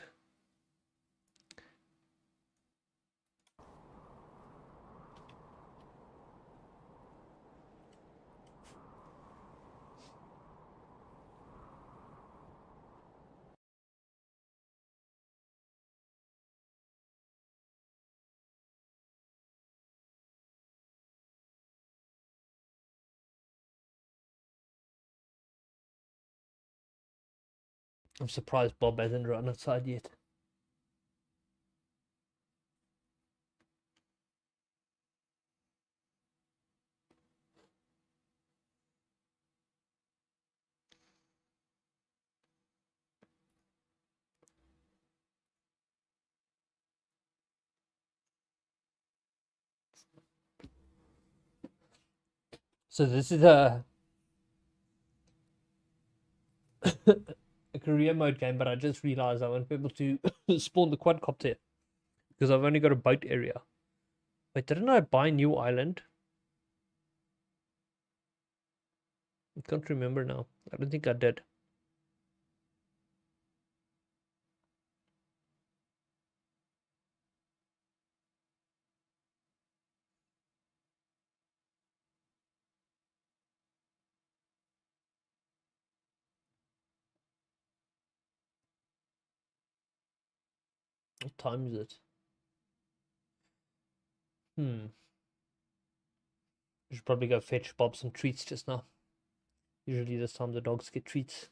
I'm surprised Bob hasn't run outside yet. So this is a career mode game, but I just realized I won't be able to spawn the quadcopter because I've only got a boat area. Wait, didn't I buy New Island? I can't remember now. I don't think I did. What time is it? I should probably go fetch Bob some treats just now. Usually this time the dogs get treats.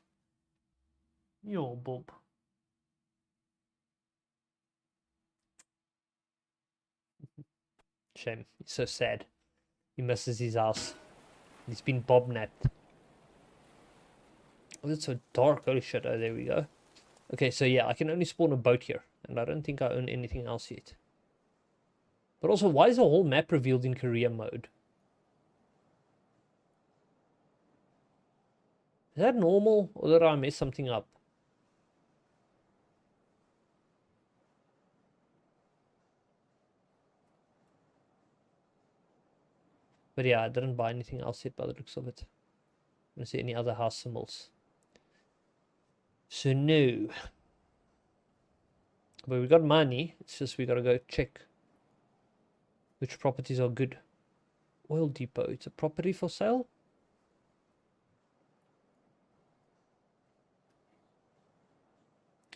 Yo, Bob. Shame. He's so sad. He misses his house. He's been bob-napped. Oh, it's so dark. Holy shit. Oh, there we go. Okay, so yeah, I can only spawn a boat here. And I don't think I own anything else yet. But also, why is the whole map revealed in career mode? Is that normal? Or did I mess something up? But yeah, I didn't buy anything else yet by the looks of it. I don't see any other house symbols. So no. But we got money. It's just we gotta go check which properties are good. Oil depot. It's a property for sale?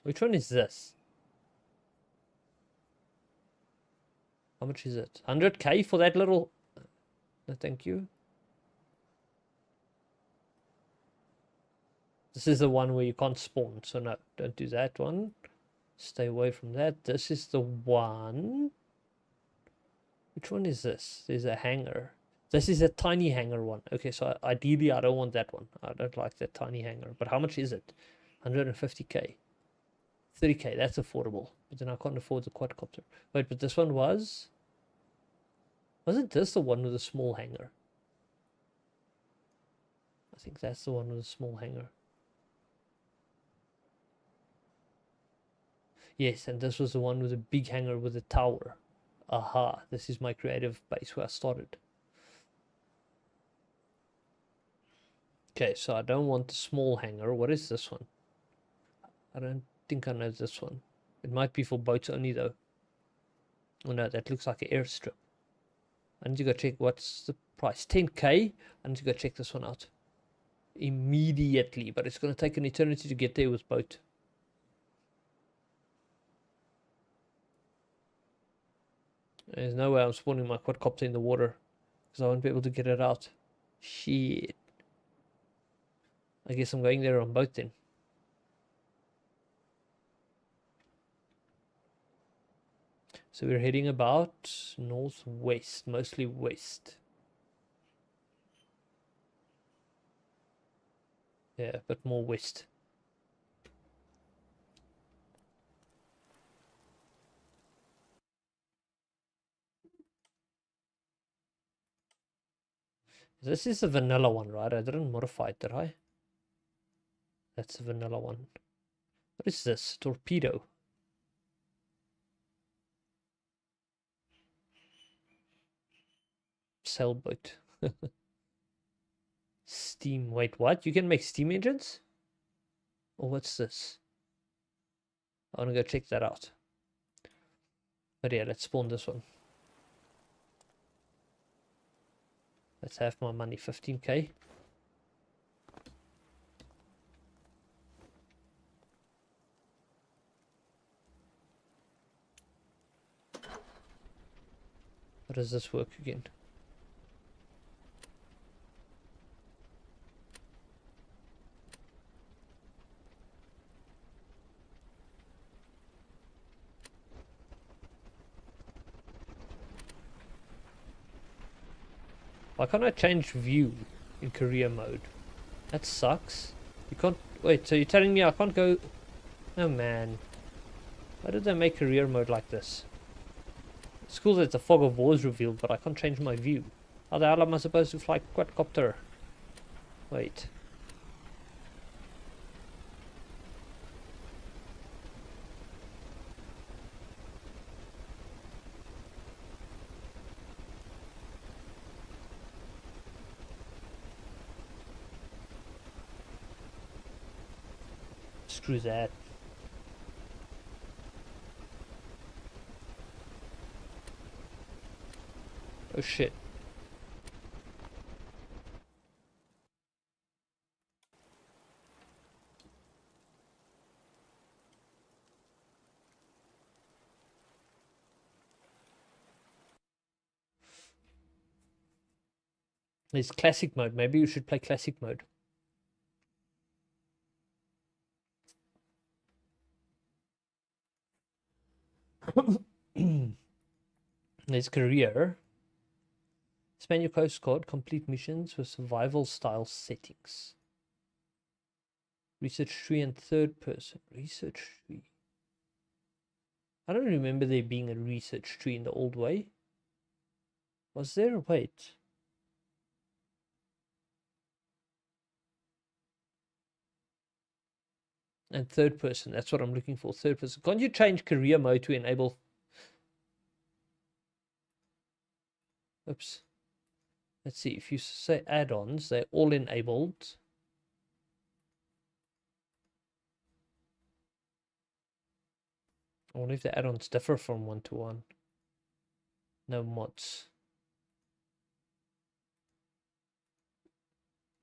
Which one is this? How much is it? 100k for that little... No, thank you. This is the one where you can't spawn, so no, don't do that one. Stay away from that. This is the one. Which one is this? There's a hangar. This is a tiny hangar one. Okay, so ideally I don't want that one. I don't like that tiny hangar. But how much is it? 150k. 30k, that's affordable. But then I can't afford the quadcopter. Wait, but this one was... Wasn't this the one with the small hangar? I think that's the one with the small hangar. Yes, and this was the one with a big hangar with a tower. Aha, this is my creative base where I started. Okay, so I don't want the small hangar. What is this one? I don't think I know this one. It might be for boats only though. Oh no, that looks like an airstrip. I need to go check what's the price. 10k. I need to go check this one out immediately, but it's going to take an eternity to get there with boat. There's no way I'm spawning my quadcopter in the water because I won't be able to get it out. Shit. I guess I'm going there on boat then. So we're heading about northwest, mostly west. Yeah, but more west. This is the vanilla one, right? I didn't modify it, did I? That's the vanilla one. What is this? Torpedo. Sailboat. Steam. Wait, what? You can make steam engines? Oh, what's this? I want to go check that out. But yeah, let's spawn this one. Let's have my money, 15k. How does this work again? Why can't I change view in career mode? That sucks. You can't... Wait, so you're telling me I can't go... Oh man. Why did they make career mode like this? It's cool that the fog of war is revealed, but I can't change my view. How the hell am I supposed to fly quadcopter? Wait. Screw that. Oh shit. It's classic mode. Maybe you should play classic mode. There's career. Expand your coast guard. Complete missions with survival style settings. Research tree and third person. Research tree. I don't remember there being a research tree in the old way. Was there? Wait. And third person. That's what I'm looking for. Third person. Can't you change career mode to enable... Oops. Let's see. If you say add-ons, they're all enabled. I wonder if the add-ons differ from one to one. No mods.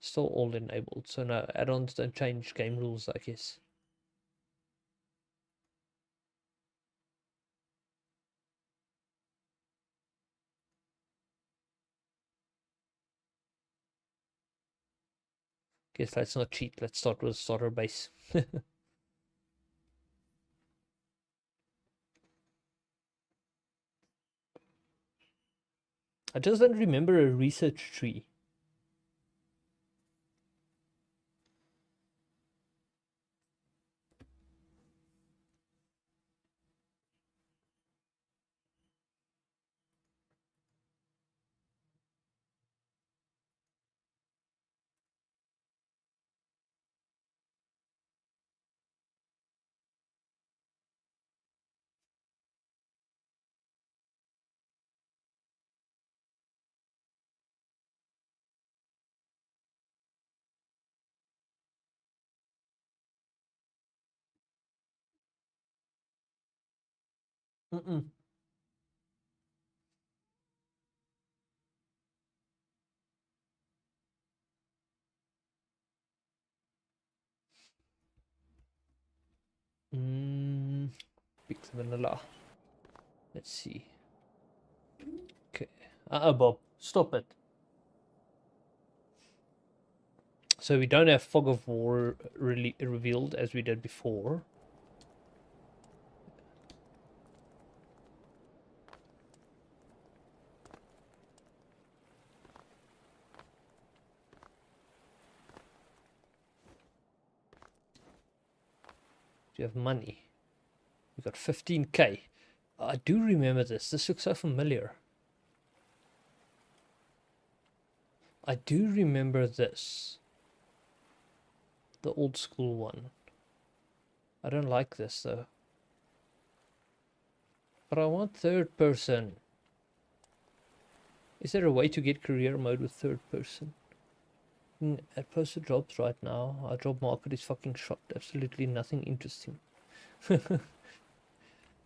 Still all enabled. So no, add-ons don't change game rules, I guess. Guess let's not cheat. Let's start with a starter base. I just don't remember a research tree. Mm-mm. Big vanilla. Let's see. Okay. Bob, stop it. So we don't have Fog of War really revealed as we did before. Do you have money? We got 15k. I do remember this. This looks so familiar. I do remember this. The old school one. I don't like this though. But I want third person. Is there a way to get career mode with third person? At posted jobs right now. Our job market is fucking shot. Absolutely nothing interesting.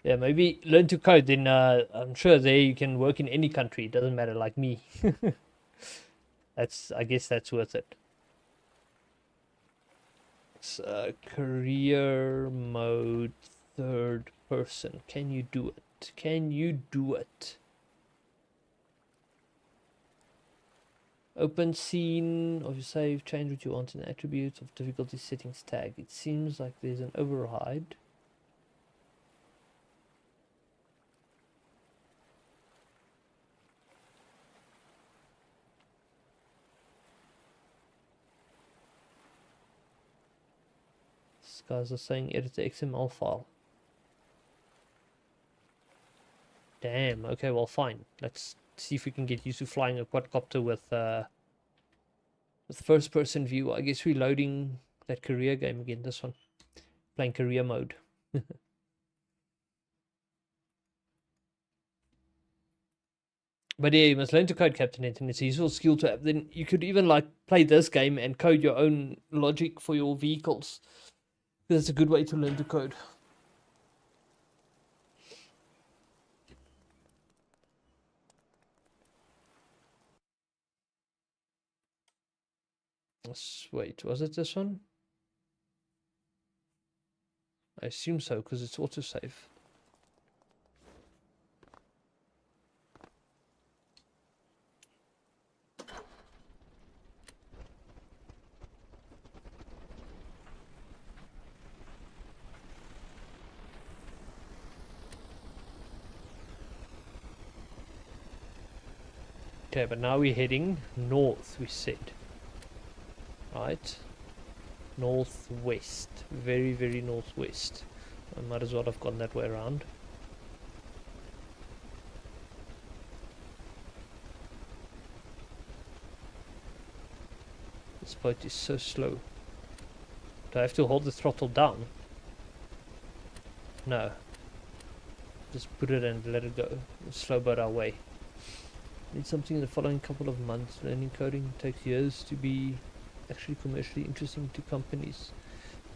Yeah, maybe learn to code. Then I'm sure there you can work in any country. It doesn't matter, like me. I guess that's worth it. It's career mode third person. Can you do it? Can you do it? Open scene of your save. Change what you want in attributes of difficulty settings tag. It seems like there's an override. These guys are saying edit the XML file. Damn. Okay, well, fine. Let's see if we can get used to flying a quadcopter with first-person view. I guess we're loading that career game again. This one, playing career mode. But yeah, you must learn to code, Captain Hinton. It's a useful skill to have. Then you could even like play this game and code your own logic for your vehicles. That's a good way to learn to code. Wait, was it this one? I assume so, because it's autosave. Okay, but now we're heading north, we said. Right? Northwest. Very, very northwest. I might as well have gone that way around. This boat is so slow. Do I have to hold the throttle down? No. Just put it and let it go. Slow boat our way. Need something in the following couple of months. Learning coding takes years to be actually commercially interesting to companies.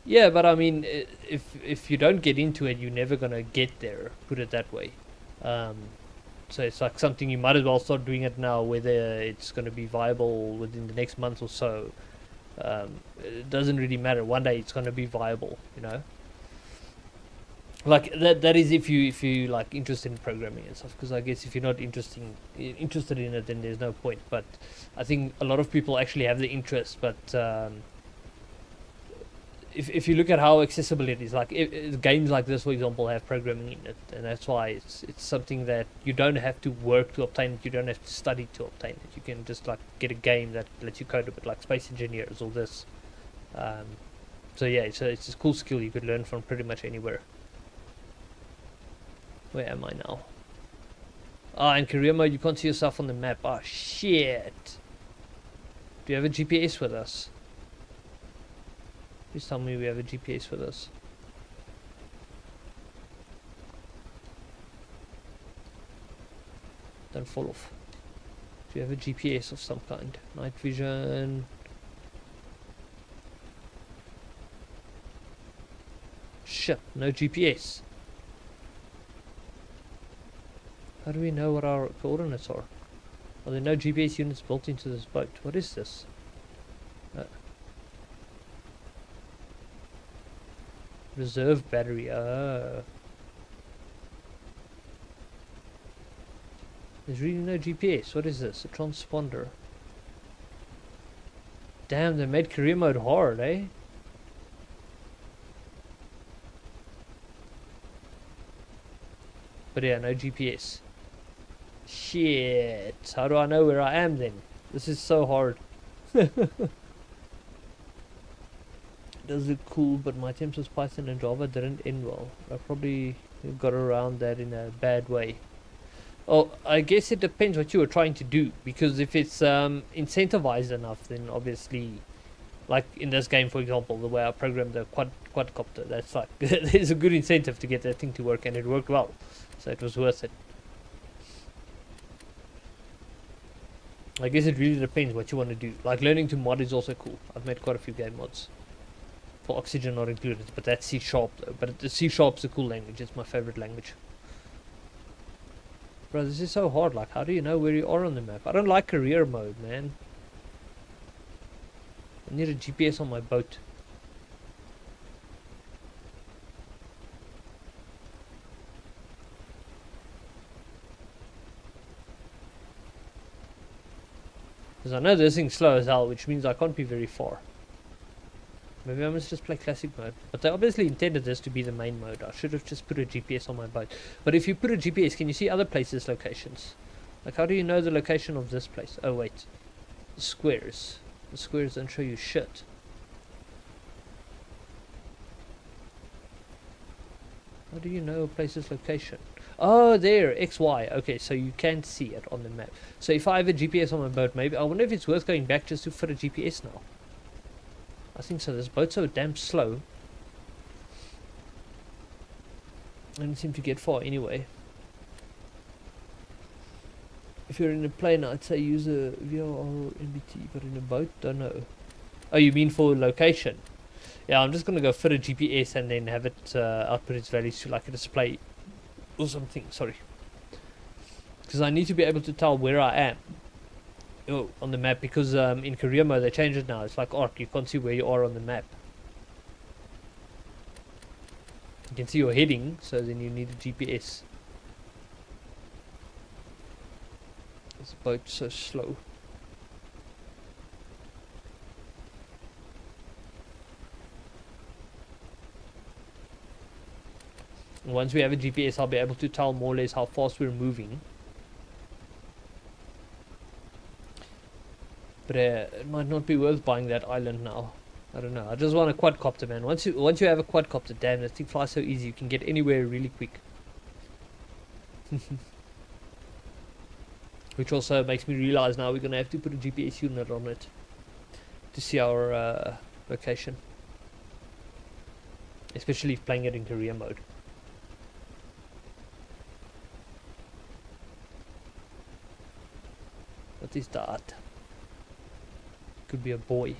Yeah, but I mean, if you don't get into it, you're never gonna get there. Put it that way. So it's like something you might as well start doing it now, whether it's gonna be viable within the next month or so. It doesn't really matter. One day it's gonna be viable, you know. Like that is if you like interested in programming and stuff, because I guess if you're not interested in it, then there's no point. But I think a lot of people actually have the interest, but if you look at how accessible it is, like games like this, for example, have programming in it, and that's why it's something that you don't have to work to obtain it, you don't have to study to obtain it. You can just like get a game that lets you code a bit, like Space Engineers or this. So yeah, it's a cool skill you could learn from pretty much anywhere. Where am I now? Ah, in career mode you can't see yourself on the map. Ah, shit. Do you have a GPS with us? Please tell me we have a GPS with us. Don't fall off. Do you have a GPS of some kind? Night vision. Shit, no GPS. How do we know what our coordinates are? Are there no GPS units built into this boat? What is this? Reserve battery. Oh. There's really no GPS. What is this? A transponder. Damn, they made career mode hard, eh? But yeah, no GPS. Shit. How do I know where I am then? This is so hard. Does look cool, but my attempts with Python and Java didn't end well. I probably got around that in a bad way. Oh, I guess it depends what you were trying to do, because if it's incentivized enough, then obviously, like in this game, for example, the way I programmed the quadcopter, that's like there's a good incentive to get that thing to work, and it worked well, so it was worth it. I guess it really depends what you want to do. Like learning to mod is also cool. I've made quite a few game mods. For Oxygen not included, but that's C# though. But the C# is a cool language. It's my favorite language. Bro, this is so hard. Like, how do you know where you are on the map? I don't like career mode, man. I need a GPS on my boat. Because I know this thing's slow as hell, which means I can't be very far. Maybe I must just play classic mode. But they obviously intended this to be the main mode. I should have just put a GPS on my boat. But if you put a GPS, can you see other places' locations? Like, how do you know the location of this place? Oh, wait. The squares. The squares don't show you shit. How do you know a place's location? Oh, there. XY. Okay, so you can see it on the map. So if I have a GPS on my boat, maybe... I wonder if it's worth going back just to fit a GPS now. I think so. This boat's so damn slow. I don't seem to get far anyway. If you're in a plane, I'd say use a VRR or NBT, but in a boat, don't know. Oh, you mean for location? Yeah, I'm just gonna go fit a GPS and then have it output its values to like a display or something. Sorry, because I need to be able to tell where I am. Oh, on the map, because in career mode they changed it now. It's like Ark, you can't see where you are on the map. You can see your heading, so then you need a GPS. This boat's so slow. And once we have a GPS, I'll be able to tell more or less how fast we're moving. But it might not be worth buying that island now. I don't know. I just want a quadcopter, man. Once you have a quadcopter, damn, that thing flies so easy. You can get anywhere really quick. Which also makes me realize now we're gonna have to put a GPS unit on it to see our location, especially if playing it in career mode. What is that? Could be a boy.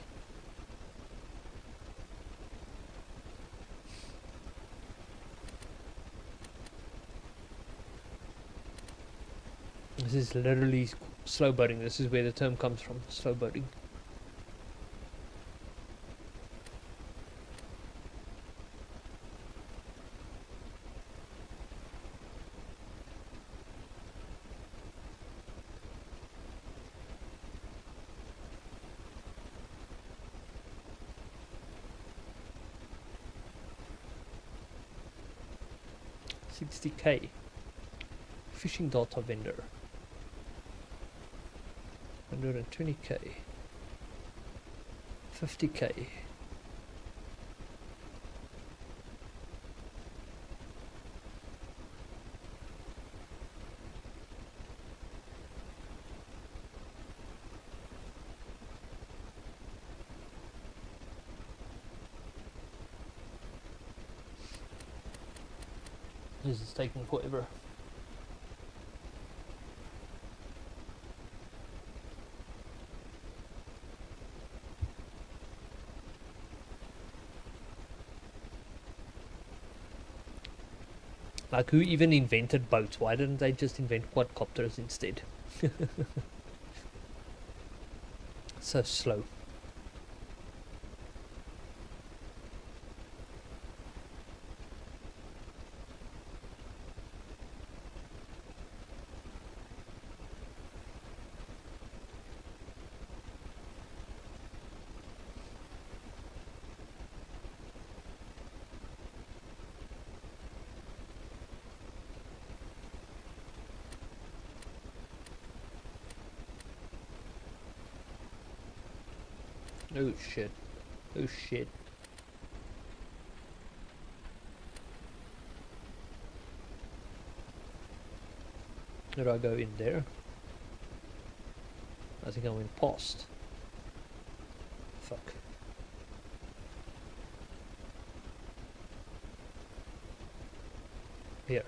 This is literally slow boating. This is where the term comes from, slow boating. $60K. Fishing data vendor. 120K. 50K. This is taking forever. Like, who even invented boats? Why didn't they just invent quadcopters instead? So slow. Oh shit. Oh shit. Did I go in there? I think I went past. Fuck. Here.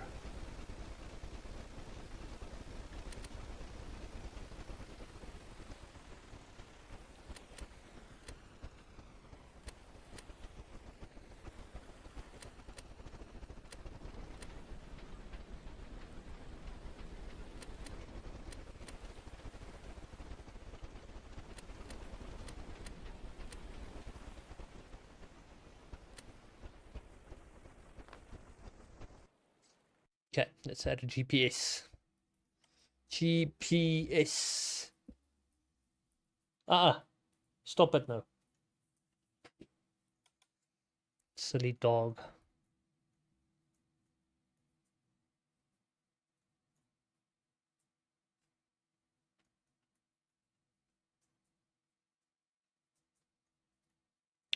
Okay, let's add a GPS. GPS. Stop it now. Silly dog.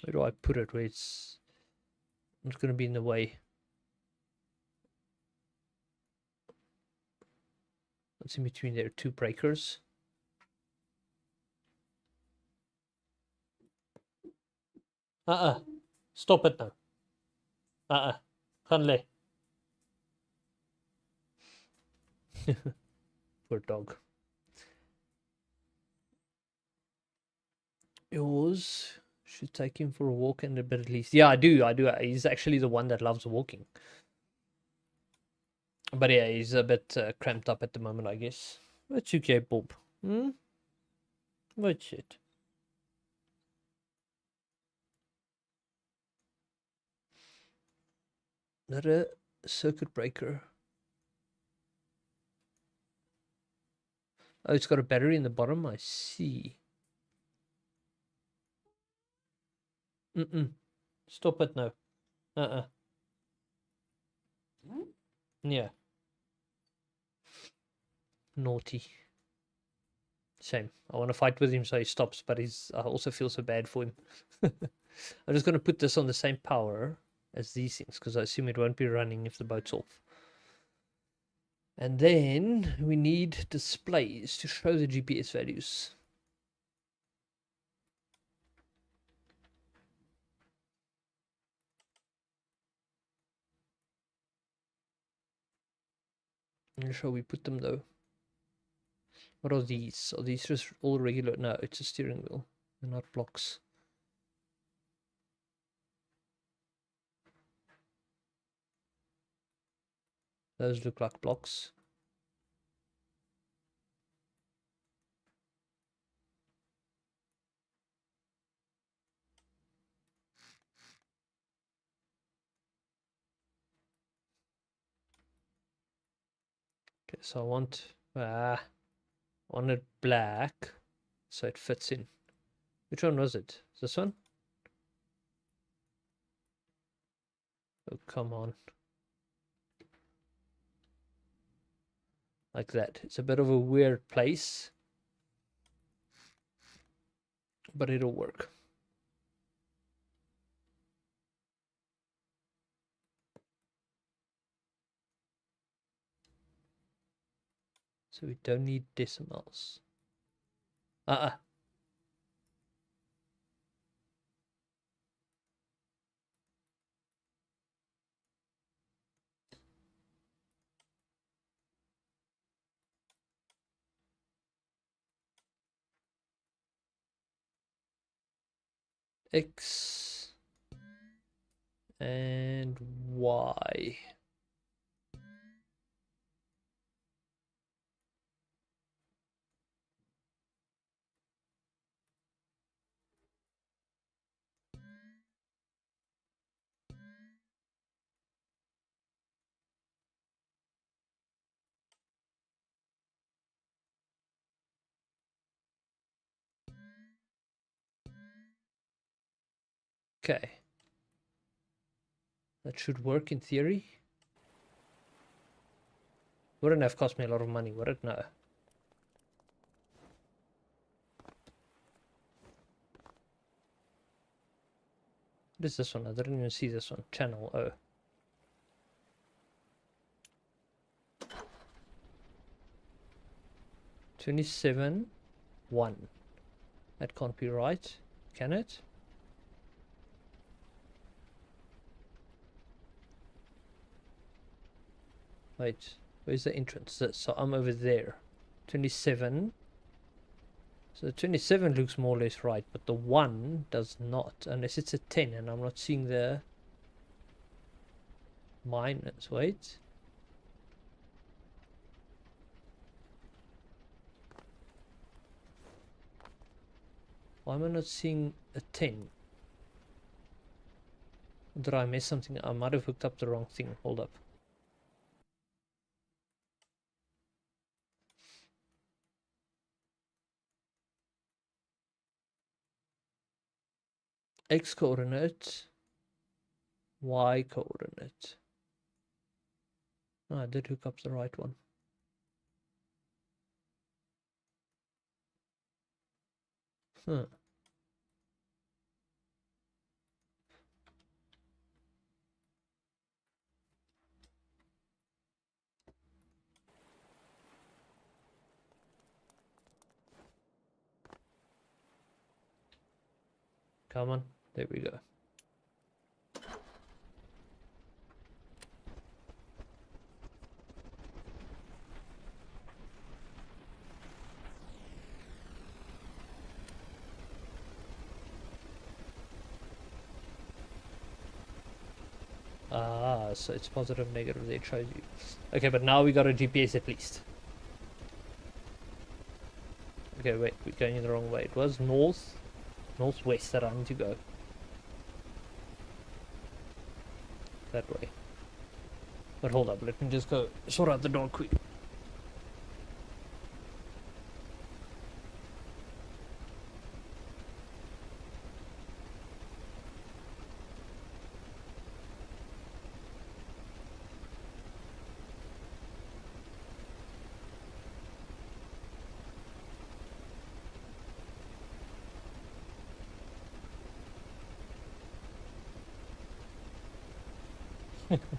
Where do I put it? Where it's not going to be in the way. What's in between there? Two breakers. Stop it now. Hanley. Poor dog. Yours should take him for a walk and a bit at least. Yeah, I do. He's actually the one that loves walking. But yeah, he's a bit cramped up at the moment, I guess. What's okay, Bob? What's it? Not a circuit breaker. Oh, it's got a battery in the bottom. I see. Stop it now. Yeah. Naughty. Shame. I want to fight with him so he stops, but I also feel so bad for him. I'm just going to put this on the same power as these things, because I assume it won't be running if the boat's off. And then we need displays to show the GPS values. Where shall we put them though? What are these? Are these just all regular? No, it's a steering wheel. They're not blocks. Those look like blocks. Okay, so I want it black so it fits in. Which one was it? This one? Oh, come on. Like that. It's a bit of a weird place, but it'll work. So we don't need decimals. X and Y. Okay. That should work in theory. Wouldn't have cost me a lot of money, would it? No. What is this one? I didn't even see this one. Channel O. $27.1. That can't be right, can it? Wait, where's the entrance? So I'm over there. 27. So the 27 looks more or less right, but the 1 does not, unless it's a 10, and I'm not seeing the minus. Wait. Why am I not seeing a 10? Did I miss something? I might have hooked up the wrong thing. Hold up. X coordinate, Y coordinate. Oh, I did hook up the right one. Huh. Come on. There we go. Ah, so it's positive, negative, it shows you. Okay, but now we got a GPS at least. Okay, wait, we're going in the wrong way. It was northwest that I need to go. That way. But hold up, let me just go sort out the dog quick.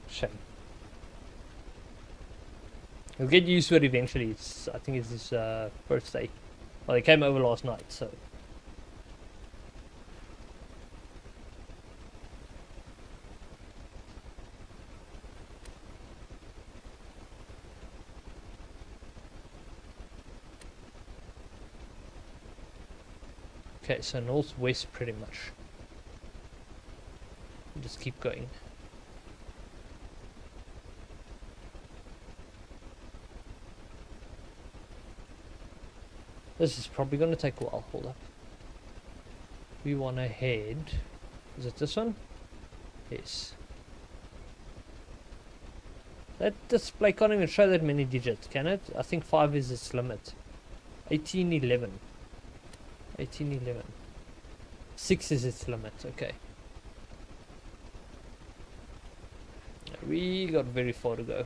Shame. He'll get used to it eventually. I think it's his first day. Well, he came over last night, so. Okay, so northwest pretty much. Just keep going. This is probably going to take a while. Hold up. We want to head. Is it this one? Yes. That display can't even show that many digits, can it? I think 5 is its limit. 1811. 1811. 6 is its limit. Okay. We got very far to go.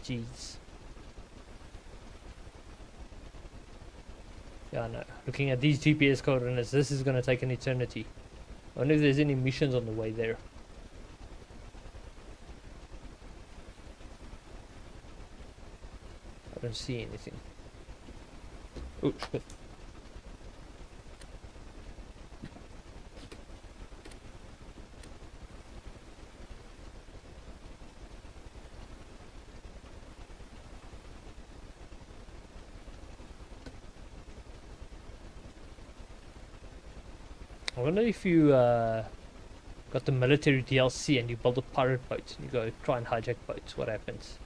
Jeez. Yeah, no. Looking at these GPS coordinates, this is going to take an eternity. I wonder if there's any missions on the way there. I don't see anything. Oh, shit. I wonder if you got the military DLC and you build a pirate boat and you go try and hijack boats, what happens?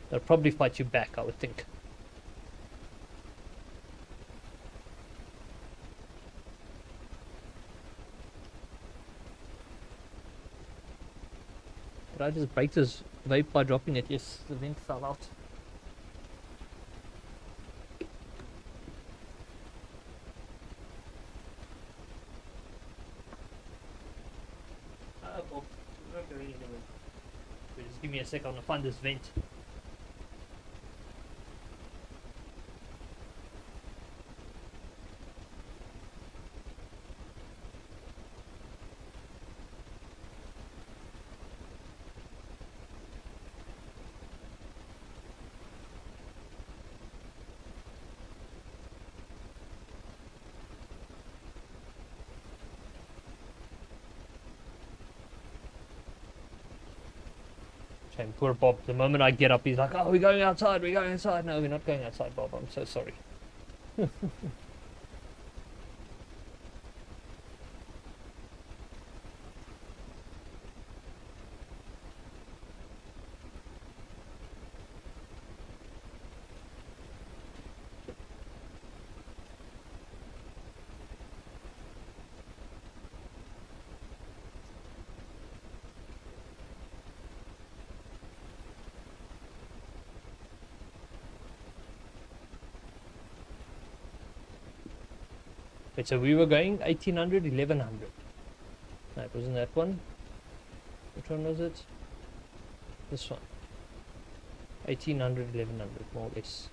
They'll probably fight you back, I would think. Did I just break this vape by dropping it? Yes, the vent fell out. Well, we're not going anywhere. Just give me a sec, I'm gonna find this vent. Shame, poor Bob. The moment I get up, he's like, "Oh, we're going outside. We're going outside." No, we're not going outside, Bob. I'm so sorry. Wait, so we were going 1800, 1100. No, it wasn't that one. Which one was it? This one. 1800, 1100, more or less.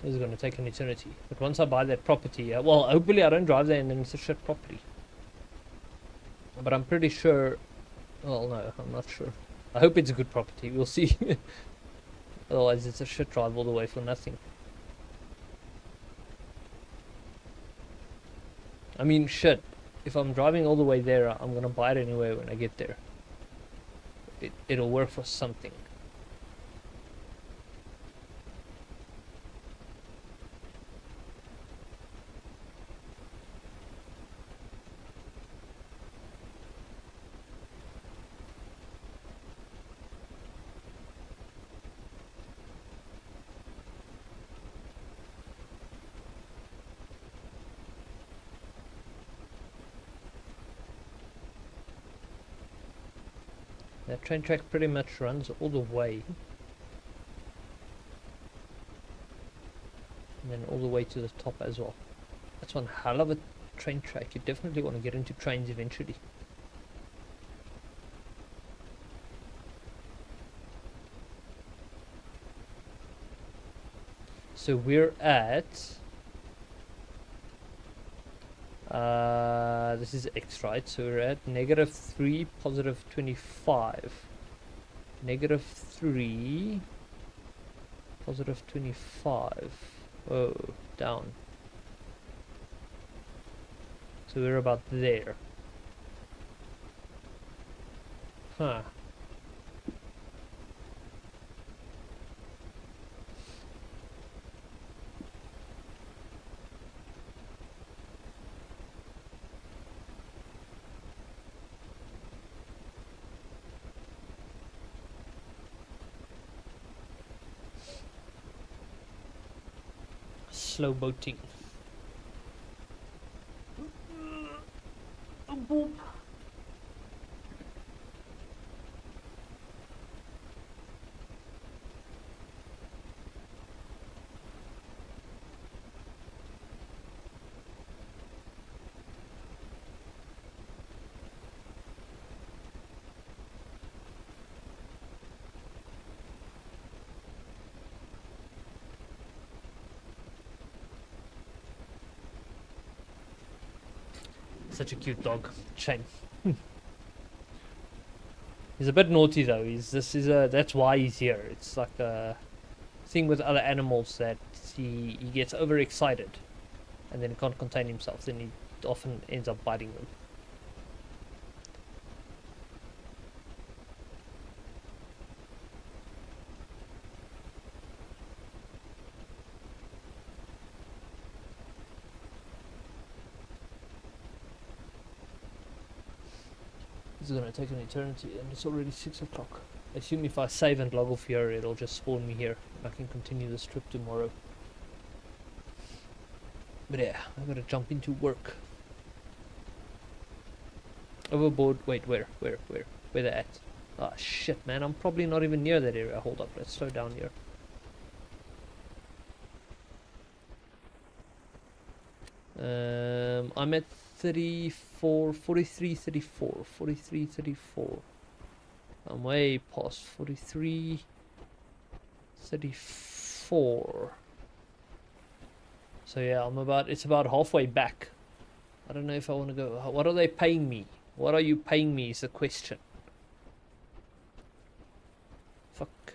This is going to take an eternity. But once I buy that property, well, hopefully I don't drive there and then it's a shit property. But I'm pretty sure. Well, no, I'm not sure. I hope it's a good property. We'll see. Otherwise, it's a shit drive all the way for nothing. I mean, shit. If I'm driving all the way there, I'm gonna buy it anyway when I get there. It'll work for something. That train track pretty much runs all the way. And then all the way to the top as well. That's one hell of a train track. You definitely want to get into trains eventually. So we're at this is X, right? So we're at -3, +25. -3, +25. Oh, down. So we're about there. Huh. Slow boating. Such a cute dog. Shame. He's a bit naughty though. That's why he's here. It's like a thing with other animals that he gets overexcited and then can't contain himself. Then he often ends up biting them. This is gonna take an eternity, and it's already 6 o'clock. I assume if I save and log off here, it'll just spawn me here. I can continue this trip tomorrow. But yeah, I gotta jump into work. Overboard. Wait, where they at? Ah, shit, man. I'm probably not even near that area. Hold up. Let's slow down here. I'm at 43, 34. I'm way past 43, 34. So yeah, it's about halfway back. I don't know if I want to go. What are they paying me? What are you paying me is the question. Fuck.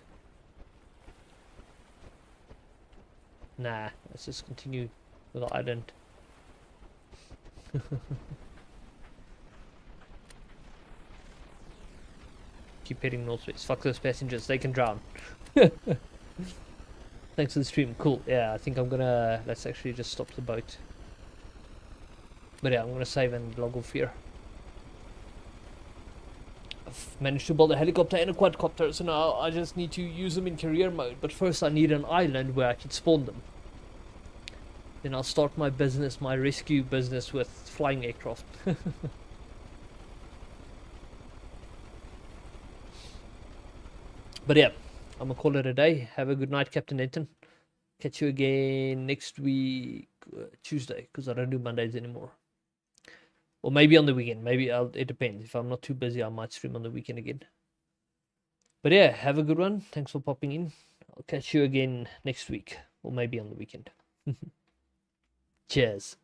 Nah, let's just continue with the island. Keep heading northwest. Fuck those passengers, they can drown. Thanks for the stream. Cool. Yeah, I think I'm gonna... Let's actually just stop the boat. But yeah, I'm gonna save and log off here. I've managed to build a helicopter and a quadcopter, so now I just need to use them in career mode. But first I need an island where I can spawn them. Then I'll start my business, my rescue business with flying aircraft. But yeah, I'm gonna call it a day. Have a good night, Captain Denton. Catch you again next week, Tuesday, because I don't do Mondays anymore. Or maybe on the weekend. It depends. If I'm not too busy, I might stream on the weekend again. But yeah, have a good one. Thanks for popping in. I'll catch you again next week, or maybe on the weekend. Cheers.